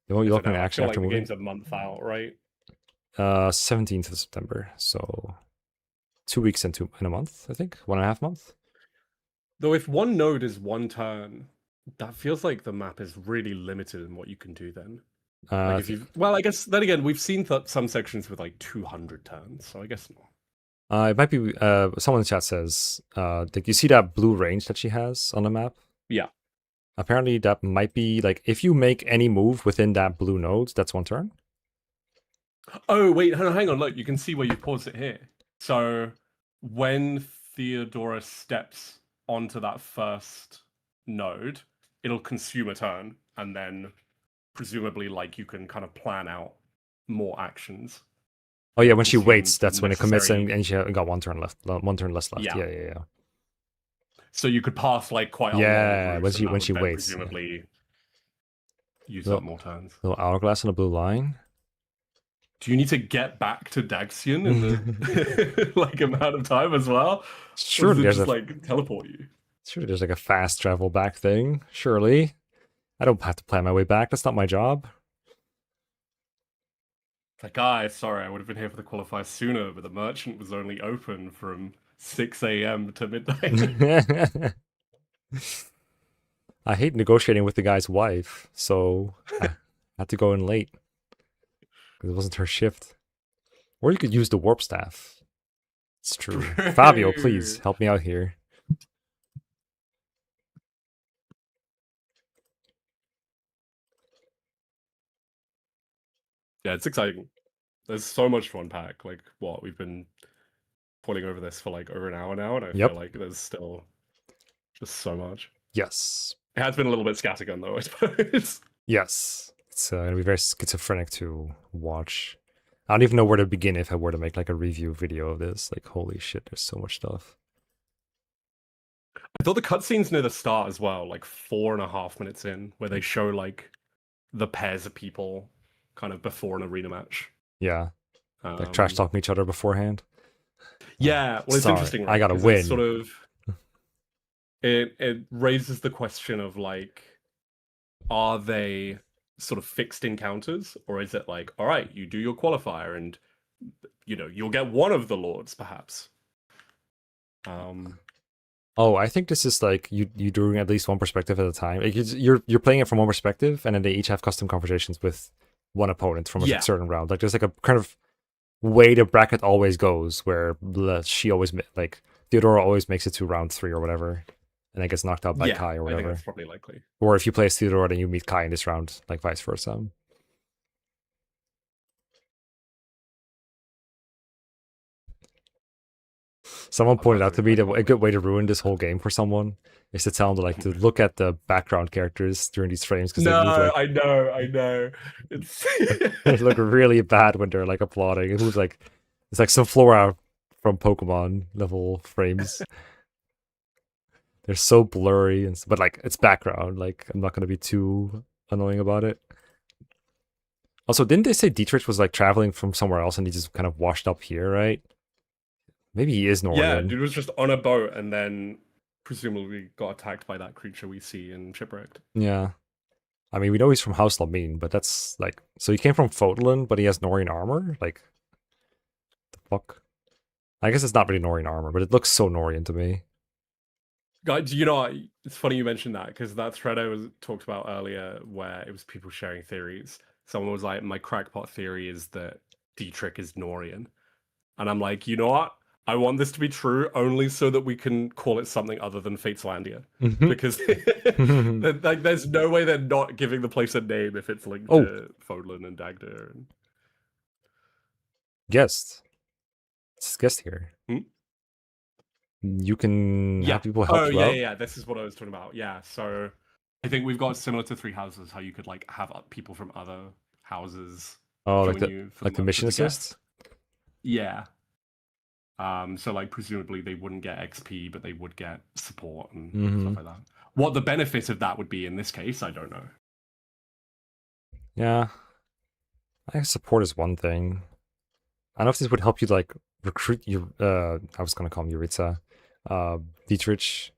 You won't look in action after the moving. game's a month out, right? 17th of September. So 2 weeks and a month, I think. 1.5 months. Though if 1 node is 1 turn, that feels like the map is really limited in what you can do then. Like if you, well, I guess then again we've seen some sections with like 200 turns, so I guess not. It might be. Someone in the chat says, like you see that blue range that she has on the map. Yeah. Apparently, that might be like if you make any move within that blue node, that's 1 turn. Oh wait, hang on. Look, you can see where you paused it here. So when Theodora steps onto that first node, it'll consume a turn, and then presumably like you can kind of plan out more actions. Oh yeah, when she waits, that's when it commits, and she got 1 turn left, 1 turn less left. Yeah. So you could pass like quite a long route, when she waits, presumably use up more turns. Little hourglass on a blue line. Do you need to get back to Daxian in the like amount of time as well? Sure, or does it just like teleport you. Sure, there's like a fast travel back thing. Surely, I don't have to plan my way back. That's not my job. Like, sorry, I would have been here for the qualifier sooner, but the merchant was only open from 6 a.m. to midnight. I hate negotiating with the guy's wife, so I had to go in late. Because it wasn't her shift. Or you could use the warp staff. It's true. Fabio, please, help me out here. Yeah, it's exciting. There's so much to unpack. Like, what, we've been pointing over this for like over an hour now, and I feel like there's still just so much. Yes. It has been a little bit scattergun though, I suppose. Yes. It's going to be very schizophrenic to watch. I don't even know where to begin if I were to make like a review video of this. Like, holy shit, there's so much stuff. I thought the cutscenes near the start as well, like 4.5 minutes in, where they show like the pairs of people kind of before an arena match. Yeah. Like trash talking each other beforehand. Yeah, well, it's interesting. Right? I gotta win. Sort of, it raises the question of like, are they sort of fixed encounters, or is it like, all right, you do your qualifier, and you know you'll get one of the lords, perhaps. Oh, I think this is like you doing at least one perspective at a time. Like you're playing it from one perspective, and then they each have custom conversations with one opponent from a certain round. Like there's like a kind of way the bracket always goes, where she always like Theodora always makes it to round 3 or whatever, and then gets knocked out by Kai or whatever. I think that's probably likely. Or if you play as Theodora, then you meet Kai in this round, like vice versa. Someone pointed out to me that a good way to ruin this whole game for someone is to tell them to like to look at the background characters during these frames because I know. They look really bad when they're like applauding. It was like it's like some Flora from Pokemon level frames. They're so blurry, but like it's background. Like I'm not gonna be too annoying about it. Also, didn't they say Dietrich was like traveling from somewhere else and he just kind of washed up here, right? Maybe he is Northern. Yeah, dude was just on a boat and then presumably got attacked by that creature we see in Shipwrecked. Yeah. I mean, we know he's from House Lamine, but that's like... So he came from Fodlan, but he has Norian armor? Like, the fuck? I guess it's not really Norian armor, but it looks so Norian to me. Guys, you know, it's funny you mentioned that because that thread I was talked about earlier, where it was people sharing theories. Someone was like, "My crackpot theory is that Dietrich is Norian," and I'm like, you know what? I want this to be true only so that we can call it something other than Fateslandia, because like, there's no way they're not giving the place a name if it's linked to Fodlan and Dagda. And... Guest. It's guest here. You can have people help you out. Yeah. This is what I was talking about. Yeah, so I think we've got similar to Three Houses, how you could like have people from other houses. Oh, join like the mission assist. Yeah. So like presumably they wouldn't get XP, but they would get support and stuff like that. What the benefit of that would be in this case, I don't know. Yeah, I think support is one thing. I don't know if this would help you like recruit your. I was gonna call him Yuritsa, Dietrich,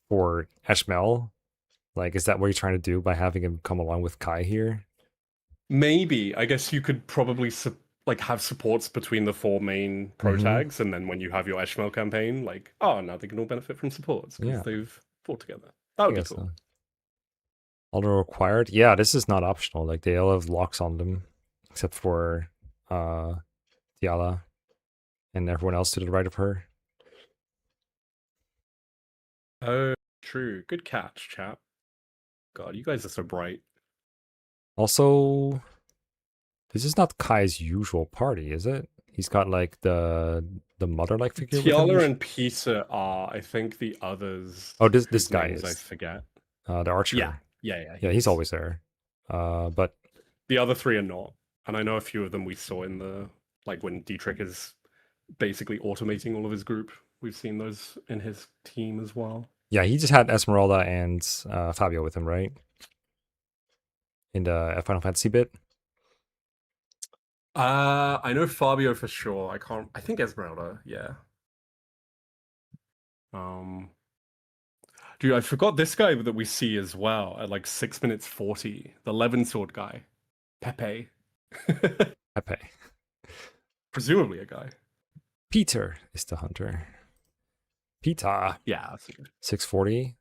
for Eshmel. Like, is that what you're trying to do by having him come along with Kai here? Maybe. I guess you could probably like have supports between the 4 main pro tags, and then when you have your Eshmel campaign, like, oh, now they can all benefit from supports because they've fought together. That would be cool. So. Although required, yeah, this is not optional. Like they all have locks on them, except for Diala and everyone else to the right of her. Oh, true. Good catch, chap. God, you guys are so bright. Also, this is not Kai's usual party, is it? He's got like the mother-like figure. Tiala and Pisa are, I think, the others. Oh, this guy is. I forget. The archer. Yeah. He's always there. But the other 3 are not, and I know a few of them we saw in the like when Dietrich is basically automating all of his group. We've seen those in his team as well. Yeah, he just had Esmeralda and Fabio with him, right? In the Final Fantasy bit. I know Fabio for sure. I think Esmeralda, yeah. Dude, I forgot this guy that we see as well at like 6 minutes 40. The Levin sword guy. Pepe. Pepe. Presumably a guy. Peter is the hunter. Peter. Yeah, that's good. 640.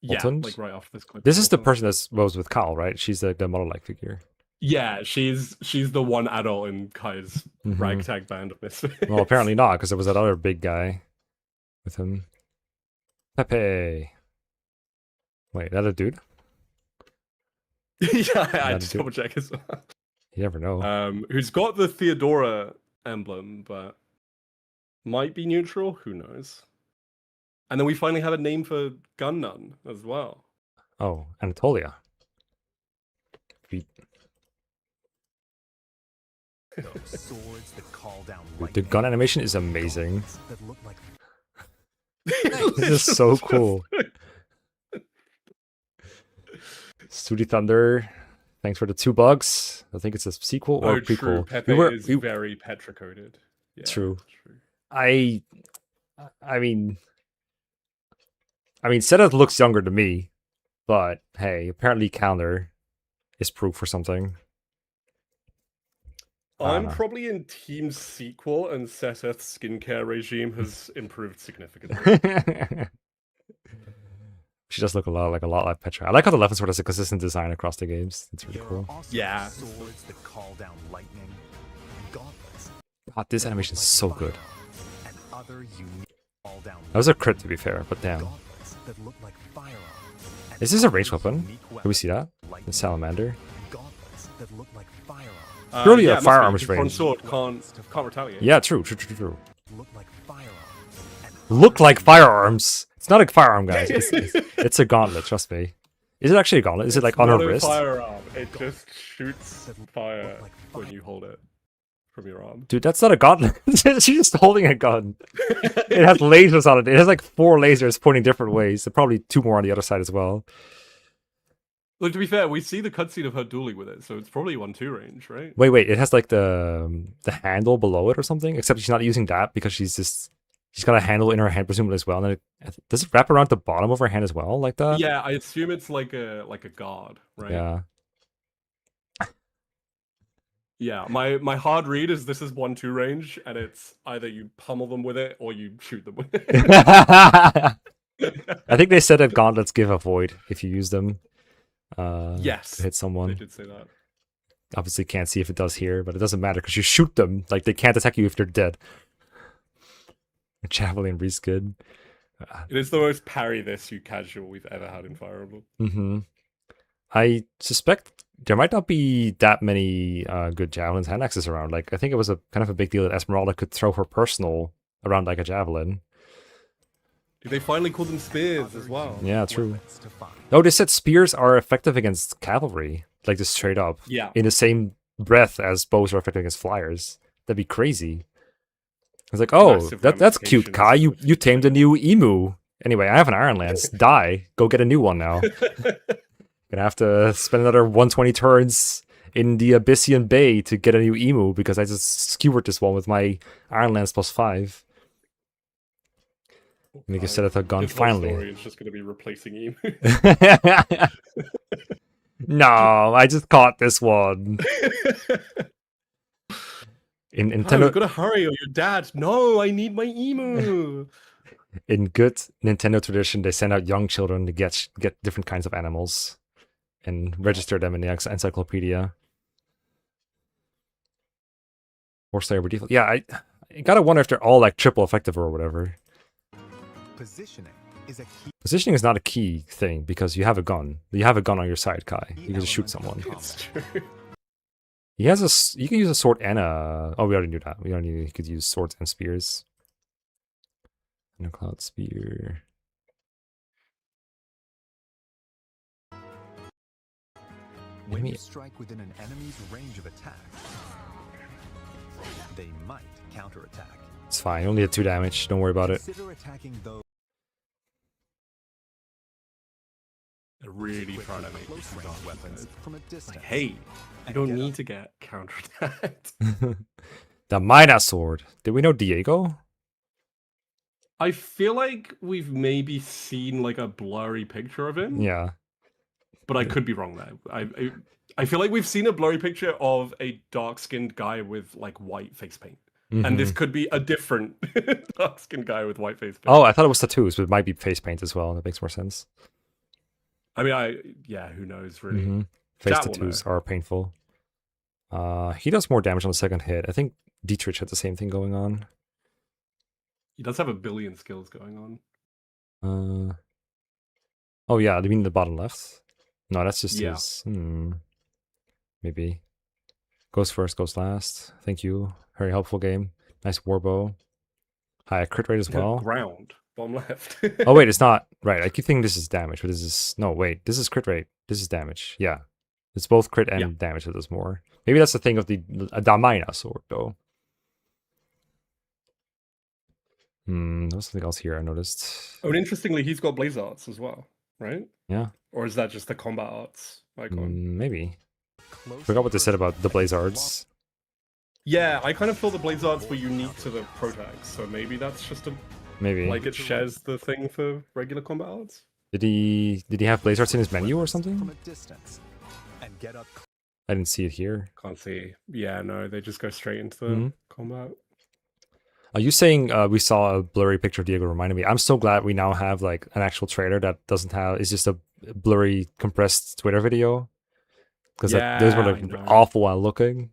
Yeah, like right off this clip. This is the person that was with Kyle, right? She's the model-like figure. Yeah, she's the one adult in Kai's ragtag band of misfits. Well, apparently not, because there was that other big guy with him. Pepe. Wait, that a dude? Yeah, I just double check as well. You never know. Who's got the Theodora emblem, but might be neutral. Who knows? And then we finally have a name for Gun Nun as well. Oh, Anatolia. Swords that call down the gun animation is amazing. This is so cool. Sooty Thunder, thanks for the 2 bugs. I think it's a sequel or prequel. True. Pepe is very Petra-coded. Yeah, true. I mean, Seta looks younger to me, but hey, apparently calendar is proof for something. I'm probably in Team Sequel, and Seth's skincare regime has improved significantly. She does look a lot like Petra. I like how the Levin sword has a consistent design across the games. It's really cool. Yeah. Swords that call down lightning, gauntlets. God, this animation is so good. And other unique call down. That was a crit to be fair, but damn. That look like firearms. Is this a ranged weapon? Can we see that? The salamander. Gauntlets that look like firearms. Surely a firearms range. Front sword can't retaliate. Yeah, true. Look like firearms. Look like firearms. It's not a firearm, guys. It's a gauntlet. Trust me. Is it actually a gauntlet? Is it like on her wrist? Firearm. It just shoots fire when you hold it from your arm. Dude, that's not a gauntlet. She's just holding a gun. It has lasers on it. It has like 4 lasers pointing different ways. And probably 2 more on the other side as well. Look, to be fair, we see the cutscene of her dueling with it, so it's probably 1-2 range, right? Wait. It has like the handle below it or something. Except she's not using that because she's got a handle in her hand presumably as well. And does it wrap around the bottom of her hand as well, like that? Yeah, I assume it's like a guard, right? Yeah. Yeah, my hard read is this is 1-2 range, and it's either you pummel them with it or you shoot them with it. I think they said that gauntlets give a void if you use them. Yes, to hit someone. they did say that. Obviously, can't see if it does here, but it doesn't matter because you shoot them. Like they can't attack you if they're dead. Javelin Breeze good. It is the most parry this you casual we've ever had in Fire Emblem. Mm-hmm. I suspect there might not be that many good javelins hand axes around. Like I think it was a kind of a big deal that Esmeralda could throw her personal around like a javelin. They finally called them spears as well. Yeah, true. Oh, they said spears are effective against cavalry, like just straight up. Yeah. In the same breath as bows are effective against flyers. That'd be crazy. I was like, oh, that's cute, Kai. You tamed a new emu. Anyway, I have an Iron Lance. Die. Go get a new one now. Gonna have to spend another 120 turns in the Abyssian Bay to get a new emu because I just skewered this one with my Iron Lance +5. Make a set of a gun finally. Story is just going to be replacing emu. No, I just caught this one. In Nintendo, I've got to hurry, or your dad. No, I need my emu. In good Nintendo tradition, they send out young children to get different kinds of animals and register them in the encyclopedia. Or Slayer by default. Yeah, I gotta wonder if they're all like triple effective or whatever. Positioning is a key. Positioning is not a key thing because you have a gun. You have a gun on your side, Kai. You can just shoot someone. It's true. He has a. You can use a sword and a. Oh, we already knew that. We already knew he could use swords and spears. No cloud spear. When you strike within an enemy's range of attack, they might counterattack. It's fine. Only did 2 damage. Don't worry about it. Consider attacking those. They're really trying to make close range weapons from a distance. Like, hey, you don't need to get counterattacked. The Mina sword. Did we know Diego? I feel like we've maybe seen like a blurry picture of him. Yeah. But I could be wrong there. I feel like we've seen a blurry picture of a dark-skinned guy with like white face paint. Mm-hmm. And this could be a different dark-skinned guy with white face paint. Oh, I thought it was tattoos, but it might be face paint as well. That makes more sense. I mean, yeah, who knows, really. Mm-hmm. Face tattoos are painful. He does more damage on the second hit. I think Dietrich had the same thing going on. He does have a billion skills going on. Oh, yeah, you mean the bottom left? No, that's just his... Maybe. Goes first, goes last. Thank you. Very helpful game. Nice warbow. High crit rate as well. Ground. Bottom left. Oh, wait, it's not. Right, I keep thinking this is damage, but this is... No, wait. This is crit rate. This is damage. Yeah. It's both crit and damage that does more. Maybe that's the thing of the Damina sword, though. There was something else here I noticed. Oh, and interestingly, he's got blaze arts as well, right? Yeah. Or is that just the combat arts icon? Maybe. Forgot what they said about the blaze arts. Yeah, I kind of thought the blaze arts were unique to the Protax, so maybe that's just a... Maybe. Like it shares the thing for regular combat arts? Did he have blaze arts in his menu or something? I didn't see it here. Can't see. Yeah, no, they just go straight into the combat. Are you saying we saw a blurry picture of Diego reminded me? I'm so glad we now have like an actual trailer that doesn't have... It's just a blurry compressed Twitter video. Because those were like awful while looking.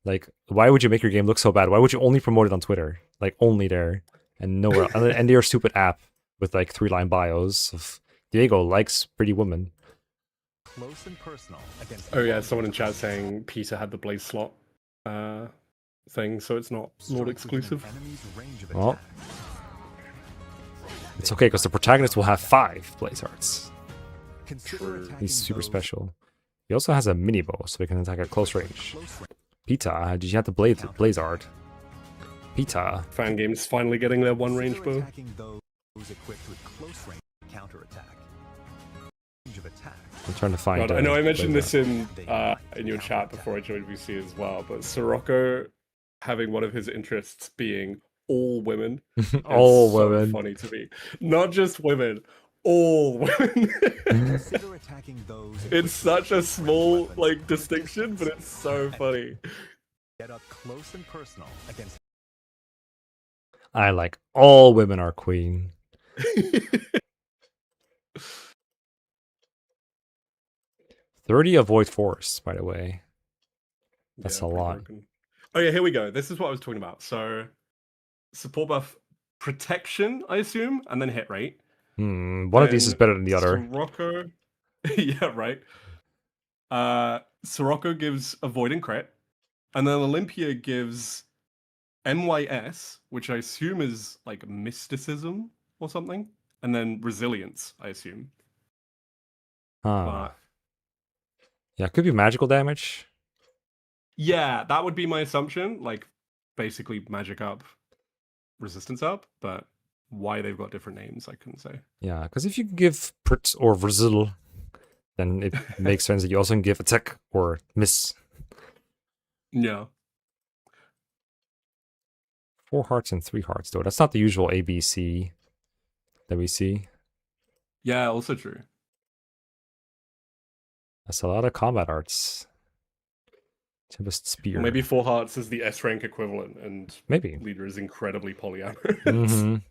Like, why would you make your game look so bad? Why would you only promote it on Twitter? Like, only there. And nowhere. And your stupid app with like 3-line bios of Diego likes pretty women. Close and personal against oh yeah, someone in chat saying Peter had the blaze slot thing, so it's not exclusive. Well, it's okay because the protagonist will have 5 blaze arts. He's super special. He also has a mini bow, so he can attack at close range. Pita, did you have the blaze art? Pita. Fan games finally getting their 1 range bow. I'm trying to find. God, I know I mentioned this in your chat before I joined VC as well, but Sirocco having one of his interests being all women. All so women. Funny to me. Not just women. All women. It's such a small like distinction, but it's so funny. Get up close and personal against. I like all women are queen. 30 avoid force, by the way. That's a pretty lot. broken. Oh yeah, here we go. This is what I was talking about. So support buff protection, I assume, and then hit rate. One of these is better than the other. Sirocco. Yeah, right. Sirocco gives avoid and crit. And then Olympia gives MYS, which I assume is like mysticism or something. And then resilience, I assume. But yeah, it could be magical damage. yeah, that would be my assumption. Like basically magic up, resistance up, but why they've got different names, I couldn't say. Yeah, because if you give Pert or Vrzel, then it makes sense that you also can give attack or miss. Yeah. 4 hearts and 3 hearts, though. That's not the usual ABC that we see. Yeah, also true. That's a lot of combat arts. Tempest Spear. Well, maybe 4 hearts is the S rank equivalent, and maybe leader is incredibly polyamorous.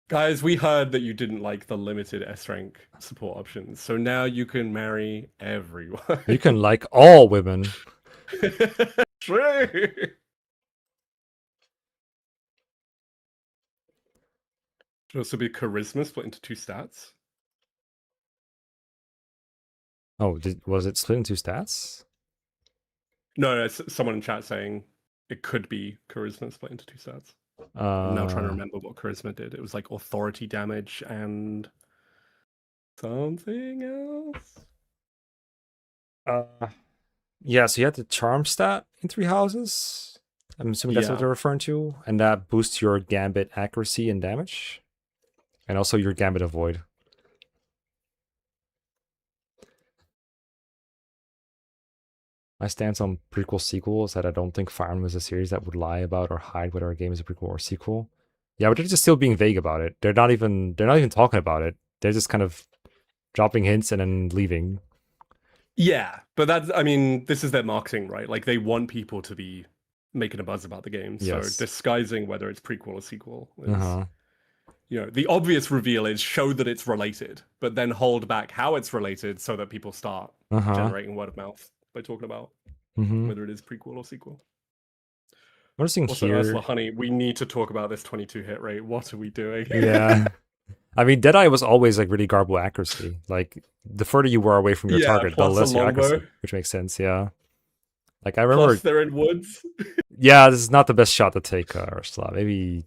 Guys, we heard that you didn't like the limited S rank support options, so now you can marry everyone. You can like all women. True. Should also be charisma split into 2 stats. Oh, was it split into stats? No, it's someone in chat saying it could be charisma split into 2 stats. I'm now trying to remember what charisma did. It was like authority damage and something else. Yeah, so you had the charm stat in 3 houses. I'm assuming that's what they're referring to. And that boosts your gambit accuracy and damage. And also your gambit avoid. My stance on prequel sequel is that I don't think Fire Emblem is a series that would lie about or hide whether a game is a prequel or sequel. Yeah, but they're just still being vague about it. They're not even talking about it. They're just kind of dropping hints and then leaving. Yeah, but this is their marketing, right? Like they want people to be making a buzz about the game. Yes. So disguising whether it's prequel or sequel is, the obvious reveal is show that it's related, but then hold back how it's related so that people start generating word of mouth by talking about whether it is prequel or sequel. Noticing also, here, Ursula, honey, we need to talk about this 22 hit rate. What are we doing? Yeah. I mean, Deadeye was always like really garble accuracy. Like the further you were away from your target, the less your accuracy, which makes sense. Yeah. Like I remember. Plus, they're in woods. Yeah, this is not the best shot to take, Ursula. Maybe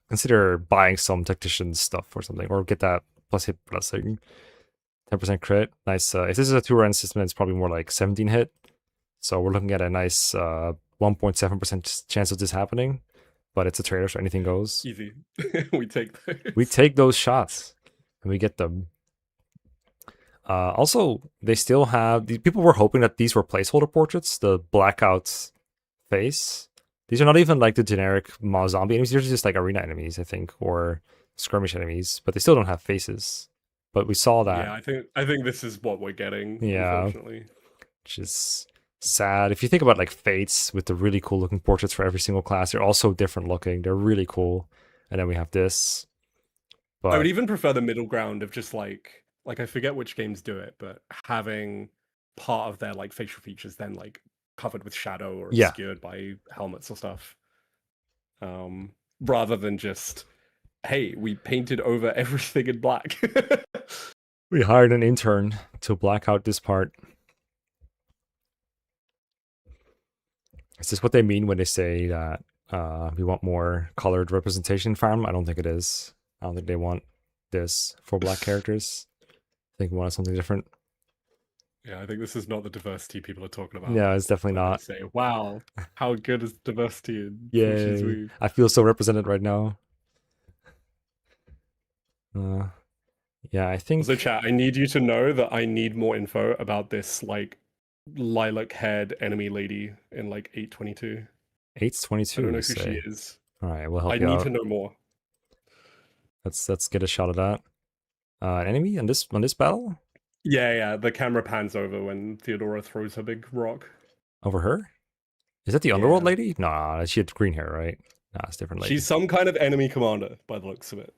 consider buying some tactician stuff or something, or get that plus hit blessing. 10% crit. Nice. If this is a 2-run system, it's probably more like 17 hit. So we're looking at a nice 1.7% chance of this happening. But it's a trailer, so anything goes. Easy. We take those. We take those shots, and we get them. Also, they still have... People were hoping that these were placeholder portraits, the blackout face. These are not even like the generic zombie enemies. These are just like arena enemies, I think, or skirmish enemies. But they still don't have faces. But we saw that. Yeah, I think this is what we're getting, unfortunately. Which is sad. If you think about like Fates with the really cool looking portraits for every single class, they're also different looking. They're really cool. And then we have this. But I would even prefer the middle ground of just like I forget which games do it, but having part of their like facial features then like covered with shadow or obscured by helmets or stuff. Rather than just, hey, we painted over everything in black. We hired an intern to black out this part. Is this what they mean when they say that we want more colored representation farm? I don't think it is. I don't think they want this for black characters. I think we want something different. Yeah, I think this is not the diversity people are talking about. Yeah, it's definitely not. Say, wow, how good is diversity in Yay. I feel so represented right now. Yeah, I think... So chat, I need you to know that I need more info about this like lilac-haired enemy lady in like 822. 822. I don't know who she is. All right, we'll help you out. I need out. to know more. Let's get a shot of that. Enemy on this battle? Yeah. The camera pans over when Theodora throws her big rock. Over her? Is that the Underworld Yeah. lady? Nah, she had green hair, right? Nah, it's a different lady. She's some kind of enemy commander by the looks of it.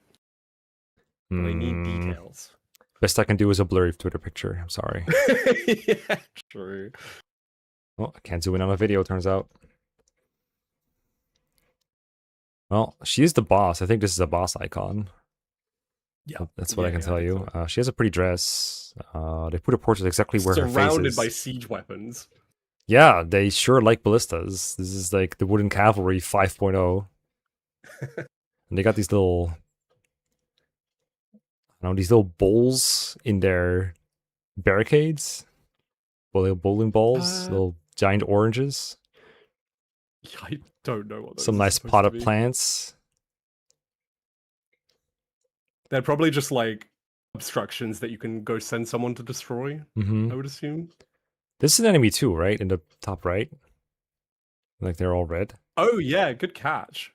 But I need Hmm. details. Best I can do is a blurry Twitter picture. I'm sorry. Yeah, true. Well, I can't zoom in on a video, turns out. Well, she is the boss. I think this is a boss icon. Yeah, That's what I can tell think you. so. She has a pretty dress. They put her portrait exactly where her face Surrounded is. by siege weapons. Yeah, they sure like ballistas. This is like the wooden cavalry 5.0. And they got these little, these little bowls in their barricades. Bowling balls, little giant oranges. I don't know what those Some are nice supposed to potted be. plants. They're probably just like obstructions that you can go send someone to destroy, Mm-hmm. I would assume. This is an enemy too, right? In the top right. Like they're all red. Oh yeah, good catch.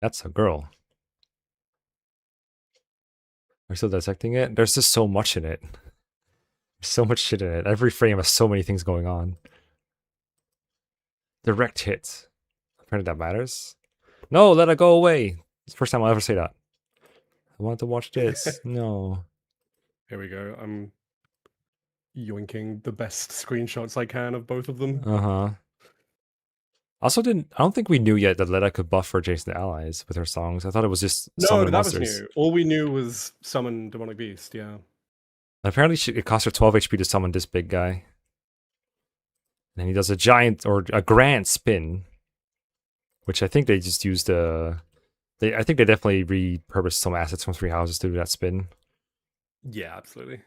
That's a girl. We're still dissecting it. There's just so much in it. There's so much shit in it. Every frame has so many things going on. Direct hit. Apparently that matters. No, let it go away. It's the first time I'll ever say that. I want to watch this. No. Here we go. I'm yoinking the best screenshots I can of both of them. Uh-huh. I don't think we knew yet that Leda could buff for adjacent allies with her songs. I thought it was just No, summon that was monsters. new. All we knew was summon demonic beast, yeah. Apparently it costs her 12 HP to summon this big guy. And he does a giant or a grand spin, which I think they just used I think they definitely repurposed some assets from Three Houses to do that spin. Yeah, absolutely.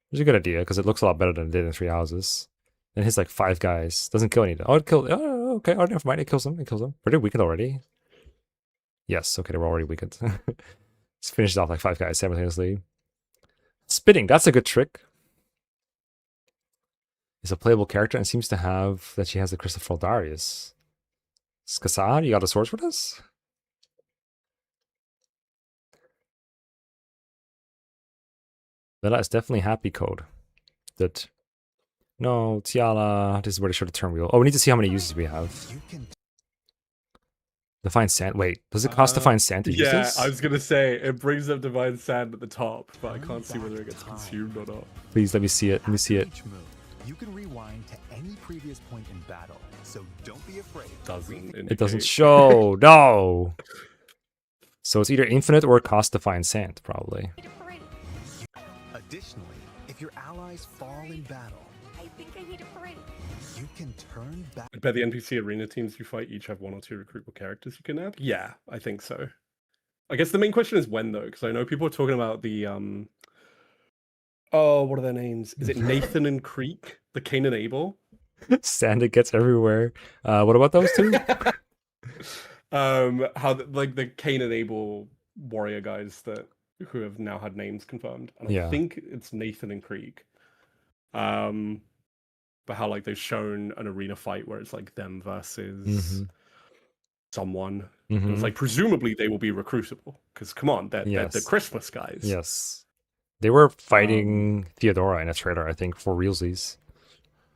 Which is a good idea because it looks a lot better than it did in Three Houses. And hits like 5 guys. Doesn't kill any. Oh, it killed. Oh, okay. Oh, never mind. It kills them. It kills them. Were they weakened already? Yes. Okay, they were already weakened. Just finished off like 5 guys simultaneously. Spinning. That's a good trick. Is a playable character and seems to have that she has the Crystal Darius. Skasad, you got a source for this? That is definitely happy code. That no, Tiala, this is where they show the turn wheel. Oh, we need to see how many uses we have. Divine Sand. Wait, does it cost Divine Sand to use this? I was gonna say it brings up divine sand at the top, but I can't see whether it gets consumed or not. Please let me see it. Let me see it. Each move, you can rewind to any previous point in battle, so don't be afraid. It doesn't show. No. So it's either infinite or it costs Divine Sand, probably. Additionally, if your allies fall in battle, I think I need a break. you can turn back. I bet the NPC arena teams you fight each have 1 or 2 recruitable characters you can add. Yeah, I think so. I guess the main question is when though, because I know people are talking about the oh, what are their names? Is it Nathan and Creek? The Cain and Abel? Sand it gets everywhere. What about those two? How like the Cain and Abel warrior guys who have now had names confirmed. And I think it's Nathan and Creek. But how like they've shown an arena fight where it's like them versus someone. It's like presumably they will be recruitable because come on, they're the Christmas guys. Yes, they were fighting Theodora in a trailer, I think, for realsies.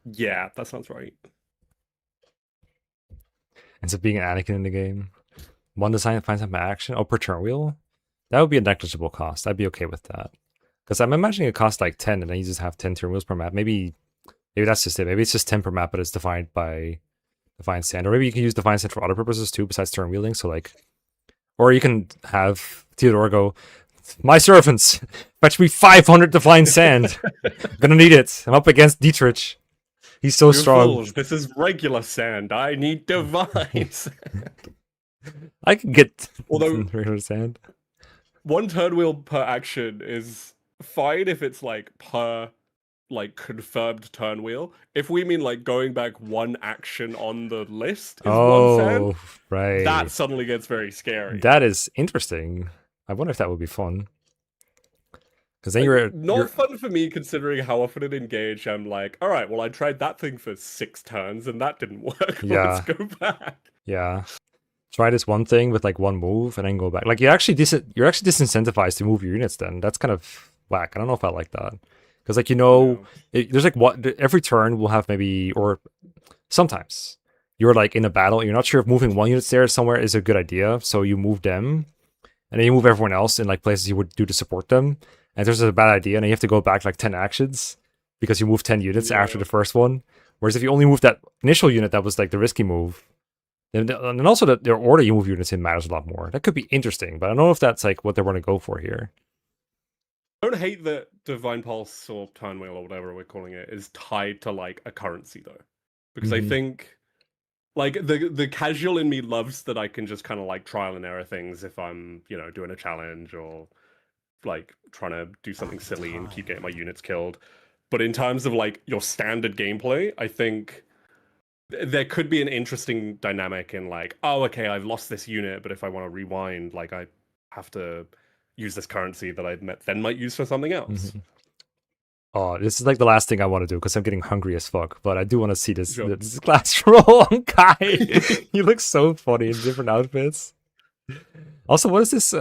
Yeah, that sounds right. Ends up being an Anakin in the game. One design finds some action. Oh, per turn wheel. That would be a negligible cost. I'd be okay with that. Because I'm imagining it costs like 10 and then you just have 10 turn wheels per map. Maybe that's just it. Maybe it's just 10 per map, but it's defined by Divine Sand. Or maybe you can use Divine Sand for other purposes too, besides turn wheeling. So like, or you can have Theodora go, my servants, fetch me 500 Divine Sand. I'm gonna need it. I'm up against Dietrich. He's so You strong. fools, this is regular sand. I need divine sand. I can get regular sand. 1 turn wheel per action is fine if it's like per like confirmed turn wheel. If we mean like going back 1 action on the list is 1 sand, right. that suddenly gets very scary. That is interesting. I wonder if that would be fun. Because then not fun for me considering how often in Engage I'm like, all right, well I tried that thing for 6 turns and that didn't work. Yeah. Let's go back. Yeah. Try this one thing with like 1 move and then go back. Like you're actually disincentivized to move your units then. That's kind of whack. I don't know if I like that. Because like there's like every turn we'll have maybe, or sometimes you're like in a battle, you're not sure if moving one unit there somewhere is a good idea, so you move them, and then you move everyone else in like places you would do to support them. And there's a bad idea, and then you have to go back like 10 actions because you moved 10 units after the first one. Whereas if you only move that initial unit that was like the risky move, then and also the order you move units in matters a lot more. That could be interesting, but I don't know if that's like what they want to go for here. I don't hate that Divine Pulse or Turnwheel or whatever we're calling it is tied to like a currency though, because I think like the casual in me loves that I can just kind of like trial and error things if I'm doing a challenge or like trying to do something silly and keep getting my units killed. But in terms of like your standard gameplay, I think there could be an interesting dynamic in like, oh, okay, I've lost this unit, but if I want to rewind, like I have to use this currency that I then might use for something else. Oh, this is like the last thing I want to do because I'm getting hungry as fuck. But I do want to see this class roll on Kai. He looks so funny in different outfits. Also, what is this?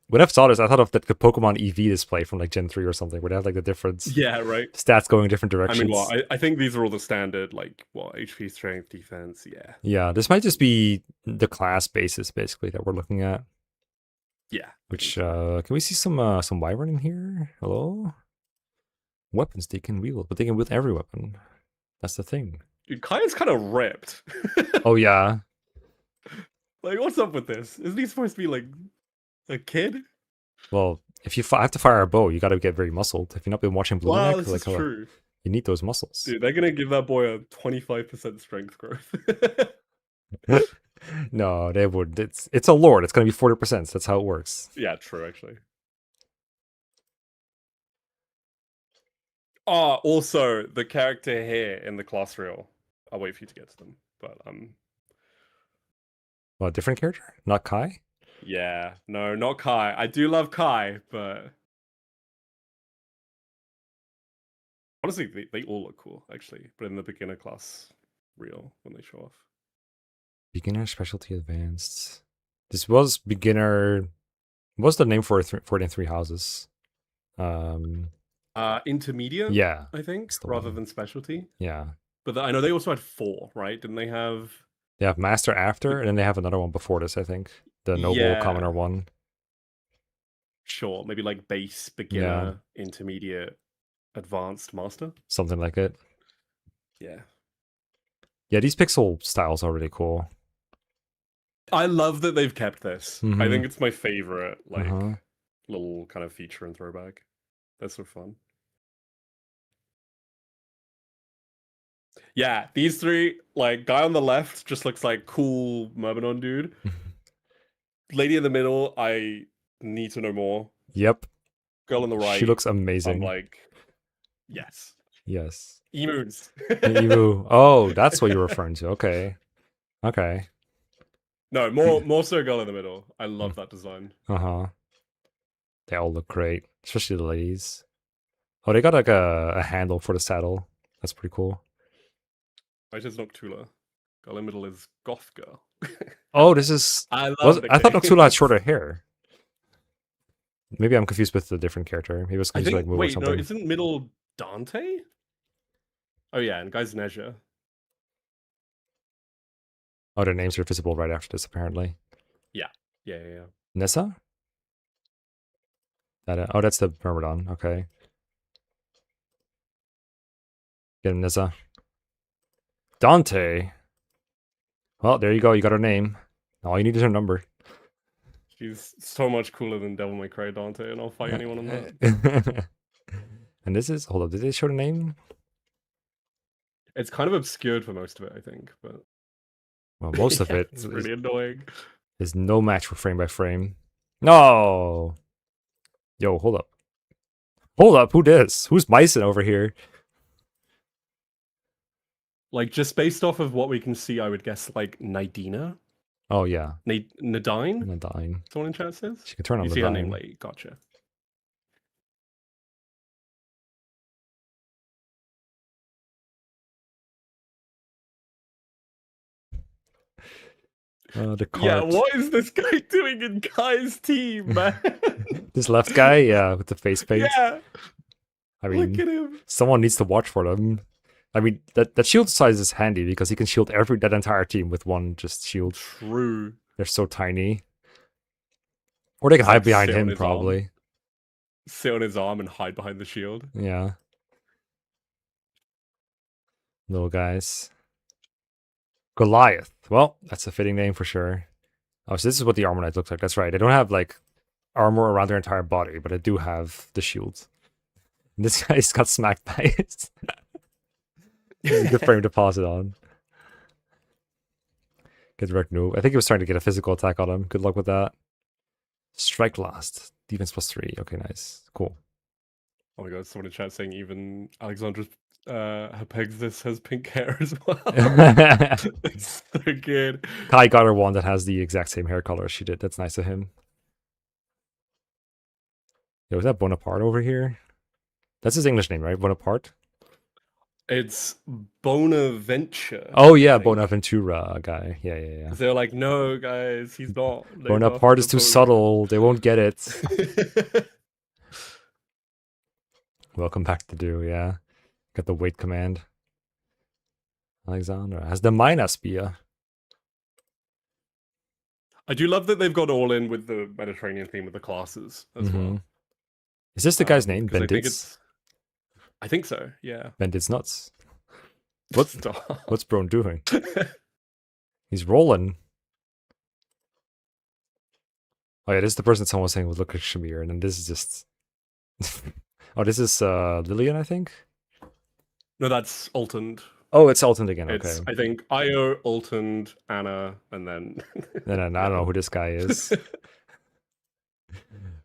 When I saw this, I thought of the Pokemon EV display from like Gen 3 or something, where they have like the different stats going in different directions. I mean, well, I think these are all the standard, like, HP, strength, defense, Yeah, this might just be the class basis, basically, that we're looking at. Yeah. Which, can we see some Wyvern in here? Hello? Weapons they can wield, but they can wield every weapon. That's the thing. Dude, Kaya's kind of ripped. Oh, yeah. Like, what's up with this? Isn't he supposed to be, like, a kid? Well, if you have to fire a bow, you got to get very muscled. If you've not been watching Blue Neck, this is true. You need those muscles. Dude, they're gonna give that boy a 25% strength growth. No, they would. It's a lord. It's gonna be 40%. That's how it works. Yeah, true, actually. Oh, also the character here in the class reel. I'll wait for you to get to them, but Well, a different character, not Kai. Yeah, no, not Kai. I do love Kai, but honestly, they all look cool, actually. But in the beginner class reel, when they show off. Beginner, specialty, advanced. This was beginner. What's the name for it in Three Houses? Intermediate. Yeah, I think rather than specialty. Yeah, but I know they also had 4, right? Didn't they have? They have master after, and then they have another one before this. I think the noble commoner one. Sure, maybe like base, beginner, intermediate, advanced, master. Something like it. Yeah. Yeah, these pixel styles are really cool. I love that they've kept this. I think it's my favorite, like, little kind of feature and throwback. That's so fun. Yeah, these 3, like, guy on the left just looks like cool Myrmidon dude. Lady in the middle, I need to know more. Yep. Girl on the right. She looks amazing. I'm like, yes. Yes. Emus. Emu. Oh, that's what you're referring to. Okay. Okay. No, more so girl in the middle. I love that design. They all look great, especially the ladies. Oh, they got like a handle for the saddle. That's pretty cool. Right is Noctula. Girl in the middle is Goth Girl. Oh, this is. I thought Noctula had shorter hair. Maybe I'm confused with a different character. Maybe it was confused like move or something. No, isn't middle Dante? Oh yeah, and guy's Nezha. Oh, their names are visible right after this, apparently. Yeah. Nessa? Oh, that's the Myrmidon. Okay. Get him, Nessa. Dante. Well, there you go. You got her name. All you need is her number. She's so much cooler than Devil May Cry Dante, and I'll fight anyone on that. And this is... Hold up. Did they show the name? It's kind of obscured for most of it, I think, but... Well, most of it it's really annoying. There's no match for frame by frame. No! Yo, hold up. Hold up, who this? Who's Myson over here? Like, just based off of what we can see, I would guess, like, Nidina? Oh, yeah. Nadine? Nadine. Someone in chat says? She can turn on you the see her name late. Gotcha. The cart. Yeah, what is this guy doing in Kai's team, man? This left guy, yeah, with the face paint. Yeah. I mean, look at him. Someone needs to watch for them. I mean, that shield size is handy because he can shield that entire team with one just shield. True. They're so tiny. Or they can Just, hide like, behind sit on him, his arm. probably. Sit on his arm and hide behind the shield. Yeah. Little guys. Goliath. Well, that's a fitting name for sure. Oh, so this is what the Armor Knight looks like. That's right. They don't have, like, armor around their entire body, but they do have the shields. And this guy's got smacked by it. Good frame to pause it on. Get direct move. I think he was trying to get a physical attack on him. Good luck with that. Strike last. Defense +3. Okay, nice. Cool. Oh my god, someone in chat saying even Alexandra's Herpexis has pink hair as well. It's so good. Kai got her one that has the exact same hair color as she did. That's nice of him. Yo, is that Bonaparte over here? That's his English name, right? Bonaparte? It's Bonaventure. Oh yeah, Bonaventura guy. Yeah. They're like, no, guys, he's not. Bonaparte is too subtle. They won't get it. Welcome back to do, yeah. Got the weight command. Alexandra has the Mina Spear. I do love that they've got all in with the Mediterranean theme of the classes as well. Is this the guy's name? 'cause Bendits? I think so, yeah. Bendits nuts. What's Brone doing? He's rolling. Oh yeah, this is the person someone was saying would look like Shamir, and then this is just oh, this is Lillian, I think? No, that's Altund. Oh, it's Alton again, okay. It's, I think, Io, Altund, Anna, and then... Then I don't know who this guy is.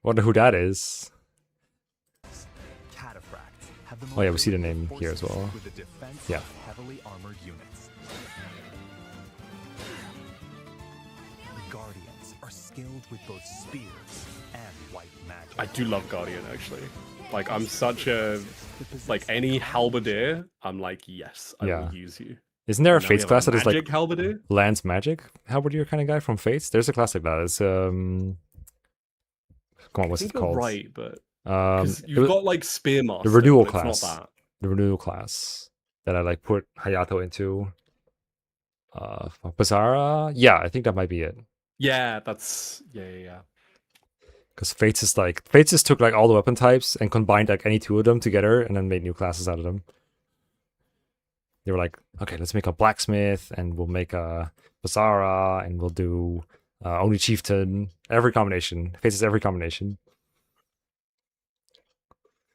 Wonder who that is. Oh yeah, we see the name here as well. Yeah. Heavily armored units. The Guardians are skilled with both spears and white magic. I do love Guardian, actually. Like, I'm such a... Like, any halberdier, I'm like, yes, I will use you. Isn't there a Now we Fates have class that is like halberdier? lands magic halberdier kind of guy from Fates? There's a class like that. It's come on, what's it called? You're right, but you've got like Spearmaster. The renewal but class. It's not that. The renewal class that I like put Hayato into. Bazara? Yeah, I think that might be it. Yeah, that's yeah. Because Fates just took like all the weapon types and combined like any two of them together and then made new classes out of them. They were like, okay, let's make a blacksmith and we'll make a Bazara and we'll do only chieftain. Every combination. Fates is every combination.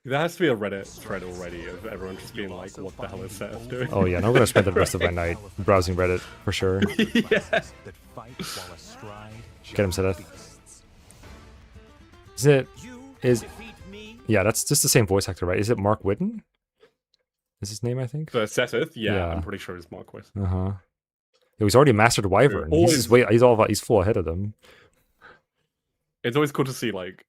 There has to be a Reddit thread already of everyone just being like, what the hell is Seth doing? Oh yeah, and I'm gonna spend the rest of my night browsing Reddit for sure. Yeah. Get him, Seth. Yeah, that's just the same voice actor, right? Is it Mark Whitten? Is his name, I think? For Seth? Yeah, I'm pretty sure it's Mark Whitten. Uh-huh. He's already mastered Wyvern. He's full ahead of them. It's always cool to see like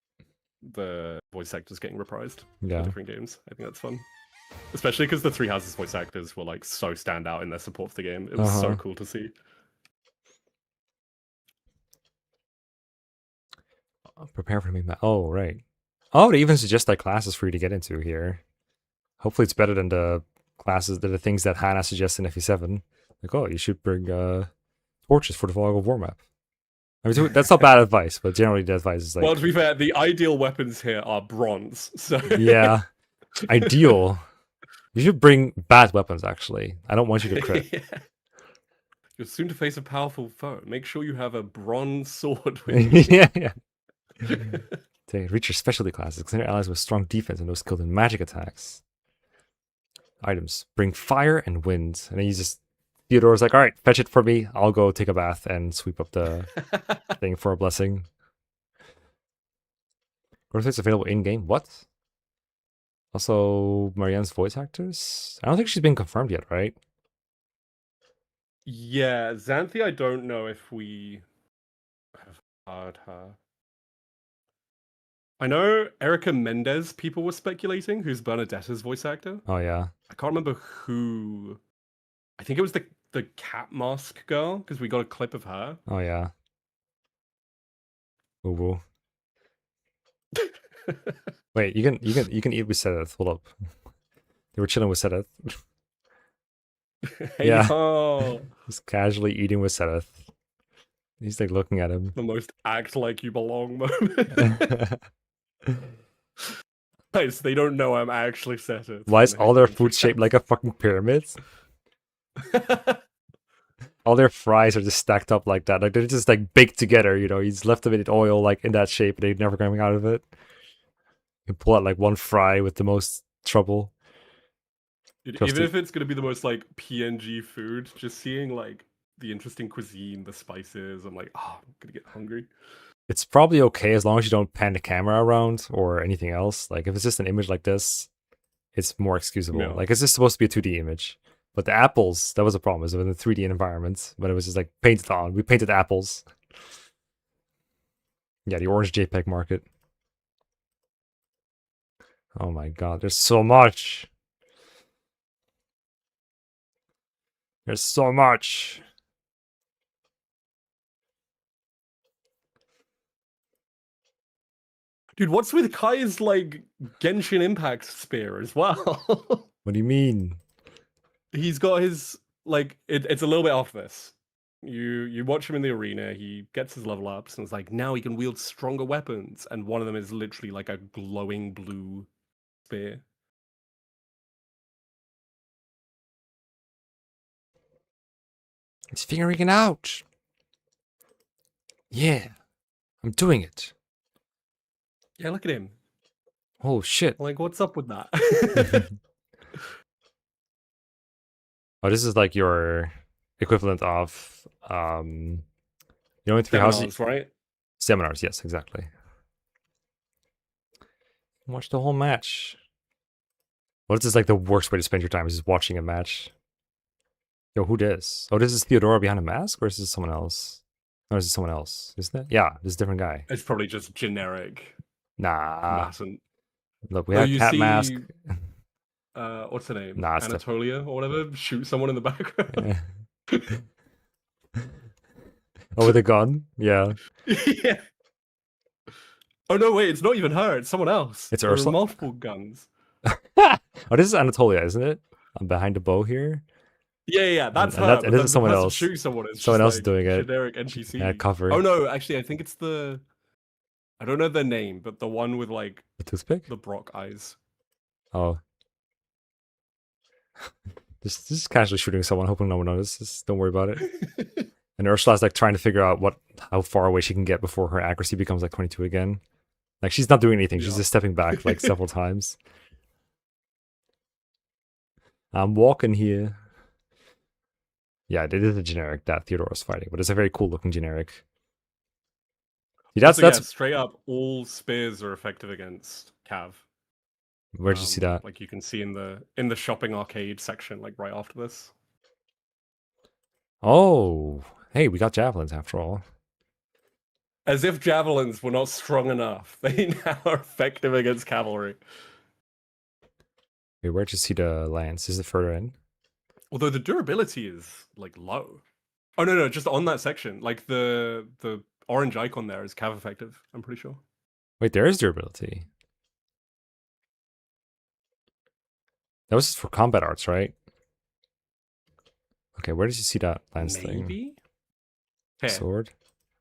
the voice actors getting reprised in different games. I think that's fun. Especially because the Three Houses voice actors were like so stand out in their support for the game. It was so cool to see. Prepare for me. Oh, right. Oh, they even suggest like classes for you to get into here. Hopefully it's better than the classes, the things that Hannah suggests in FE7. Like, oh, you should bring torches for the Fog of War map. I mean, that's not bad advice, but generally the advice is like... Well, to be fair, the ideal weapons here are bronze, so... Yeah. Ideal. You should bring bad weapons, actually. I don't want you to crit. Yeah. You're soon to face a powerful foe. Make sure you have a bronze sword with you. Yeah. To reach your specialty classes, consider allies with strong defense and those skilled in magic attacks. Items. Bring fire and wind. And then you just... Theodore's like, all right, fetch it for me. I'll go take a bath and sweep up the thing for a blessing. Growth rate's available in-game? What? Also, Marianne's voice actors? I don't think she's been confirmed yet, right? Yeah, Xanthi, I don't know if we have heard her. I know Erica Mendez, people were speculating, who's Bernadetta's voice actor. Oh, yeah. I can't remember who... I think it was the cat mask girl, because we got a clip of her. Oh, yeah. Ooh. Wait, you can eat with Sedith. Hold up. They were chilling with Sedith. Hey Yeah. ho! Just casually eating with Seth. He's like looking at him. The most act like you belong moment. Guys, they don't know I'm actually Seth. Why is all their food shaped like a fucking pyramid? All their fries are just stacked up like that. Like they're just like baked together, you know. He's left them in oil like in that shape and they're never coming out of it. You pull out like one fry with the most trouble. Dude, Just even to- if it's gonna be the most like PNG food, just seeing like the interesting cuisine, the spices, I'm like, oh, I'm gonna get hungry. It's probably okay as long as you don't pan the camera around or anything else. Like if it's just an image like this, it's more excusable. Yeah. Like it's just supposed to be a 2D image. But the apples, that was a problem. It was in the 3D environment, but it was just like painted on. We painted apples. Yeah, the orange JPEG market. Oh my god, there's so much. There's so much. Dude, what's with Kai's like Genshin Impact spear as well? What do you mean? He's got his like it's a little bit off this. You watch him in the arena, he gets his level ups and it's like now he can wield stronger weapons, and one of them is literally like a glowing blue spear. He's figuring it out. Yeah, I'm doing it. Yeah, look at him. Oh shit. Like, what's up with that? Oh, this is like your equivalent of you know in three houses Seminars, right? seminars, yes, exactly. Watch the whole match. What is this like the worst way to spend your time is just watching a match? Yo, who this? Oh, this is Theodora behind a mask, or is this someone else? Or is this someone else? Isn't it? Yeah, this is a different guy. It's probably just generic. Nah. Mustn't. Look, we Oh, have you cat see, mask. What's her name? Nah, it's Anatolia or whatever. Shoot someone in the background. Oh, with a gun? Yeah. Yeah. Oh no, wait, it's not even her. It's someone else. It's There are Ursula? multiple guns. Oh, this is Anatolia, isn't it? I'm behind the bow here. Yeah, that's And her. that's- But and this then is the someone person else. shooting someone is Someone just else is like doing it. generic NPC. Yeah, cover. Oh no, actually, I think it's the. I don't know their name, but the one with like The toothpick? the Brock eyes. Oh. Just casually shooting someone, hoping no one notices. Don't worry about it. And Ursula's like trying to figure out how far away she can get before her accuracy becomes like 22 again. Like she's not doing anything. She's Yeah. just stepping back like several times. I'm walking here. Yeah, it is a generic that Theodora's fighting, but it's a very cool looking generic. See, that's Yeah, straight up. All spears are effective against Cav. Where'd you see that? Like you can see in the shopping arcade section, like right after this. Oh, hey, we got javelins after all. As if javelins were not strong enough, they now are effective against cavalry. Wait, where'd you see the lance? Is it further in? Although the durability is like low. Oh no, just on that section. Like the orange icon there is cav effective, I'm pretty sure. Wait, there is durability. That was for combat arts, right? Okay, where did you see that lance thing? Maybe? Here. Sword?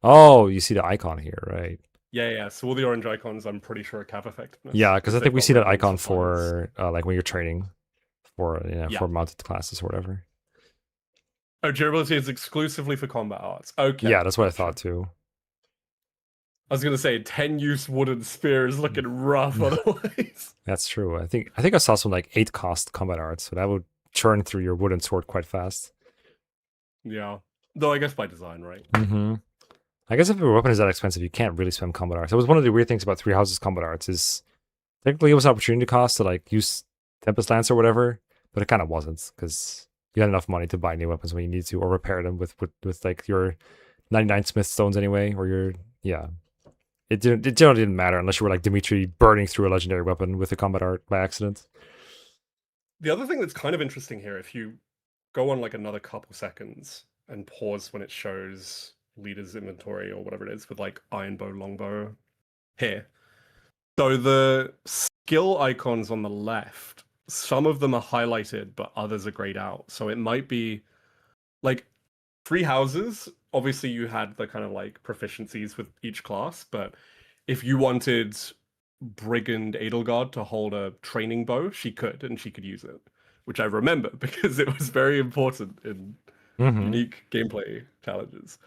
Oh, you see the icon here, right? Yeah. So all the orange icons, I'm pretty sure are cav effectiveness. Yeah, because I they've think we got see that relevance icon for for like when you're training for Yeah. for mounted classes or whatever. Oh, durability is exclusively for combat arts. Okay. Yeah, that's what I gotcha. thought too. I was gonna say 10 use wooden spear is looking rough otherwise. That's true. I think I saw some like 8 cost combat arts, so that would churn through your wooden sword quite fast. Yeah. Though I guess by design, right? Mm-hmm. I guess if your weapon is that expensive, you can't really spend combat arts. That was one of the weird things about Three Houses combat arts is technically it was an opportunity cost to like use Tempest Lance or whatever, but it kind of wasn't because you had enough money to buy new weapons when you need to or repair them with like your 99 Smith stones anyway, or your It generally didn't matter unless you were like Dimitri burning through a legendary weapon with a combat art by accident. The other thing that's kind of interesting here, if you go on like another couple seconds and pause when it shows leader's inventory or whatever it is with like iron bow, longbow here. So the skill icons on the left some of them are highlighted, but others are grayed out. So it might be like 3 houses. Obviously, you had the kind of like proficiencies with each class, but if you wanted Brigand Edelgard to hold a training bow, she could, and she could use it, which I remember because it was very important in unique gameplay challenges.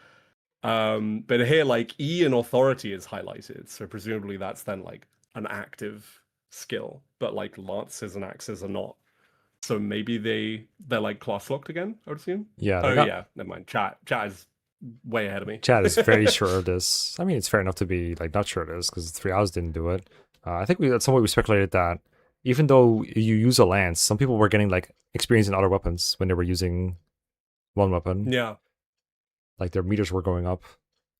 But here, like E and Authority is highlighted, so presumably that's then like an active skill, but like lances and axes are not. So maybe they're like class locked again, I would assume. Yeah. Oh yeah, never mind. Chat is way ahead of me. Chad is very sure of this. I mean, it's fair enough to be like not sure of this because 3 hours didn't do it. I think at some point we speculated that even though you use a lance, some people were getting like experience in other weapons when they were using one weapon. Yeah. Like their meters were going up.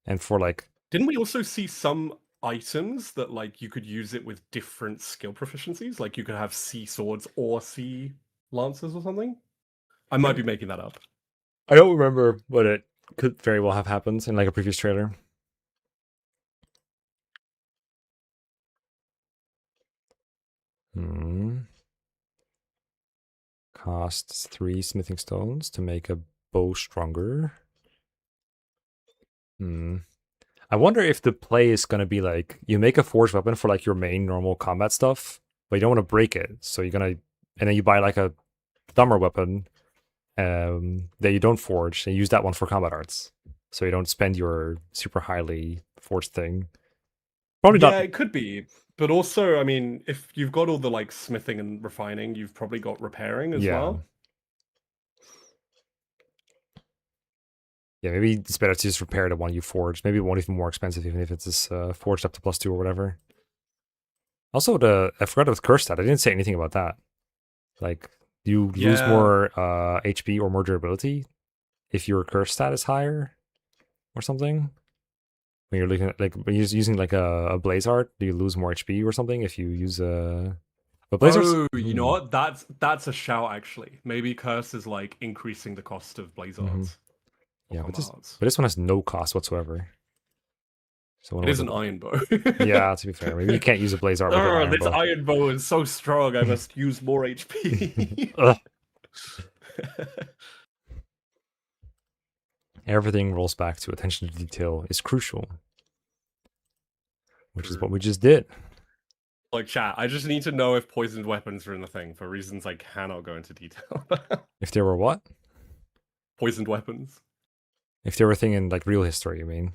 And for like... Didn't we also see some items that like you could use it with different skill proficiencies? Like you could have C swords or C lances or something? I might be making that up. I don't remember, but it could very well have happened in like a previous trailer. Costs 3 smithing stones to make a bow stronger. I wonder if the play is going to be like, you make a forged weapon for like your main normal combat stuff, but you don't want to break it. So you're going to, and then you buy like a dumber weapon that you don't forge and use that one for combat arts. So you don't spend your super highly forged thing. Probably not. Yeah, it could be. But also, I mean, if you've got all the like smithing and refining, you've probably got repairing as well. Yeah, maybe it's better to just repair the one you forged. Maybe it won't even be more expensive, even if it's forged up to +2 or whatever. Also, I forgot with curse stat. I didn't say anything about that. Like, do you lose more HP or more durability if your curse stat is higher or something? When you're looking at like when you're using like a blaze art, do you lose more HP or something if you use a blaze art? Oh, you know what? That's a shout actually. Maybe curse is like increasing the cost of blaze arts. Yeah, but this one has no cost whatsoever. So it is an iron bow. Yeah, to be fair, maybe you can't use a blaze art with an iron this bow. iron bow is so strong. I must use more HP. Everything rolls back to attention to detail is crucial, which is what we just did. Like chat, I just need to know if poisoned weapons are in the thing for reasons I cannot go into detail. If there were what? Poisoned weapons. If there were a thing in like real history, you mean?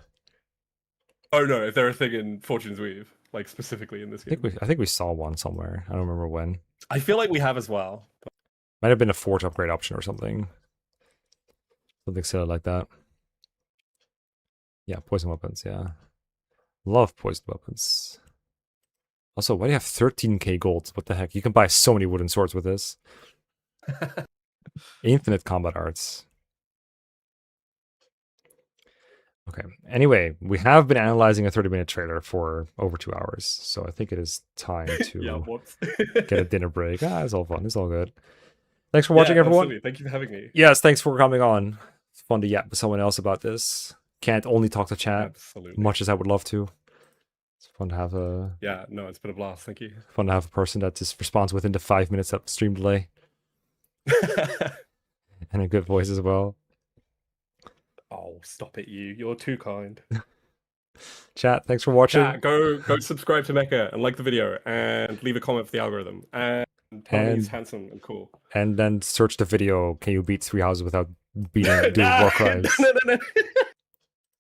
Oh no, if they're a thing in Fortune's Weave, like specifically in this game. I think we saw one somewhere. I don't remember when. I feel like we have as well. Might have been a forge upgrade option or something. Something silly like that. Yeah, poison weapons, yeah. Love poison weapons. Also, why do you have 13k gold? What the heck? You can buy so many wooden swords with this. Infinite combat arts. Okay. Anyway, we have been analyzing a 30-minute trailer for over 2 hours, so I think it is time to get a dinner break. It's all fun. It's all good. Thanks for watching, everyone. Absolutely. Thank you for having me. Yes, thanks for coming on. It's fun to yap with someone else about this. Can't only talk to chat Absolutely. much as I would love to. It's fun to have a... Yeah, no, it's been a blast. Thank you. Fun to have a person that just responds within the 5 minutes of stream delay. And a good voice as well. Oh, stop it, you. You're too kind. Chat, thanks for watching. Chat, go subscribe to Mecha and like the video and leave a comment for the algorithm. And tell me he's handsome and cool. And then search the video, can you beat 3 houses without doing war crimes? No.